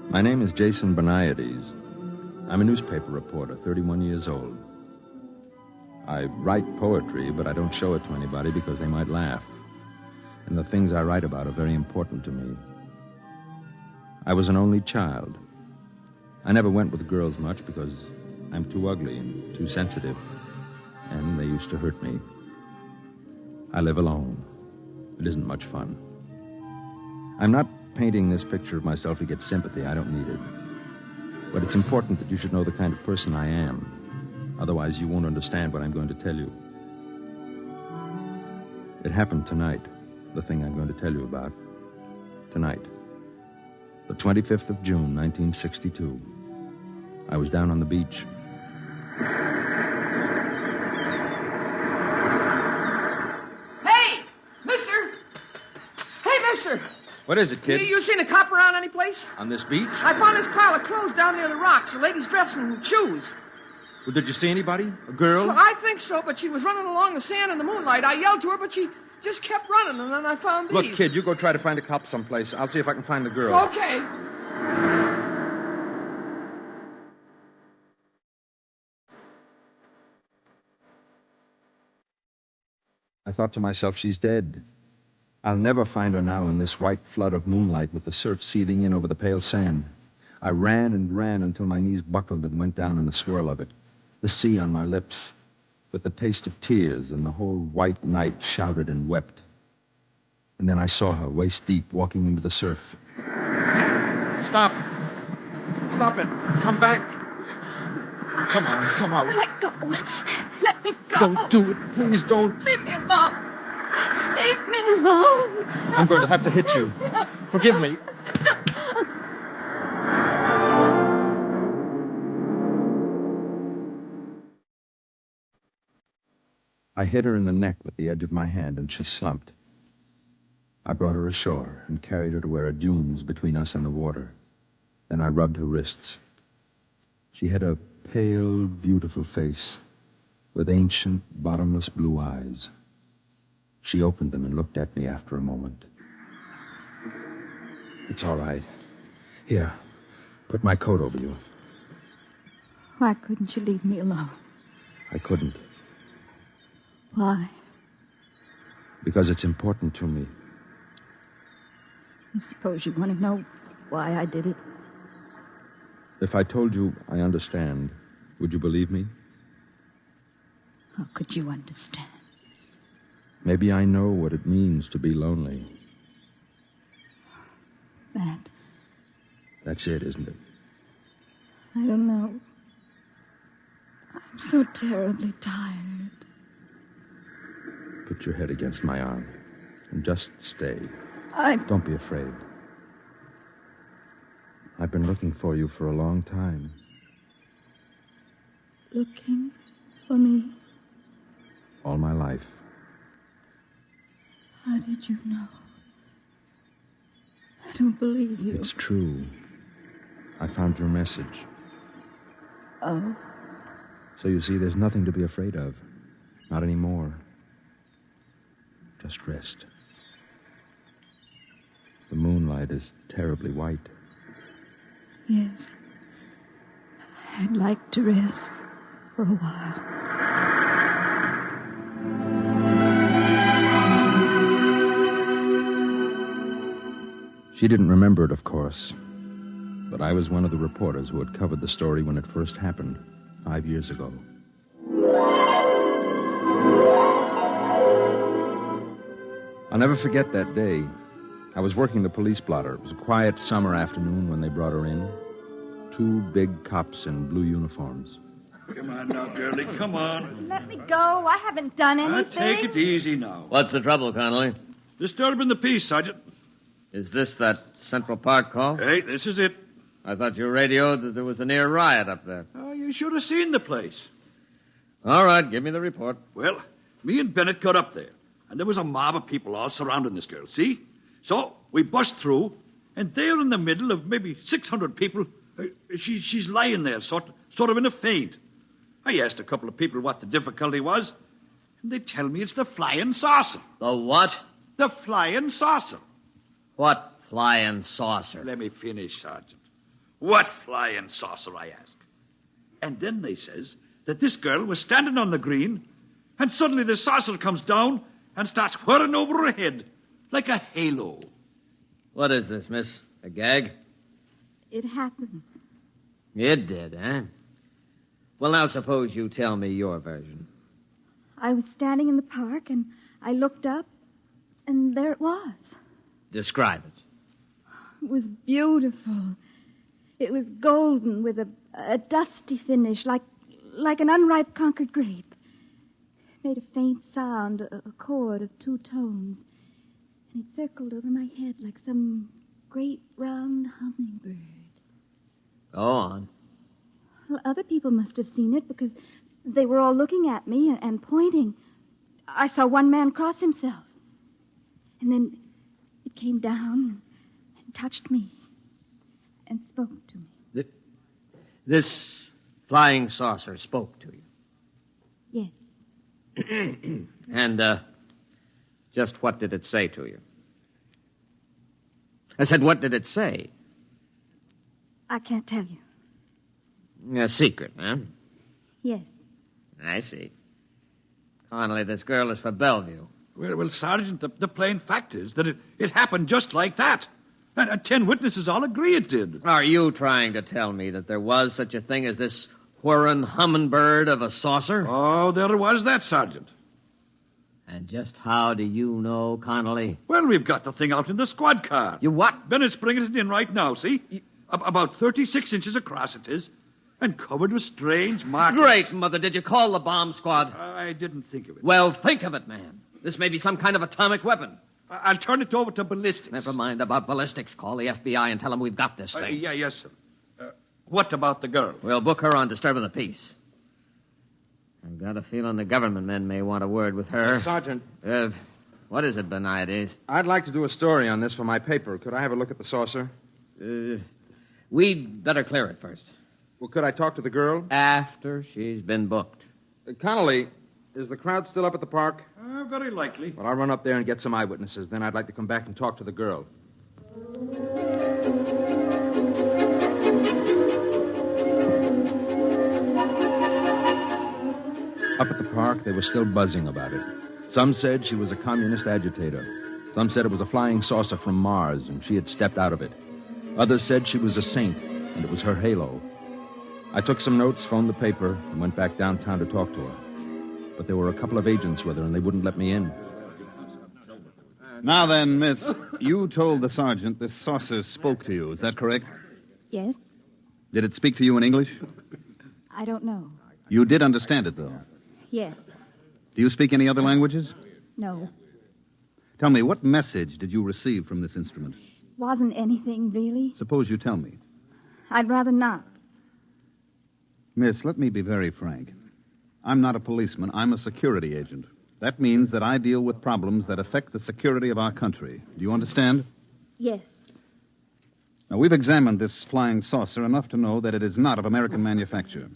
Speaker 6: My name is Jason Beniades. I'm a newspaper reporter, 31 years old. I write poetry, but I don't show it to anybody because they might laugh. And the things I write about are very important to me. I was an only child. I never went with girls much because I'm too ugly and too sensitive, and they used to hurt me. I live alone. It isn't much fun. I'm not painting this picture of myself to get sympathy. I don't need it. But it's important that you should know the kind of person I am. Otherwise, you won't understand what I'm going to tell you. It happened tonight, the thing I'm going to tell you about. Tonight. The 25th of June, 1962. I was down on the beach.
Speaker 8: Hey, mister! Hey, mister!
Speaker 6: What is it, kid?
Speaker 8: You seen a cop around any place?
Speaker 6: On this beach?
Speaker 8: I found this pile of clothes down near the rocks. The lady's dressed in shoes.
Speaker 6: Well, did you see anybody? A girl?
Speaker 8: Well, I think so, but she was running along the sand in the moonlight. I yelled to her, but she just kept running, and then I found these.
Speaker 6: Look, kid, you go try to find a cop someplace. I'll see if I can find the girl.
Speaker 8: Okay.
Speaker 6: I thought to myself, she's dead. I'll never find her now in this white flood of moonlight with the surf seething in over the pale sand. I ran and ran until my knees buckled and went down in the swirl of it. The sea on my lips, with the taste of tears, and the whole white night shouted and wept. And then I saw her, waist deep, walking into the surf. Stop! Stop it! Come back! Come on, come on.
Speaker 23: Let go. Let me go.
Speaker 6: Don't do it. Please don't.
Speaker 23: Leave me alone. Leave me alone.
Speaker 6: I'm going to have to hit you. Forgive me. I hit her in the neck with the edge of my hand, and she slumped. I brought her ashore and carried her to where a dune was between us and the water. Then I rubbed her wrists. She had a pale, beautiful face with ancient, bottomless blue eyes. She opened them and looked at me after a moment. It's all right. Here, put my coat over you.
Speaker 23: Why couldn't you leave me alone?
Speaker 6: I couldn't.
Speaker 23: Why?
Speaker 6: Because it's important to me.
Speaker 23: I suppose you want to know why I did it.
Speaker 6: If I told you I understand, would you believe me?
Speaker 23: How could you understand?
Speaker 6: Maybe I know what it means to be lonely. That's it, isn't it?
Speaker 23: I don't know. I'm so terribly tired.
Speaker 6: Put your head against my arm and just stay.
Speaker 23: Don't
Speaker 6: be afraid. I've been looking for you for a long time.
Speaker 23: Looking for me?
Speaker 6: All my life.
Speaker 23: How did you know? I don't believe you.
Speaker 6: It's true. I found your message.
Speaker 23: Oh.
Speaker 6: So you see, there's nothing to be afraid of. Not anymore. Just rest. The moonlight is terribly white.
Speaker 23: Yes. I'd like to rest for a while.
Speaker 6: She didn't remember it, of course. But I was one of the reporters who had covered the story when it first happened, 5 years ago. I'll never forget that day. I was working the police blotter. It was a quiet summer afternoon when they brought her in. 2 big cops in blue uniforms.
Speaker 11: Come on now, girlie, come on.
Speaker 23: Let me go. I haven't done anything.
Speaker 11: Take it easy now.
Speaker 17: What's the trouble, Connolly?
Speaker 11: Disturbing the peace, Sergeant.
Speaker 17: Is this that Central Park call?
Speaker 11: Hey, this is it.
Speaker 17: I thought you radioed that there was a near riot up there.
Speaker 11: Oh, you should have seen the place.
Speaker 17: All right, give me the report.
Speaker 11: Well, me and Bennett got up there, and there was a mob of people all surrounding this girl, see? So we bust through, and there in the middle of maybe 600 people, she's lying there, sort of in a faint. I asked a couple of people what the difficulty was, and they tell me it's the flying saucer.
Speaker 17: The what?
Speaker 11: The flying saucer.
Speaker 17: What flying saucer?
Speaker 11: Let me finish, Sergeant. What flying saucer, I ask. And then they says that this girl was standing on the green, and suddenly the saucer comes down and starts whirring over her head like a halo.
Speaker 17: What is this, miss? A gag?
Speaker 23: It happened.
Speaker 17: It did, eh? Well, now suppose you tell me your version.
Speaker 23: I was standing in the park, and I looked up, and there it was.
Speaker 17: Describe it.
Speaker 23: It was beautiful. It was golden with a dusty finish, like an unripe Concord grape. It made a faint sound, a chord of 2 tones. And it circled over my head like some great round hummingbird.
Speaker 17: Go on.
Speaker 23: Well, other people must have seen it because they were all looking at me and pointing. I saw one man cross himself. And then it came down and touched me and spoke to me.
Speaker 17: This flying saucer spoke to you?
Speaker 23: Yes.
Speaker 17: And, just what did it say to you? I said, what did it say?
Speaker 23: I can't tell you.
Speaker 17: A secret, huh?
Speaker 23: Yes.
Speaker 17: I see. Connolly, this girl is for Bellevue.
Speaker 11: Well, Sergeant, the plain fact is that it happened just like that. And 10 witnesses all agree it did.
Speaker 17: Are you trying to tell me that there was such a thing as this whirring hummingbird of a saucer?
Speaker 11: Oh, there was that, Sergeant.
Speaker 17: And just how do you know, Connolly?
Speaker 11: Well, we've got the thing out in the squad car.
Speaker 17: You what?
Speaker 11: Bennett's bringing it in right now, see? About 36 inches across it is, and covered with strange markings.
Speaker 17: Great, Mother. Did you call the bomb squad?
Speaker 11: I didn't think of it.
Speaker 17: Well, think of it, man. This may be some kind of atomic weapon.
Speaker 11: I'll turn it over to ballistics.
Speaker 17: Never mind about ballistics. Call the FBI and tell them we've got this thing.
Speaker 11: Yes, sir. What about the girl?
Speaker 17: We'll book her on disturbing the peace. I've got a feeling the government men may want a word with her.
Speaker 6: Sergeant.
Speaker 17: What is it, Beniades?
Speaker 6: I'd like to do a story on this for my paper. Could I have a look at the saucer?
Speaker 17: We'd better clear it first.
Speaker 6: Well, could I talk to the girl?
Speaker 17: After she's been booked.
Speaker 6: Connolly, is the crowd still up at the park?
Speaker 11: Very likely.
Speaker 6: Well, I'll run up there and get some eyewitnesses. Then I'd like to come back and talk to the girl. Up at the park, they were still buzzing about it. Some said she was a communist agitator. Some said it was a flying saucer from Mars, and she had stepped out of it. Others said she was a saint, and it was her halo. I took some notes, phoned the paper, and went back downtown to talk to her. But there were a couple of agents with her, and they wouldn't let me in.
Speaker 4: Now then, miss, you told the sergeant this saucer spoke to you. Is that correct?
Speaker 23: Yes?
Speaker 4: Did it speak to you in English?
Speaker 23: I don't know.
Speaker 4: You did understand it, though.
Speaker 23: Yes.
Speaker 4: Do you speak any other languages?
Speaker 23: No.
Speaker 4: Tell me, what message did you receive from this instrument?
Speaker 23: Wasn't anything, really.
Speaker 4: Suppose you tell me.
Speaker 23: I'd rather not.
Speaker 4: Miss, let me be very frank. I'm not a policeman. I'm a security agent. That means that I deal with problems that affect the security of our country. Do you understand?
Speaker 23: Yes.
Speaker 4: Now, we've examined this flying saucer enough to know that it is not of American manufacture.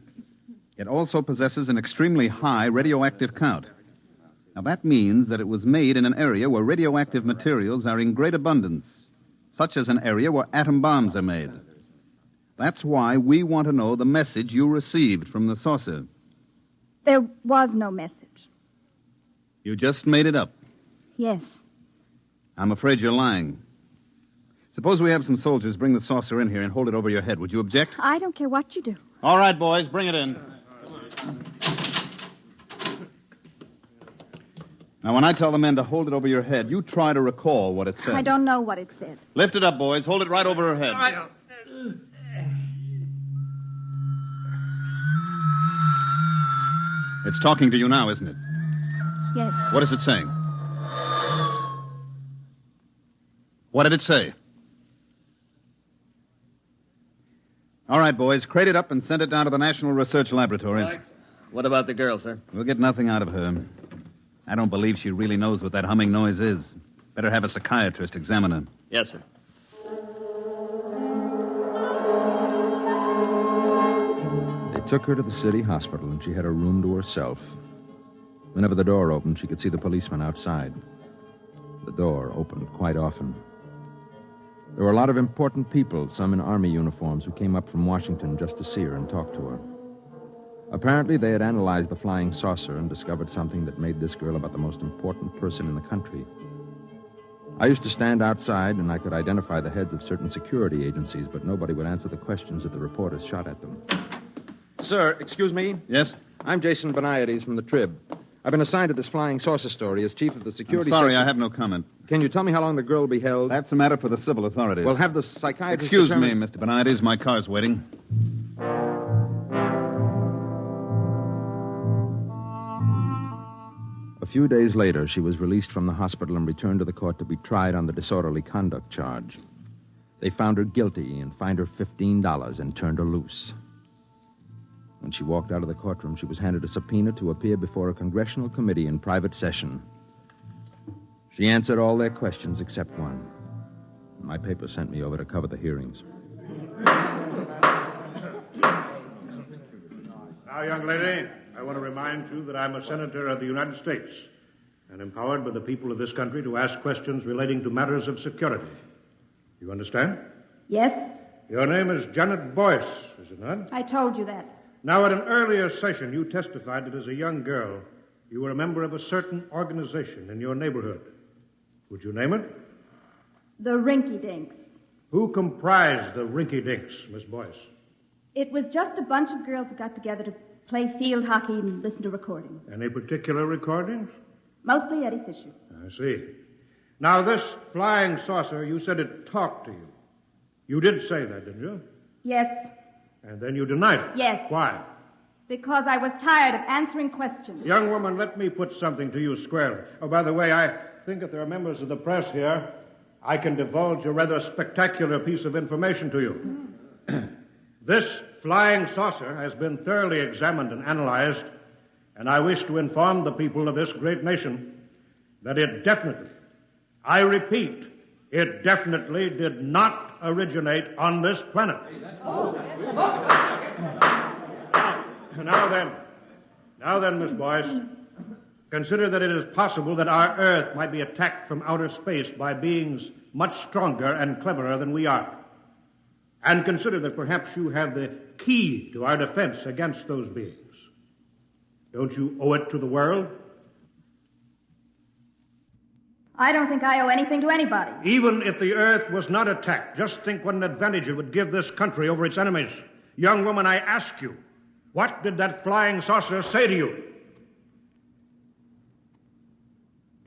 Speaker 4: It also possesses an extremely high radioactive count. Now, that means that it was made in an area where radioactive materials are in great abundance, such as an area where atom bombs are made. That's why we want to know the message you received from the saucer.
Speaker 23: There was no message.
Speaker 4: You just made it up.
Speaker 23: Yes.
Speaker 4: I'm afraid you're lying. Suppose we have some soldiers bring the saucer in here and hold it over your head. Would you object?
Speaker 23: I don't care what you do.
Speaker 4: All right, boys, bring it in. Now, when I tell the men to hold it over your head, you try to recall what it said.
Speaker 23: I don't know what it said.
Speaker 4: Lift it up, boys. Hold it right over her head.
Speaker 23: All right.
Speaker 4: It's talking to you now, isn't it?
Speaker 23: Yes.
Speaker 4: What is it saying? What did it say? All right, boys, crate it up and send it down to the National Research Laboratories.
Speaker 17: Right. What about the girl, sir?
Speaker 4: We'll get nothing out of her. I don't believe she really knows what that humming noise is. Better have a psychiatrist examine her.
Speaker 17: Yes, sir.
Speaker 6: They took her to the city hospital, and she had a room to herself. Whenever the door opened, she could see the policeman outside. The door opened quite often. There were a lot of important people, some in army uniforms, who came up from Washington just to see her and talk to her. Apparently, they had analyzed the flying saucer and discovered something that made this girl about the most important person in the country. I used to stand outside, and I could identify the heads of certain security agencies, but nobody would answer the questions that the reporters shot at them. Sir, excuse me?
Speaker 4: Yes?
Speaker 6: I'm Jason Beniades from the Trib. I've been assigned to this flying saucer story as chief of the security
Speaker 4: I'm sorry,
Speaker 6: section.
Speaker 4: I have no comment.
Speaker 6: Can you tell me how long the girl will be held?
Speaker 4: That's a matter for the civil authorities.
Speaker 6: We'll have the psychiatrist
Speaker 4: Excuse
Speaker 6: determine...
Speaker 4: me, Mr. Beniades. My car's waiting.
Speaker 6: A few days later, she was released from the hospital and returned to the court to be tried on the disorderly conduct charge. They found her guilty and fined her $15 and turned her loose. When she walked out of the courtroom, she was handed a subpoena to appear before a congressional committee in private session. She answered all their questions except one. My paper sent me over to cover the hearings.
Speaker 20: Now, young lady, I want to remind you that I'm a senator of the United States and empowered by the people of this country to ask questions relating to matters of security. You understand?
Speaker 23: Yes?
Speaker 20: Your name is Janet Boyce, is it not?
Speaker 23: I told you that.
Speaker 20: Now, at an earlier session, you testified that as a young girl, you were a member of a certain organization in your neighborhood. Would you name it?
Speaker 23: The Rinky Dinks.
Speaker 20: Who comprised the Rinky Dinks, Miss Boyce?
Speaker 23: It was just a bunch of girls who got together to play field hockey and listen to recordings.
Speaker 20: Any particular recordings?
Speaker 23: Mostly Eddie Fisher.
Speaker 20: I see. Now, this flying saucer, you said it talked to you. You did say that, didn't you?
Speaker 23: Yes.
Speaker 20: And then you denied it.
Speaker 23: Yes.
Speaker 20: Why?
Speaker 23: Because I was tired of answering questions.
Speaker 20: Young woman, let me put something to you squarely. Oh, by the way, I think if there are members of the press here, I can divulge a rather spectacular piece of information to you. This flying saucer has been thoroughly examined and analyzed, and I wish to inform the people of this great nation that it definitely, I repeat, it definitely did not originate on this planet. Now then, Miss Boyce, consider that it is possible that our Earth might be attacked from outer space by beings much stronger and cleverer than we are. And consider that perhaps you have the key to our defense against those beings. Don't you owe it to the world?
Speaker 15: I don't think I owe anything to anybody.
Speaker 20: Even if the Earth was not attacked, just think what an advantage it would give this country over its enemies. Young woman, I ask you, what did that flying saucer say to you?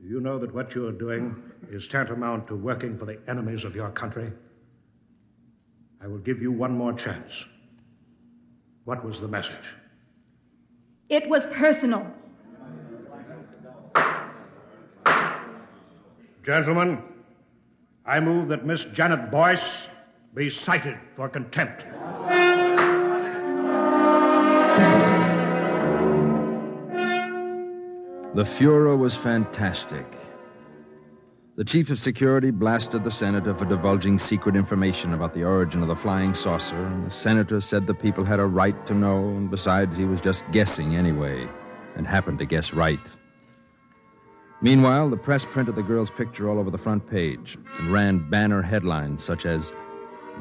Speaker 20: Do you know that what you are doing is tantamount to working for the enemies of your country? I will give you one more chance. What was the message?
Speaker 15: It was personal.
Speaker 20: Gentlemen, I move that Miss Janet Boyce be cited for contempt.
Speaker 6: The furor was fantastic. The chief of security blasted the senator for divulging secret information about the origin of the flying saucer, and the senator said the people had a right to know, and besides, he was just guessing anyway, and happened to guess right. Meanwhile, the press printed the girl's picture all over the front page and ran banner headlines such as,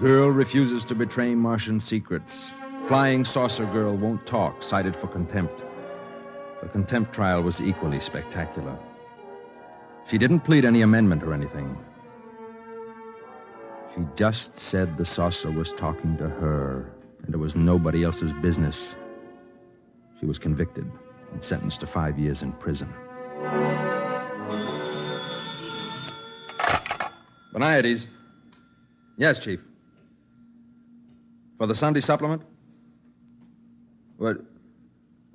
Speaker 6: "Girl refuses to betray Martian secrets. Flying saucer girl won't talk, cited for contempt." The contempt trial was equally spectacular. She didn't plead any amendment or anything. She just said the saucer was talking to her, and it was nobody else's business. She was convicted and sentenced to 5 years in prison. Boniades. Yes, Chief. For the Sunday supplement? What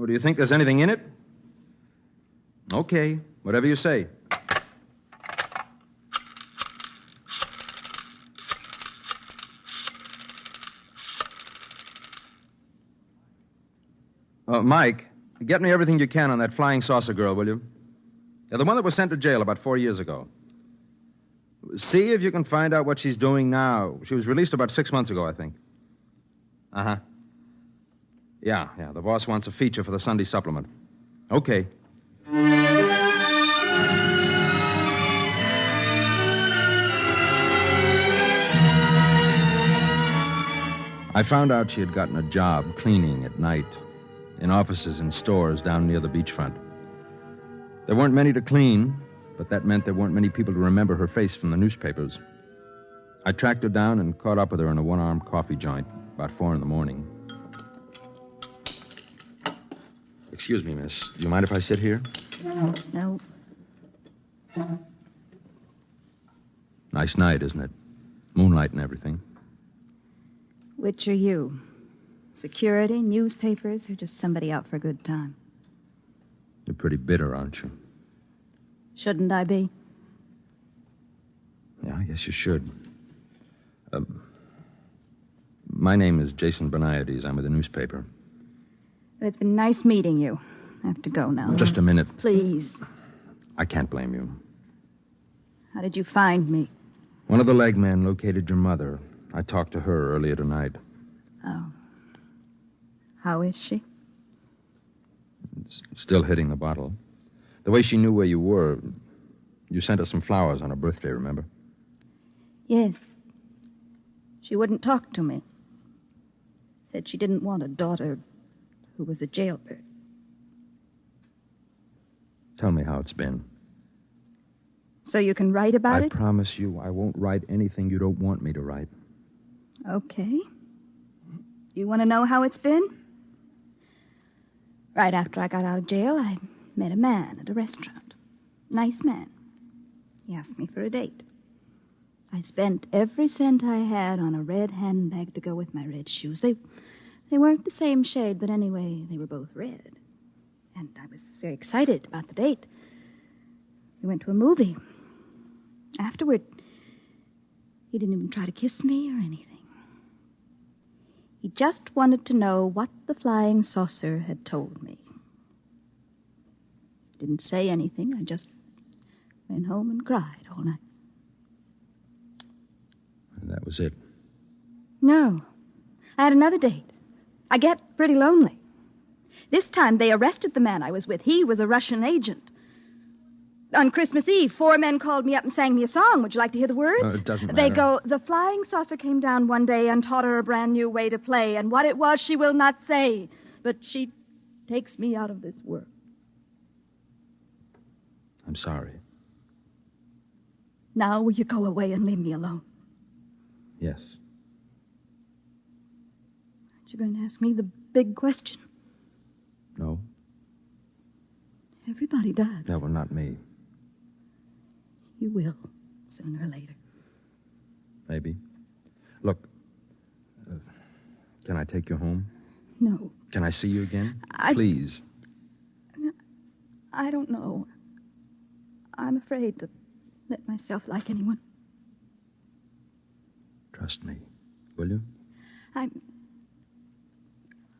Speaker 6: do you think? There's anything in it? Okay, whatever you say. Mike, get me everything you can on that flying saucer girl, will you? Yeah, the one that was sent to jail about 4 years ago. See if you can find out what she's doing now. She was released about 6 months ago, I think. Uh-huh. Yeah, the boss wants a feature for the Sunday supplement. Okay. I found out she had gotten a job cleaning at night in offices and stores down near the beachfront. There weren't many to clean, but that meant there weren't many people to remember her face from the newspapers. I tracked her down and caught up with her in a one-armed coffee joint about 4 a.m. Excuse me, miss. Do you mind if I sit here?
Speaker 15: No.
Speaker 6: Nice night, isn't it? Moonlight and everything.
Speaker 15: Which are you? Security, newspapers, or just somebody out for a good time?
Speaker 6: You're pretty bitter, aren't you?
Speaker 15: Shouldn't I be?
Speaker 6: Yeah, I guess you should. My name is Jason Boniades. I'm with the newspaper.
Speaker 15: It's been nice meeting you. I have to go now.
Speaker 6: Just a minute.
Speaker 15: Please.
Speaker 6: I can't blame you.
Speaker 15: How did you find me?
Speaker 6: One of the leg men located your mother. I talked to her earlier tonight.
Speaker 15: Oh. How is she?
Speaker 6: Still hitting the bottle. The way she knew where you were, you sent her some flowers on her birthday, remember?
Speaker 15: Yes. She wouldn't talk to me. Said she didn't want a daughter who was a jailbird.
Speaker 6: Tell me how it's been.
Speaker 15: So you can write about it?
Speaker 6: I promise you I won't write anything you don't want me to write.
Speaker 15: Okay. You want to know how it's been? Right after I got out of jail, I met a man at a restaurant. Nice man. He asked me for a date. I spent every cent I had on a red handbag to go with my red shoes. They weren't the same shade, but anyway, they were both red. And I was very excited about the date. We went to a movie. Afterward, he didn't even try to kiss me or anything. He just wanted to know what the flying saucer had told me. He didn't say anything. I just went home and cried all night.
Speaker 6: And that was it?
Speaker 15: No. I had another date. I get pretty lonely. This time they arrested the man I was with. He was a Russian agent. On Christmas Eve, 4 men called me up and sang me a song. Would you like to hear the words?
Speaker 6: No, it doesn't
Speaker 15: They
Speaker 6: matter.
Speaker 15: go, "The flying saucer came down one day and taught her a brand new way to play, and what it was she will not say, but she takes me out of this world."
Speaker 6: I'm sorry.
Speaker 15: Now will you go away and leave me alone?
Speaker 6: Yes.
Speaker 15: Aren't you going to ask me the big question?
Speaker 6: No.
Speaker 15: Everybody does.
Speaker 6: Yeah, well, not me.
Speaker 15: You will, sooner or later.
Speaker 6: Maybe. Look, can I take you home?
Speaker 15: No.
Speaker 6: Can I see you again? Please.
Speaker 15: I don't know. I'm afraid to let myself like anyone.
Speaker 6: Trust me, will you?
Speaker 15: I'm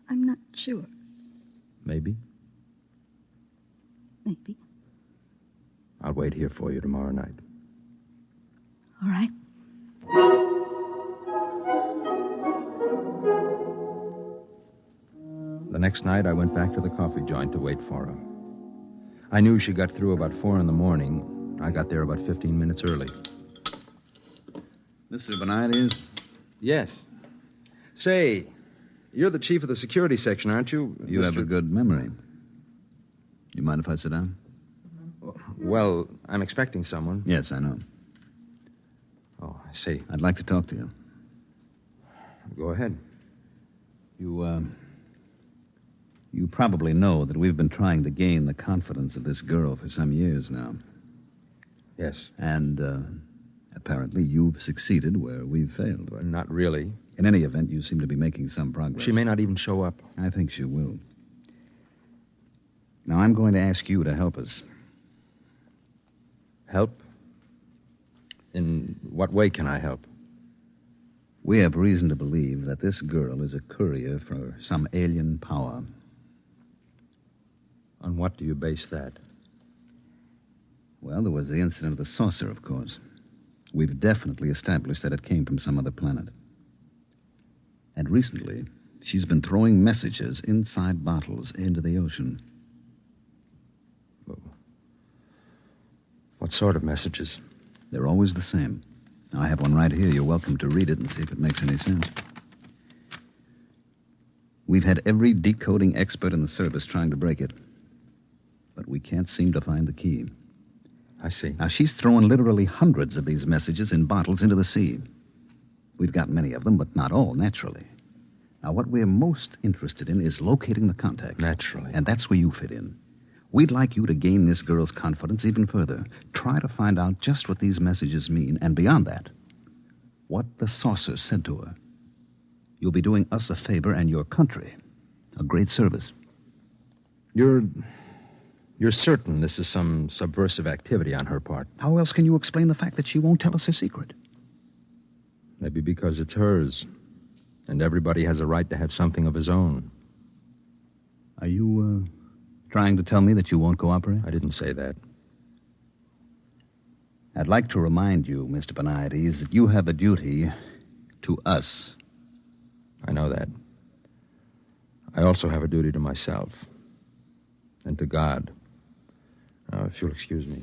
Speaker 15: not sure.
Speaker 6: Maybe.
Speaker 15: Maybe.
Speaker 6: I'll wait here for you tomorrow night.
Speaker 15: All right.
Speaker 6: The next night, I went back to the coffee joint to wait for her. I knew she got through about 4 a.m. I got there about 15 minutes early.
Speaker 4: Mr. Benides?
Speaker 6: Yes. Say, you're the chief of the security section, aren't you?
Speaker 4: You have a good memory. You mind if I sit down?
Speaker 6: Well, I'm expecting someone.
Speaker 4: Yes, I know.
Speaker 6: Oh, I see.
Speaker 4: I'd like to talk to you.
Speaker 6: Go ahead.
Speaker 4: You probably know that we've been trying to gain the confidence of this girl for some years now.
Speaker 6: Yes.
Speaker 4: And apparently you've succeeded where we've failed.
Speaker 6: Well, not really.
Speaker 4: In any event, you seem to be making some progress.
Speaker 6: She may not even show up.
Speaker 4: I think she will. Now, I'm going to ask you to help us.
Speaker 6: Help? In what way can I help?
Speaker 4: We have reason to believe that this girl is a courier for some alien power.
Speaker 6: On what do you base that?
Speaker 4: Well, there was the incident of the saucer, of course. We've definitely established that it came from some other planet. And recently, she's been throwing messages inside bottles into the ocean.
Speaker 6: What sort of messages?
Speaker 4: They're always the same. Now, I have one right here. You're welcome to read it and see if it makes any sense. We've had every decoding expert in the service trying to break it. But we can't seem to find the key.
Speaker 6: I see.
Speaker 4: Now, she's throwing literally hundreds of these messages in bottles into the sea. We've got many of them, but not all, naturally. Now, what we're most interested in is locating the contact.
Speaker 6: Naturally.
Speaker 4: And that's where you fit in. We'd like you to gain this girl's confidence even further. Try to find out just what these messages mean, and beyond that, what the saucer said to her. You'll be doing us a favor and your country a great service.
Speaker 6: You're certain this is some subversive activity on her part?
Speaker 4: How else can you explain the fact that she won't tell us her secret?
Speaker 6: Maybe because it's hers, and everybody has a right to have something of his own.
Speaker 4: Are you, trying to tell me that you won't cooperate?
Speaker 6: I didn't say that.
Speaker 4: I'd like to remind you, Mr. Benides, that you have a duty to us.
Speaker 6: I know that. I also have a duty to myself and to God. Now, if you'll excuse me.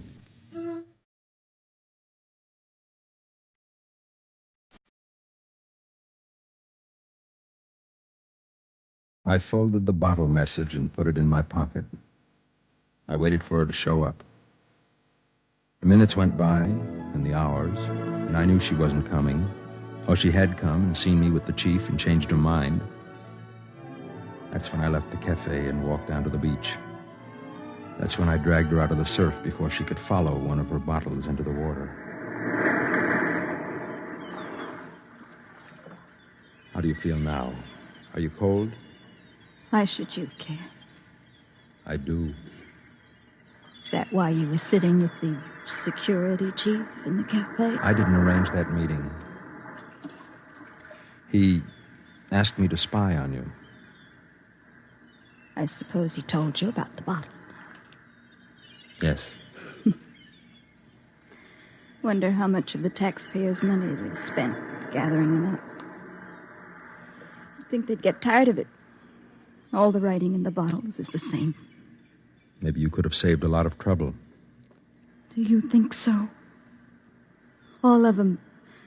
Speaker 6: I folded the bottle message and put it in my pocket. I waited for her to show up. The minutes went by, and the hours, and I knew she wasn't coming. Or she had come and seen me with the chief and changed her mind. That's when I left the cafe and walked down to the beach. That's when I dragged her out of the surf before she could follow one of her bottles into the water. How do you feel now? Are you cold?
Speaker 15: Why should you care?
Speaker 6: I do.
Speaker 15: Is that why you were sitting with the security chief in the cafe?
Speaker 6: I didn't arrange that meeting. He asked me to spy on you.
Speaker 15: I suppose he told you about the bottles.
Speaker 6: Yes.
Speaker 15: Wonder how much of the taxpayers' money they spent gathering them up. You'd think they'd get tired of it. All the writing in the bottles is the same.
Speaker 6: Maybe you could have saved a lot of trouble.
Speaker 15: Do you think so? All of them.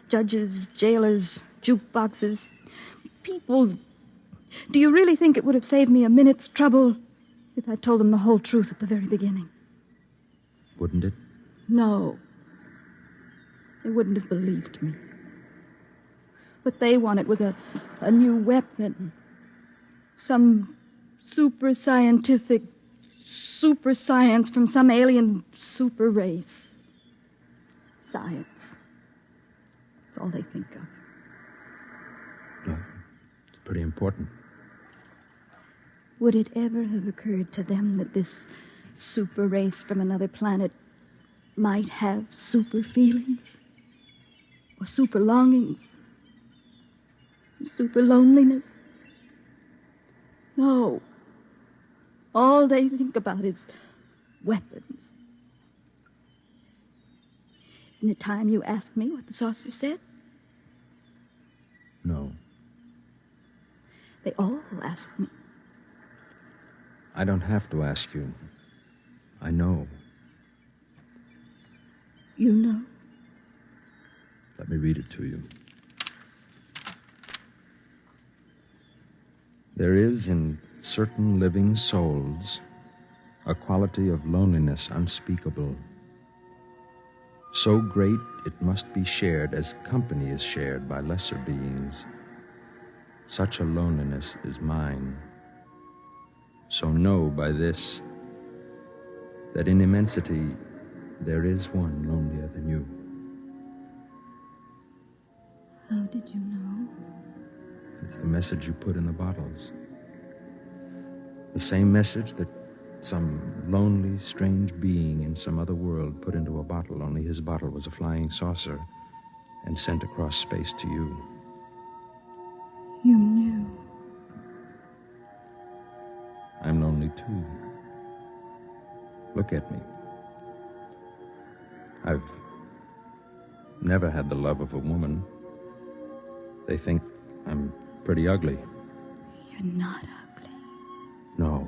Speaker 15: Judges, jailers, jukeboxes, people. Do you really think it would have saved me a minute's trouble if I told them the whole truth at the very beginning?
Speaker 6: Wouldn't it?
Speaker 15: No. they wouldn't have believed me. What they wanted was a new weapon. Some super scientific super science from some alien super race. Science. That's all they think of.
Speaker 6: No, it's pretty important.
Speaker 15: Would it ever have occurred to them that this super race from another planet might have super feelings? Or super longings? Or super loneliness? No. All they think about is weapons. Isn't it time you asked me what the saucer said?
Speaker 6: No.
Speaker 15: They all asked me.
Speaker 6: I don't have to ask you. I know.
Speaker 15: You know?
Speaker 6: Let me read it to you. There is in certain living souls a quality of loneliness unspeakable. So great it must be shared as company is shared by lesser beings. Such a loneliness is mine. So know by this that in immensity there is one lonelier than you.
Speaker 15: How did you know?
Speaker 6: It's the message you put in the bottles. The same message that some lonely, strange being in some other world put into a bottle, only his bottle was a flying saucer and sent across space to you.
Speaker 15: You knew.
Speaker 6: I'm lonely too. Look at me. I've never had the love of a woman. They think I'm pretty ugly.
Speaker 15: You're not ugly.
Speaker 6: No.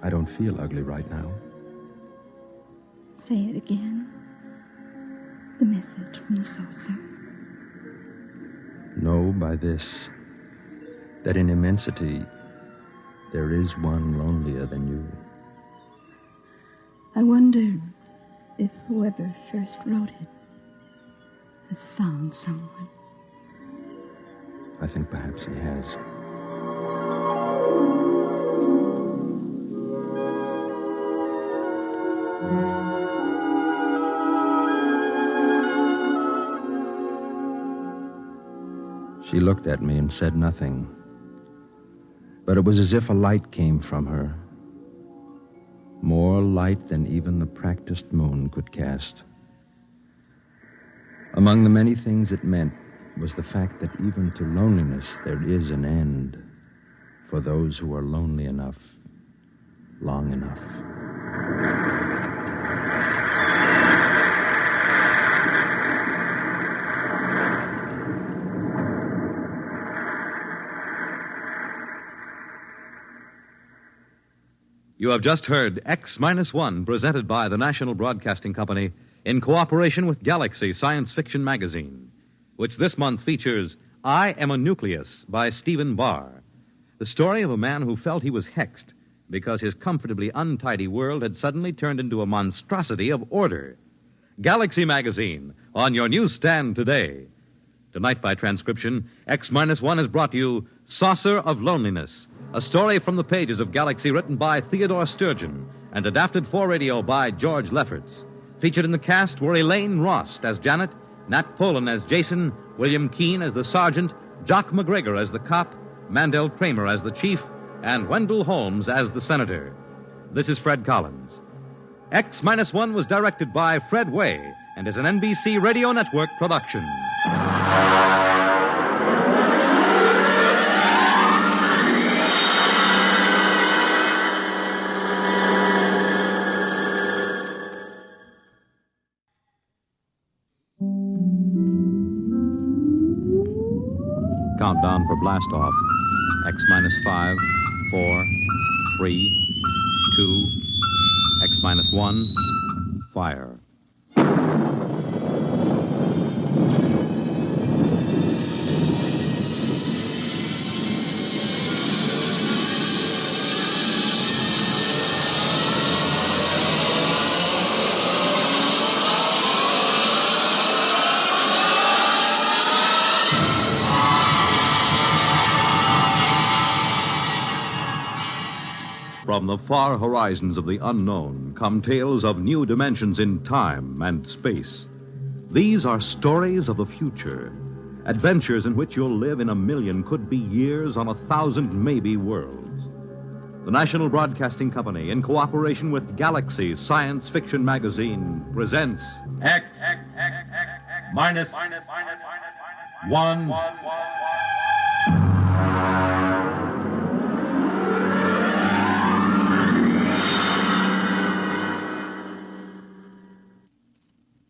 Speaker 6: I don't feel ugly right now.
Speaker 15: Say it again. The message from the saucer.
Speaker 6: Know by this that in immensity there is one lonelier than you.
Speaker 15: I wonder if whoever first wrote it has found someone.
Speaker 6: I think perhaps he has. She looked at me and said nothing. But it was as if a light came from her. More light than even the practiced moon could cast. Among the many things it meant was the fact that even to loneliness there is an end for those who are lonely enough, long enough.
Speaker 1: You have just heard X-1, presented by the National Broadcasting Company in cooperation with Galaxy Science Fiction Magazine, which this month features I Am a Nucleus by Stephen Barr, the story of a man who felt he was hexed because his comfortably untidy world had suddenly turned into a monstrosity of order. Galaxy Magazine, on your newsstand today. Tonight, by transcription, X-1 has brought you Saucer of Loneliness, a story from the pages of Galaxy written by Theodore Sturgeon and adapted for radio by George Lefferts. Featured in the cast were Elaine Rost as Janet, Nat Polan as Jason, William Keane as the sergeant, Jock McGregor as the cop, Mandel Kramer as the chief, and Wendell Holmes as the senator. This is Fred Collins. X-1 was directed by Fred Way and is an NBC Radio Network production. Countdown for blast off. X-5, 4, 3, 2, X-1, fire. From the far horizons of the unknown come tales of new dimensions in time and space. These are stories of the future, adventures in which you'll live in a million, could be years, on 1,000 maybe worlds. The National Broadcasting Company, in cooperation with Galaxy Science Fiction Magazine, presents
Speaker 2: X minus 1.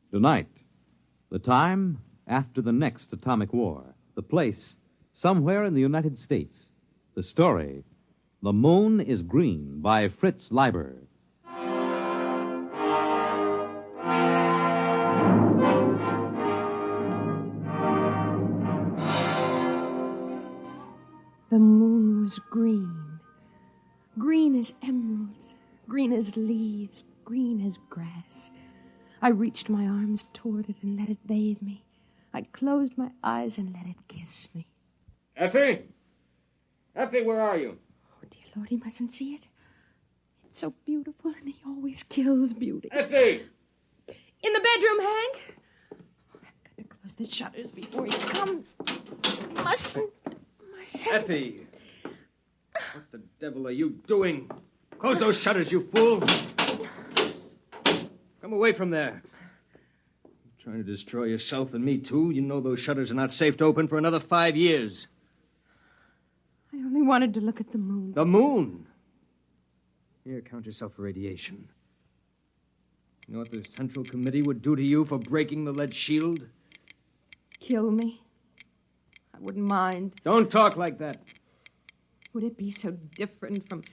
Speaker 1: Tonight, the time after the next atomic war. The place, somewhere in the United States. The story, The Moon is Green, by Fritz Leiber.
Speaker 13: The moon was green. Green as emeralds, green as leaves, green as grass. I reached my arms toward it and let it bathe me. I closed my eyes and let it kiss me.
Speaker 17: Effie! Effie, where are you?
Speaker 13: Oh, dear Lord, he mustn't see it. It's so beautiful, and he always kills beauty.
Speaker 17: Effie!
Speaker 13: In the bedroom, Hank. I've got to close the shutters before he comes. Mustn't.
Speaker 17: Effie! What the devil are you doing? Close those shutters, you fool! Come away from there. You're trying to destroy yourself and me, too. You know those shutters are not safe to open for another 5 years.
Speaker 13: I only wanted to look at the moon.
Speaker 17: The moon? Here, count yourself for radiation. You know what the Central Committee would do to you for breaking the lead shield?
Speaker 13: Kill me. I wouldn't mind.
Speaker 17: Don't talk like that.
Speaker 13: Would it be so different from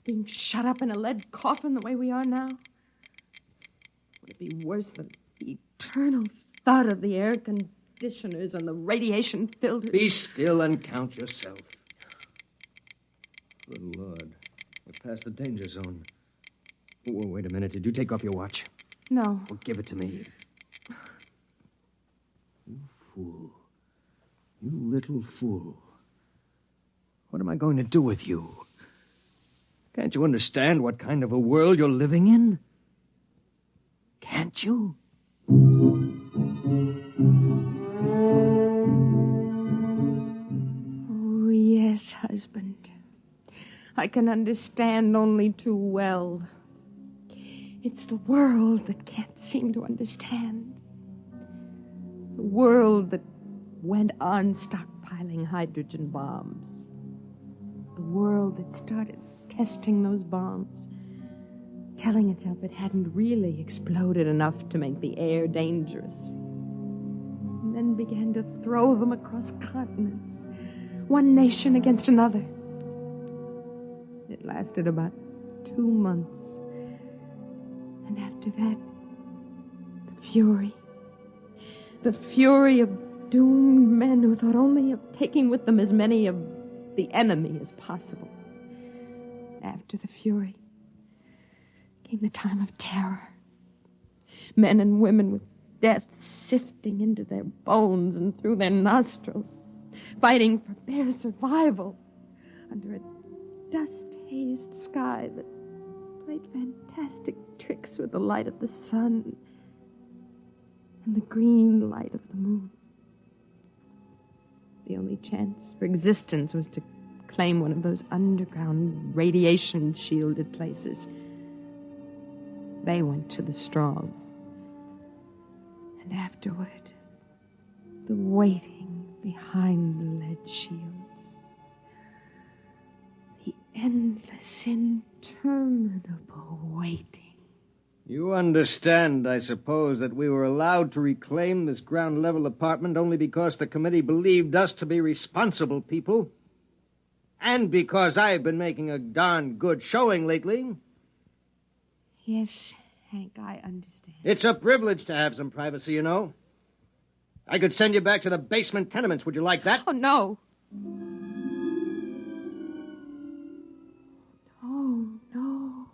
Speaker 13: being shut up in a lead coffin the way we are now? Would it be worse than the eternal thud of the air conditioners and the radiation filters?
Speaker 17: Be still and count yourself. Good Lord. We're past the danger zone. Oh, wait a minute. Did you take off your watch?
Speaker 13: No.
Speaker 17: Well, give it to me. You fool. You little fool. What am I going to do with you? Can't you understand what kind of a world you're living in? Can't you?
Speaker 13: Oh, yes, husband. I can understand only too well. It's the world that can't seem to understand. The world that went on stockpiling hydrogen bombs. The world that started testing those bombs, telling itself it hadn't really exploded enough to make the air dangerous. And then began to throw them across continents, one nation against another. It lasted about 2 months. And after that, the fury of doomed men who thought only of taking with them as many of the enemy as possible. After the fury came the time of terror. Men and women with death sifting into their bones and through their nostrils, fighting for bare survival under a dust-hazed sky that played fantastic tricks with the light of the sun and the green light of the moon. The only chance for existence was to claim one of those underground radiation-shielded places. They went to the strong. And afterward, the waiting behind the lead shields. The endless, interminable waiting.
Speaker 17: You understand, I suppose, that we were allowed to reclaim this ground-level apartment only because the committee believed us to be responsible people. And because I've been making a darn good showing lately.
Speaker 13: Yes, Hank, I understand.
Speaker 17: It's a privilege to have some privacy, you know. I could send you back to the basement tenements. Would you like that?
Speaker 13: Oh, no. Oh, no.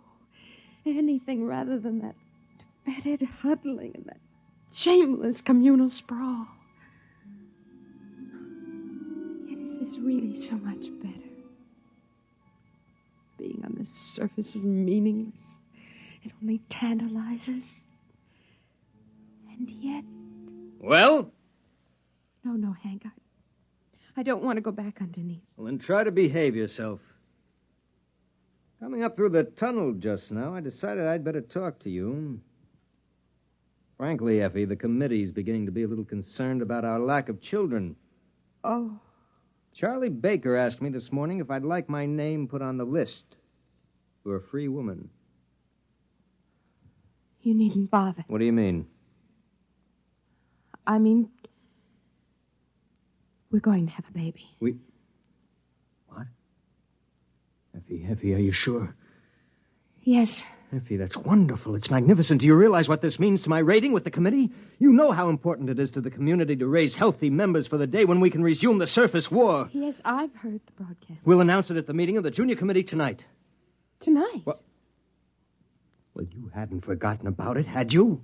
Speaker 13: Anything rather than that fetid huddling and that shameless communal sprawl. Yet is this really so much better? Being on the surface is meaningless. It only tantalizes. And yet...
Speaker 17: Well?
Speaker 13: No, Hank. I don't want to go back underneath.
Speaker 17: Well, then try to behave yourself. Coming up through the tunnel just now, I decided I'd better talk to you. Frankly, Effie, the committee's beginning to be a little concerned about our lack of children.
Speaker 13: Oh.
Speaker 17: Charlie Baker asked me this morning if I'd like my name put on the list for a free woman.
Speaker 13: You needn't bother.
Speaker 17: What do you mean?
Speaker 13: I mean, we're going to have a baby.
Speaker 17: What? Effie, are you sure?
Speaker 13: Yes.
Speaker 17: Effie, that's wonderful. It's magnificent. Do you realize what this means to my rating with the committee? You know how important it is to the community to raise healthy members for the day when we can resume the surface war.
Speaker 13: Yes, I've heard the broadcast.
Speaker 17: We'll announce it at the meeting of the junior committee tonight.
Speaker 13: Tonight?
Speaker 17: Well, you hadn't forgotten about it, had you?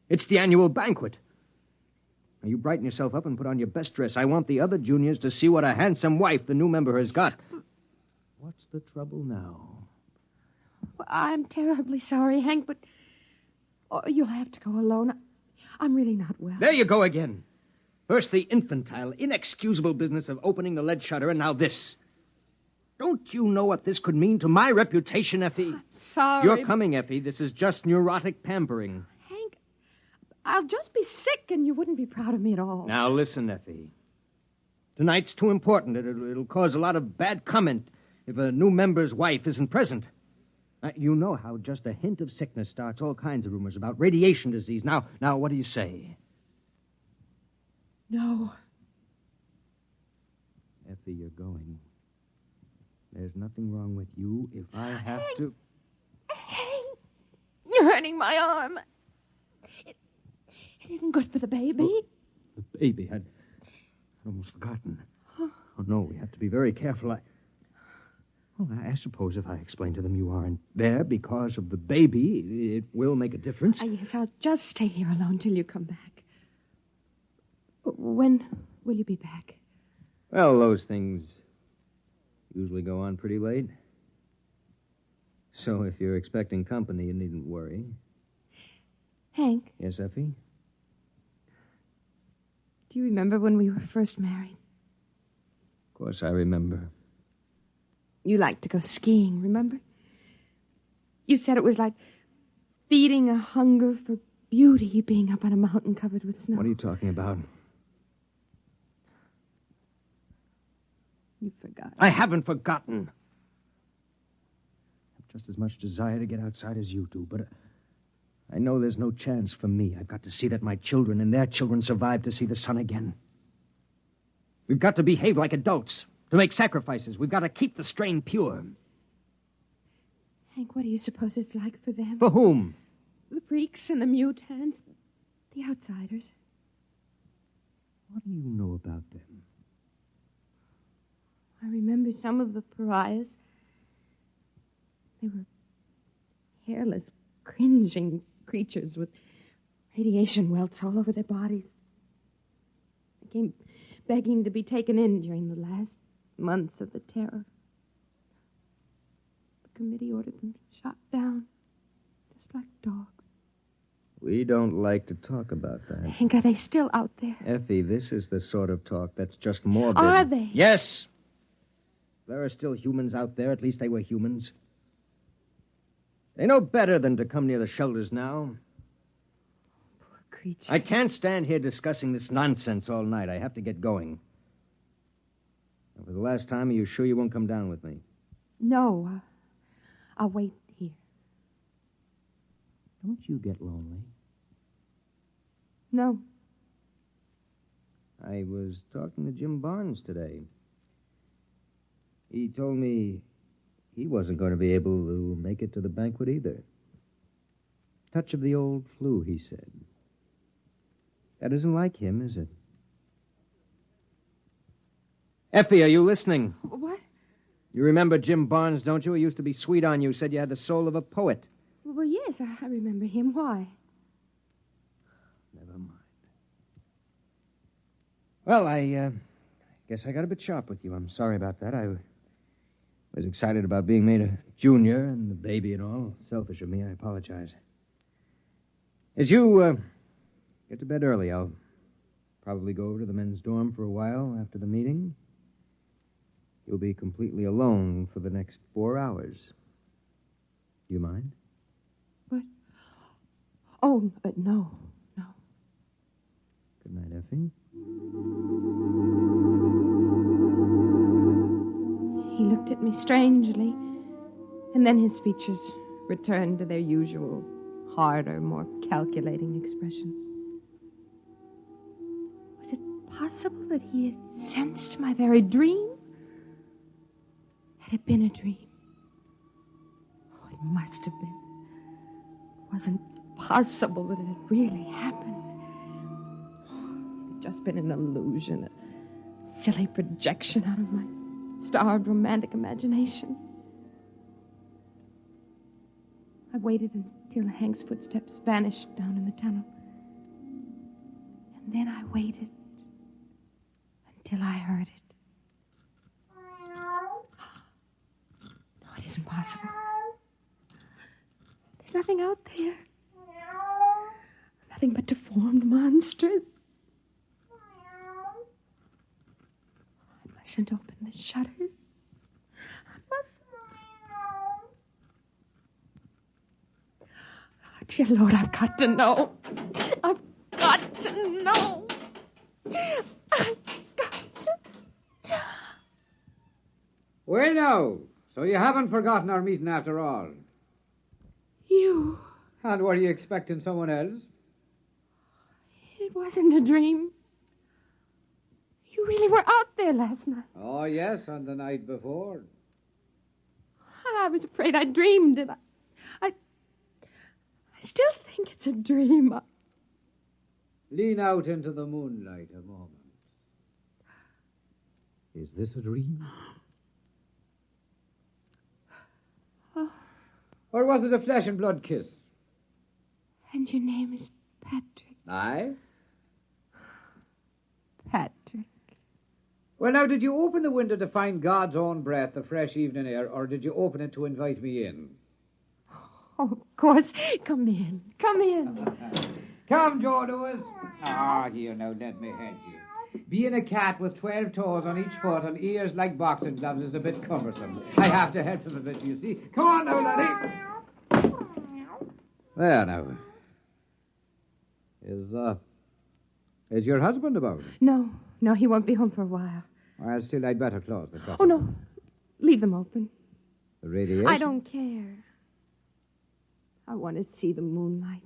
Speaker 17: It's the annual banquet. Now, you brighten yourself up and put on your best dress. I want the other juniors to see what a handsome wife the new member has got. What's the trouble now?
Speaker 13: Well, I'm terribly sorry, Hank, but you'll have to go alone. I'm really not well.
Speaker 17: There you go again. First the infantile, inexcusable business of opening the lead shutter, and now this. Don't you know what this could mean to my reputation, Effie?
Speaker 13: I'm sorry.
Speaker 17: You're coming, Effie. This is just neurotic pampering.
Speaker 13: Hank, I'll just be sick and you wouldn't be proud of me at all.
Speaker 17: Now listen, Effie. Tonight's too important. It'll cause a lot of bad comment if a new member's wife isn't present. You know how just a hint of sickness starts all kinds of rumors about radiation disease. Now, what do you say?
Speaker 13: No.
Speaker 17: Effie, you're going. There's nothing wrong with you if I have to...
Speaker 13: Hank, you're hurting my arm. It isn't good for the baby.
Speaker 17: Oh, the baby? I'd almost forgotten. Oh, no, we have to be very careful. I suppose if I explain to them you aren't there because of the baby, it will make a difference.
Speaker 13: Yes, I'll just stay here alone till you come back. When will you be back?
Speaker 17: Well, those things usually go on pretty late. So if you're expecting company, you needn't worry.
Speaker 13: Hank?
Speaker 17: Yes, Effie?
Speaker 13: Do you remember when we were first married?
Speaker 17: Of course I remember.
Speaker 13: You liked to go skiing, remember? You said it was like feeding a hunger for beauty being up on a mountain covered with snow.
Speaker 17: What are you talking about?
Speaker 13: You forgot.
Speaker 17: I haven't forgotten. I have just as much desire to get outside as you do, but I know there's no chance for me. I've got to see that my children and their children survive to see the sun again. We've got to behave like adults. To make sacrifices, we've got to keep the strain pure.
Speaker 13: Hank, what do you suppose it's like for them?
Speaker 17: For whom?
Speaker 13: The freaks and the mutants, the outsiders.
Speaker 17: What do you know about them?
Speaker 13: I remember some of the pariahs. They were hairless, cringing creatures with radiation welts all over their bodies. They came begging to be taken in during the last months of the terror. The committee ordered them shot down, just like dogs.
Speaker 17: We don't like to talk about that.
Speaker 13: Hank, are they still out there?
Speaker 17: Effie, this is the sort of talk that's just morbid.
Speaker 13: Are they?
Speaker 17: Yes. There are still humans out there. At least they were humans. They know better than to come near the shelters now.
Speaker 13: Poor creatures.
Speaker 17: I can't stand here discussing this nonsense all night. I have to get going. And for the last time, are you sure you won't come down with me?
Speaker 13: No. I'll wait here.
Speaker 17: Don't you get lonely?
Speaker 13: No.
Speaker 17: I was talking to Jim Barnes today. He told me he wasn't going to be able to make it to the banquet either. Touch of the old flu, he said. That isn't like him, is it? Effie, are you listening?
Speaker 13: What?
Speaker 17: You remember Jim Barnes, don't you? He used to be sweet on you, said you had the soul of a poet.
Speaker 13: Well, yes, I remember him. Why?
Speaker 17: Never mind. Well, I guess I got a bit sharp with you. I'm sorry about that.
Speaker 14: was excited about being made a junior and the baby and all. Selfish of me, I apologize. As you get to bed early, I'll probably go over to the men's dorm for a while after the meeting. You'll be completely alone for the next 4 hours. Do you mind?
Speaker 13: What? Oh, no.
Speaker 14: Good night, Effie.
Speaker 13: He looked at me strangely, and then his features returned to their usual, harder, more calculating expression. Was it possible that he had sensed my very dream? Had it been a dream? Oh, it must have been. It wasn't possible that it had really happened. It had just been an illusion, a silly projection out of my starved romantic imagination. I waited until Hank's footsteps vanished down in the tunnel. And then I waited until I heard it. No, it isn't possible. There's nothing out there. Nothing but deformed monsters. I mustn't open the shutters. I mustn't. Oh, dear Lord, I've got to know. I've got to know. I've got to.
Speaker 16: Well, now, so you haven't forgotten our meeting after all.
Speaker 13: You.
Speaker 16: And were you expecting someone else?
Speaker 13: It wasn't a dream. You really were out there last night.
Speaker 16: Oh, yes, and the night before.
Speaker 13: I was afraid I dreamed it. I still think it's a dream.
Speaker 16: Lean out into the moonlight a moment. Is this a dream?
Speaker 13: Oh.
Speaker 16: Or was it a flesh and blood kiss?
Speaker 13: And your name is Patrick.
Speaker 16: Aye?
Speaker 13: Patrick.
Speaker 16: Well, now, did you open the window to find God's own breath, the fresh evening air, or did you open it to invite me in?
Speaker 13: Oh, of course. Come in. Come in.
Speaker 16: Come, Joe Lewis. Here, now, let me help you. Being a cat with 12 toes on each foot and ears like boxing gloves is a bit cumbersome. I have to help him a bit, you see. Come on now, laddie. There, now. Is your husband about?
Speaker 13: No, he won't be home for a while.
Speaker 16: Well, still, I'd better close the shop.
Speaker 13: Oh, no. Leave them open.
Speaker 16: The radiation?
Speaker 13: I don't care. I want to see the moonlight.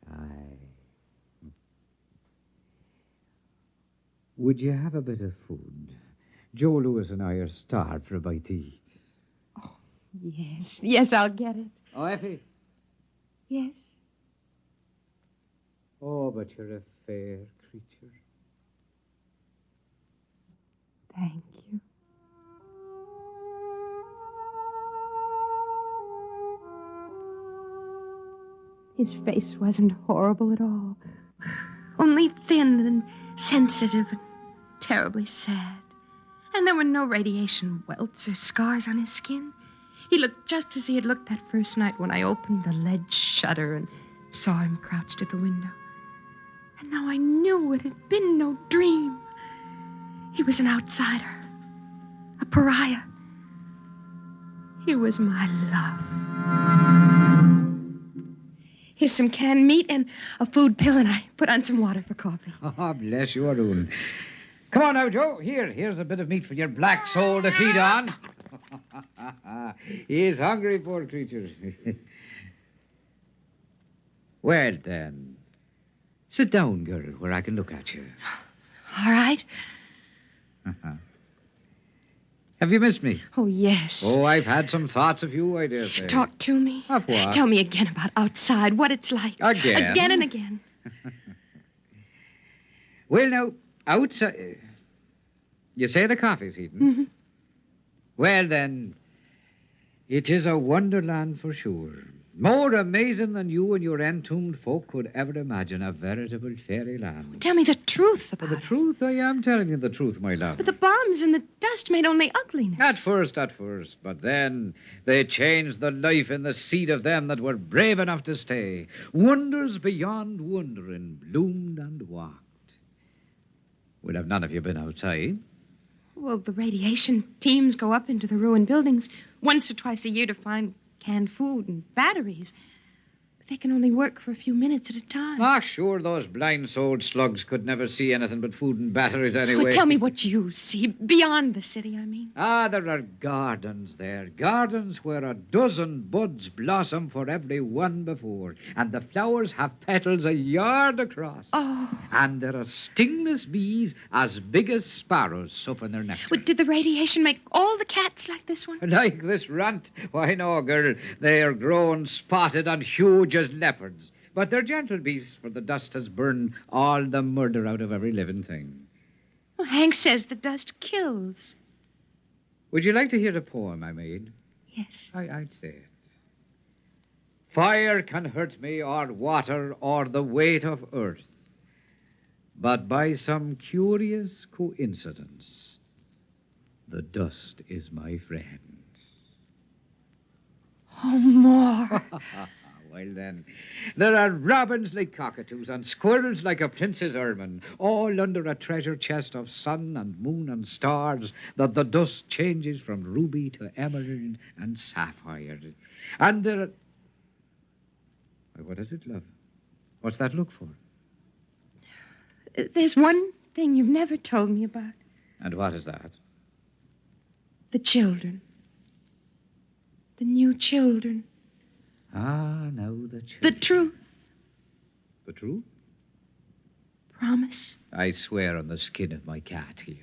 Speaker 16: Aye. Would you have a bit of food? Joe Lewis and I are starved for a bite to eat.
Speaker 13: Oh, yes. Yes, I'll get it.
Speaker 16: Oh, Effie.
Speaker 13: Yes.
Speaker 16: Oh, but you're a fair creature.
Speaker 13: Thank you. His face wasn't horrible at all. Only thin and sensitive and terribly sad. And there were no radiation welts or scars on his skin. He looked just as he had looked that first night when I opened the lead shutter and saw him crouched at the window. And now I knew it had been no dream. He was an outsider, a pariah. He was my love. Here's some canned meat and a food pill, and I put on some water for coffee.
Speaker 16: Oh, bless you, Arun. Come on now, Joe. Here's a bit of meat for your black soul to feed on. He's hungry, poor creature. Well, then, sit down, girl, where I can look at you.
Speaker 13: All right.
Speaker 16: Have you missed me?
Speaker 13: Oh, yes.
Speaker 16: Oh, I've had some thoughts of you, I dare say.
Speaker 13: Talk to me.
Speaker 16: Of what?
Speaker 13: Tell me again about outside, what it's like.
Speaker 16: Again?
Speaker 13: Again and again.
Speaker 16: Well, now, outside... You say the coffee's heating?
Speaker 13: Mm-hmm.
Speaker 16: Well, then, it is a wonderland for sure. More amazing than you and your entombed folk could ever imagine. A veritable fairyland.
Speaker 13: Tell me the truth about
Speaker 16: The truth? I am telling you the truth, my love.
Speaker 13: But the bombs and the dust made only ugliness.
Speaker 16: At first. But then they changed the life in the seed of them that were brave enough to stay. Wonders beyond wondering bloomed and walked. Well, have none of you been outside?
Speaker 13: Well, the radiation teams go up into the ruined buildings once or twice a year to find canned food and batteries. But they can only work for a few minutes at a time.
Speaker 16: Ah, sure, those blind-souled slugs could never see anything but food and batteries anyway.
Speaker 13: Oh, tell me what you see, beyond the city, I mean.
Speaker 16: Ah, there are gardens there. Gardens where a dozen buds blossom for every one before. And the flowers have petals a yard across.
Speaker 13: Oh.
Speaker 16: And there are stingless bees as big as sparrows supping their nectar.
Speaker 13: But did the radiation make all the cats like this one?
Speaker 16: Like this runt? Why, no, girl. They are grown spotted and huge as leopards. But they're gentle beasts, for the dust has burned all the murder out of every living thing.
Speaker 13: Well, Hank says the dust kills.
Speaker 16: Would you like to hear the poem I made?
Speaker 13: Yes.
Speaker 16: I'd say it. Fire can hurt me, or water, or the weight of earth. But by some curious coincidence, the dust is my friend.
Speaker 13: Oh, more.
Speaker 16: Well, then, there are robins like cockatoos and squirrels like a prince's ermine, all under a treasure chest of sun and moon and stars that the dust changes from ruby to emerald and sapphire. And there are... What is it, love? What's that look for?
Speaker 13: There's one thing you've never told me about.
Speaker 16: And what is that?
Speaker 13: The children. The new children.
Speaker 16: Ah, no, the children.
Speaker 13: The truth.
Speaker 16: The truth?
Speaker 13: Promise.
Speaker 16: I swear on the skin of my cat here.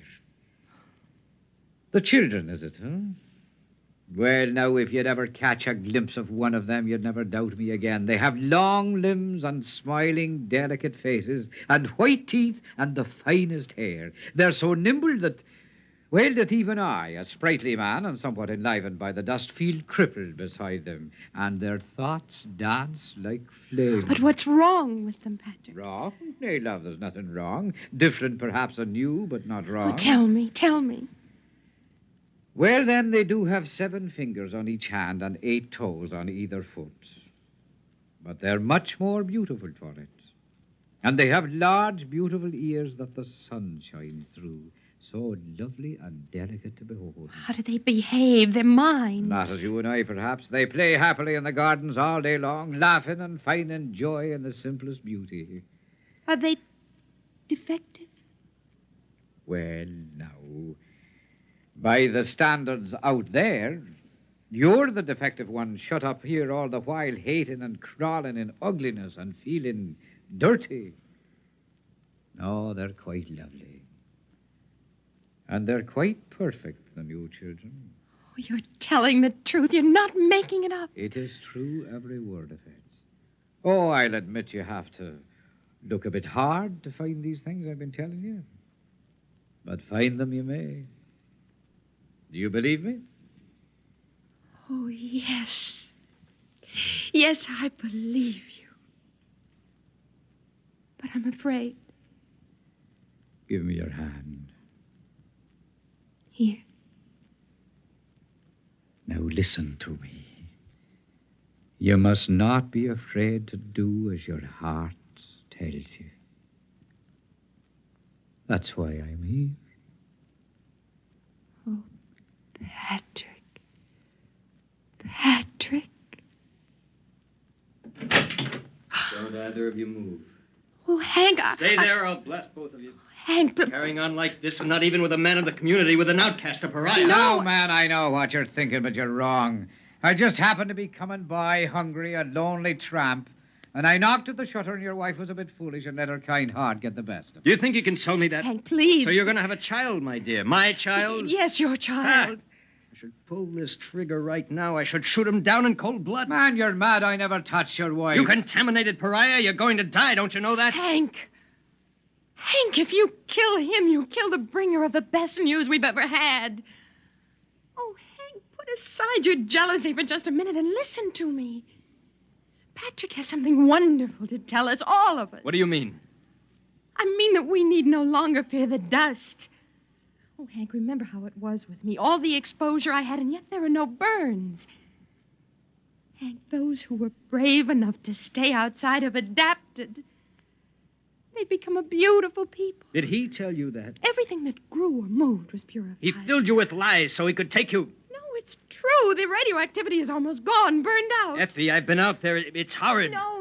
Speaker 16: The children, is it, huh? Well, now, if you'd ever catch a glimpse of one of them, you'd never doubt me again. They have long limbs and smiling, delicate faces and white teeth and the finest hair. They're so nimble that even I, a sprightly man and somewhat enlivened by the dust, feel crippled beside them, and their thoughts dance like flames.
Speaker 13: But what's wrong with them, Patrick?
Speaker 16: Wrong? Nay, love, there's nothing wrong. Different, perhaps, and new, but not wrong.
Speaker 13: Oh, tell me.
Speaker 16: Well, then, they do have 7 fingers on each hand and 8 toes on either foot. But they're much more beautiful for it. And they have large, beautiful ears that the sun shines through. So lovely and delicate to behold.
Speaker 13: How do they behave? They're minds.
Speaker 16: Not as you and I, perhaps. They play happily in the gardens all day long, laughing and finding joy in the simplest beauty.
Speaker 13: Are they defective?
Speaker 16: Well, now, by the standards out there, you're the defective one shut up here all the while, hating and crawling in ugliness and feeling dirty. No, they're quite lovely. And they're quite perfect, the new children.
Speaker 13: Oh, you're telling the truth. You're not making it up.
Speaker 16: It is true, every word of it. Oh, I'll admit you have to look a bit hard to find these things I've been telling you. But find them you may. Do you believe me?
Speaker 13: Oh, yes. Yes, I believe you. But I'm afraid.
Speaker 16: Give me your hand.
Speaker 13: Here.
Speaker 16: Now listen to me. You must not be afraid to do as your heart tells you. That's why I'm here.
Speaker 13: Oh, Patrick. Patrick.
Speaker 5: Don't either of you move.
Speaker 13: Oh, Hank,
Speaker 5: Stay there, I'll blast both of you.
Speaker 13: Hank, but...
Speaker 5: Carrying on like this, and not even with a man of the community, with an outcast, a pariah.
Speaker 16: No, man, I know what you're thinking, but you're wrong. I just happened to be coming by, hungry, a lonely tramp, and I knocked at the shutter, and your wife was a bit foolish and let her kind heart get the best of it.
Speaker 5: Do you think you can sell me that?
Speaker 13: Hank, please.
Speaker 5: So you're going to have a child, my dear. My child?
Speaker 13: Yes, your child.
Speaker 5: I should pull this trigger right now. I should shoot him down in cold blood.
Speaker 16: Man, you're mad. I never touched your wife.
Speaker 5: You contaminated pariah. You're going to die. Don't you know that?
Speaker 13: Hank, if you kill him, you kill the bringer of the best news we've ever had. Oh, Hank, put aside your jealousy for just a minute and listen to me. Patrick has something wonderful to tell us, all of us.
Speaker 14: What do you mean?
Speaker 13: I mean that we need no longer fear the dust. Oh, Hank, remember how it was with me. All the exposure I had, and yet there are no burns. Hank, those who were brave enough to stay outside have adapted. They've become a beautiful people.
Speaker 5: Did he tell you that?
Speaker 13: Everything that grew or moved was purified.
Speaker 5: He filled you with lies so he could take you.
Speaker 13: No, it's true. The radioactivity is almost gone, burned out.
Speaker 5: Effie, I've been out there. It's horrid.
Speaker 13: No.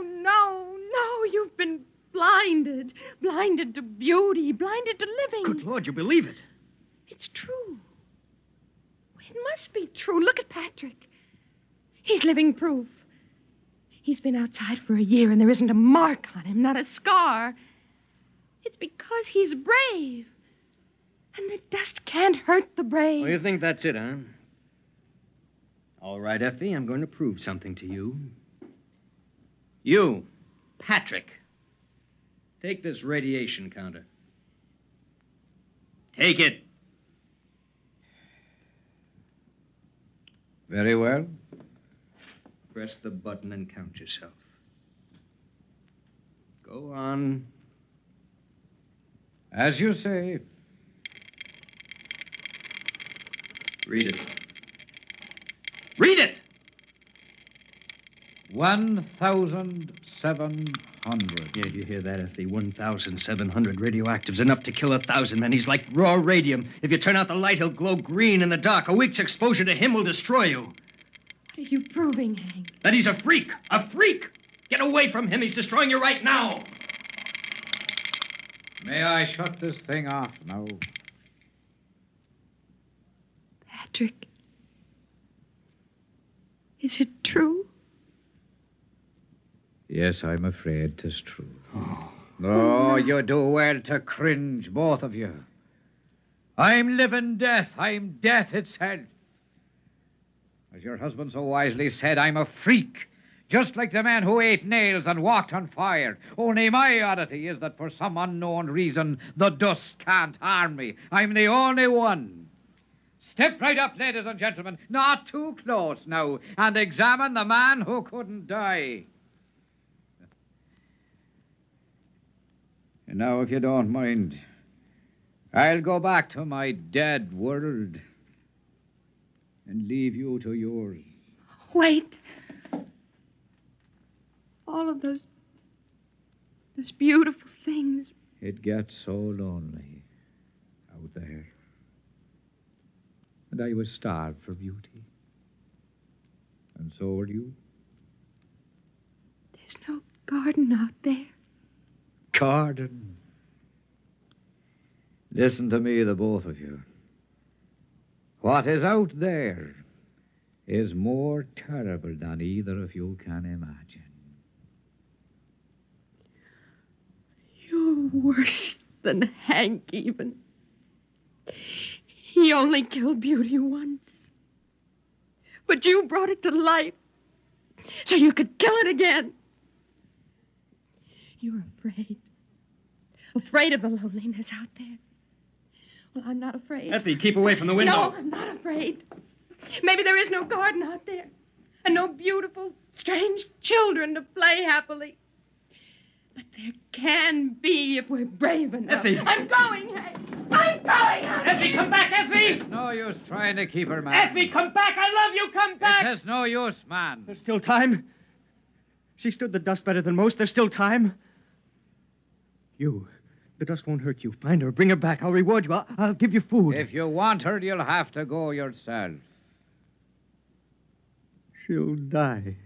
Speaker 13: You've been blinded. Blinded to beauty. Blinded to living.
Speaker 5: Good Lord, you believe it?
Speaker 13: It's true. It must be true. Look at Patrick. He's living proof. He's been outside for a year and there isn't a mark on him, not a scar. It's because he's brave. And the dust can't hurt the brave.
Speaker 5: Oh, you think that's it, huh? All right, Effie, I'm going to prove something to you. You, Patrick, take this radiation counter. Take it. Very well. Press the button and count yourself. Go on. As you say. Read it. Read it!
Speaker 2: 1,700.
Speaker 5: Yeah, you hear that, Effie? 1,700 radioactives, enough to kill 1,000 men. He's like raw radium. If you turn out the light, he'll glow green in the dark. A week's exposure to him will destroy you.
Speaker 13: What are you proving, Hank?
Speaker 5: That he's a freak. A freak! Get away from him. He's destroying you right now.
Speaker 2: May I shut this thing off now?
Speaker 13: Patrick, is it true?
Speaker 2: Yes, I'm afraid 'tis true. Oh, you do well to cringe, both of you. I'm living death. I'm death itself. As your husband so wisely said, I'm a freak. Just like the man who ate nails and walked on fire. Only my oddity is that for some unknown reason, the dust can't harm me. I'm the only one. Step right up, ladies and gentlemen. Not too close now. And examine the man who couldn't die. And now, if you don't mind, I'll go back to my dead world and leave you to yours.
Speaker 13: Wait. All of those beautiful things.
Speaker 2: It gets so lonely out there. And I was starved for beauty. And so were you.
Speaker 13: There's no garden out there.
Speaker 2: Garden. Listen to me, the both of you. What is out there is more terrible than either of you can imagine.
Speaker 13: You're worse than Hank, even. He only killed beauty once. But you brought it to life so you could kill it again. You're afraid. Afraid of the loneliness out there. Well, I'm not afraid.
Speaker 5: Effie, keep away from the window.
Speaker 13: No, I'm not afraid. Maybe there is no garden out there. And no beautiful, strange children to play happily. But there can be if we're brave enough.
Speaker 5: Effie!
Speaker 13: I'm going, Hank! I'm going, Hank!
Speaker 5: Effie, come back, Effie!
Speaker 2: It's no use trying to keep her, man.
Speaker 5: Effie, come back! I love you! Come back!
Speaker 2: There's no use, man.
Speaker 5: There's still time. She stood the dust better than most. There's still time. You. The dust won't hurt you. Find her. Bring her back. I'll reward you. I'll give you food.
Speaker 2: If you want her, you'll have to go yourself.
Speaker 5: She'll die.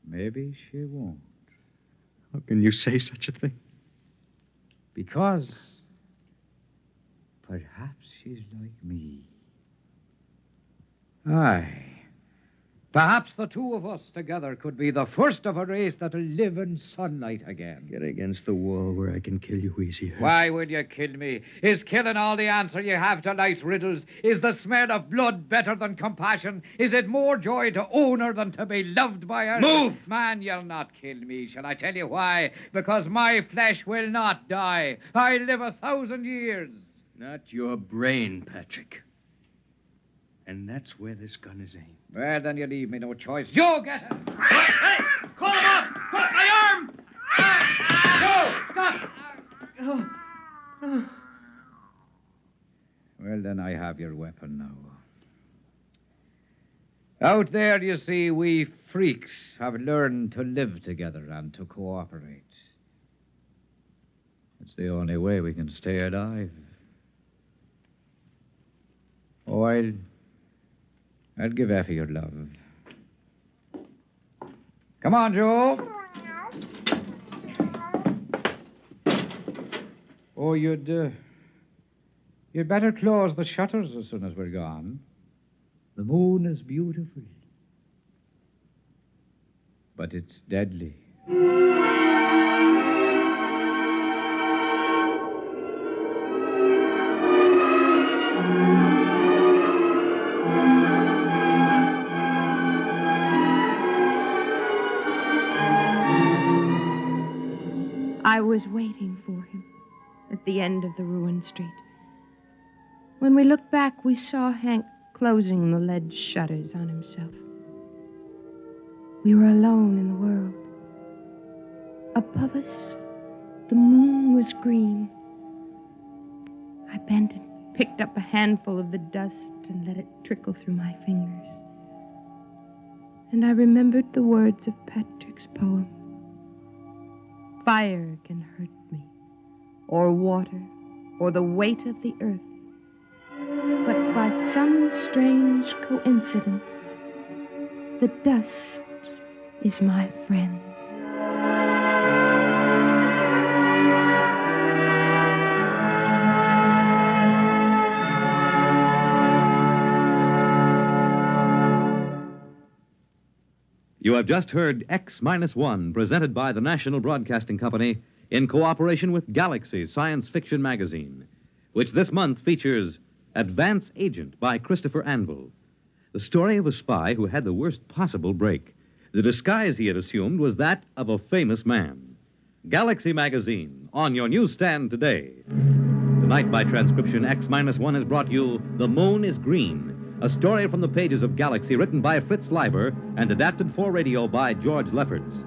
Speaker 2: Maybe she won't.
Speaker 5: How can you say such a thing?
Speaker 2: Because perhaps she's like me. Aye. Perhaps the two of us together could be the first of a race that'll live in sunlight again.
Speaker 5: Get against the wall where I can kill you easier.
Speaker 2: Why would you kill me? Is killing all the answer you have to life's riddles? Is the smell of blood better than compassion? Is it more joy to own her than to be loved by her?
Speaker 5: Move!
Speaker 2: Man, you'll not kill me. Shall I tell you why? Because my flesh will not die. I live 1,000 years.
Speaker 5: Not your brain, Patrick. And that's where this gun is aimed.
Speaker 2: Well, then you leave me no choice. You get it!
Speaker 16: Call him up! My arm! No! Stop!
Speaker 2: Well, then I have your weapon now. Out there, you see, we freaks have learned to live together and to cooperate. It's the only way we can stay alive. Oh, I'll give Effie your love. Come on, Joe. Oh, you'd better close the shutters as soon as we're gone. The moon is beautiful, but it's deadly.
Speaker 13: I was waiting for him at the end of the ruined street. When we looked back, we saw Hank closing the lead shutters on himself. We were alone in the world. Above us, the moon was green. I bent and picked up a handful of the dust and let it trickle through my fingers. And I remembered the words of Patrick's poem. Fire can hurt me, or water, or the weight of the earth. But by some strange coincidence, the dust is my friend.
Speaker 1: You have just heard X-1, presented by the National Broadcasting Company in cooperation with Galaxy Science Fiction Magazine, which this month features Advance Agent by Christopher Anvil, the story of a spy who had the worst possible break. The disguise he had assumed was that of a famous man. Galaxy Magazine, on your newsstand today. Tonight, by transcription, X-1 has brought you The Moon is Green, a story from the pages of Galaxy written by Fritz Leiber and adapted for radio by George Lefferts.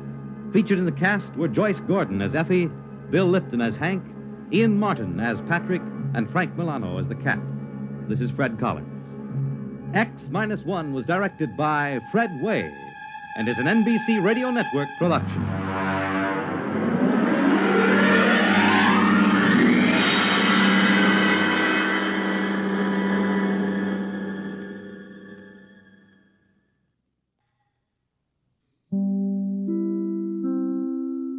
Speaker 1: Featured in the cast were Joyce Gordon as Effie, Bill Lipton as Hank, Ian Martin as Patrick, and Frank Milano as the cat. This is Fred Collins. X-1 was directed by Fred Way and is an NBC Radio Network production.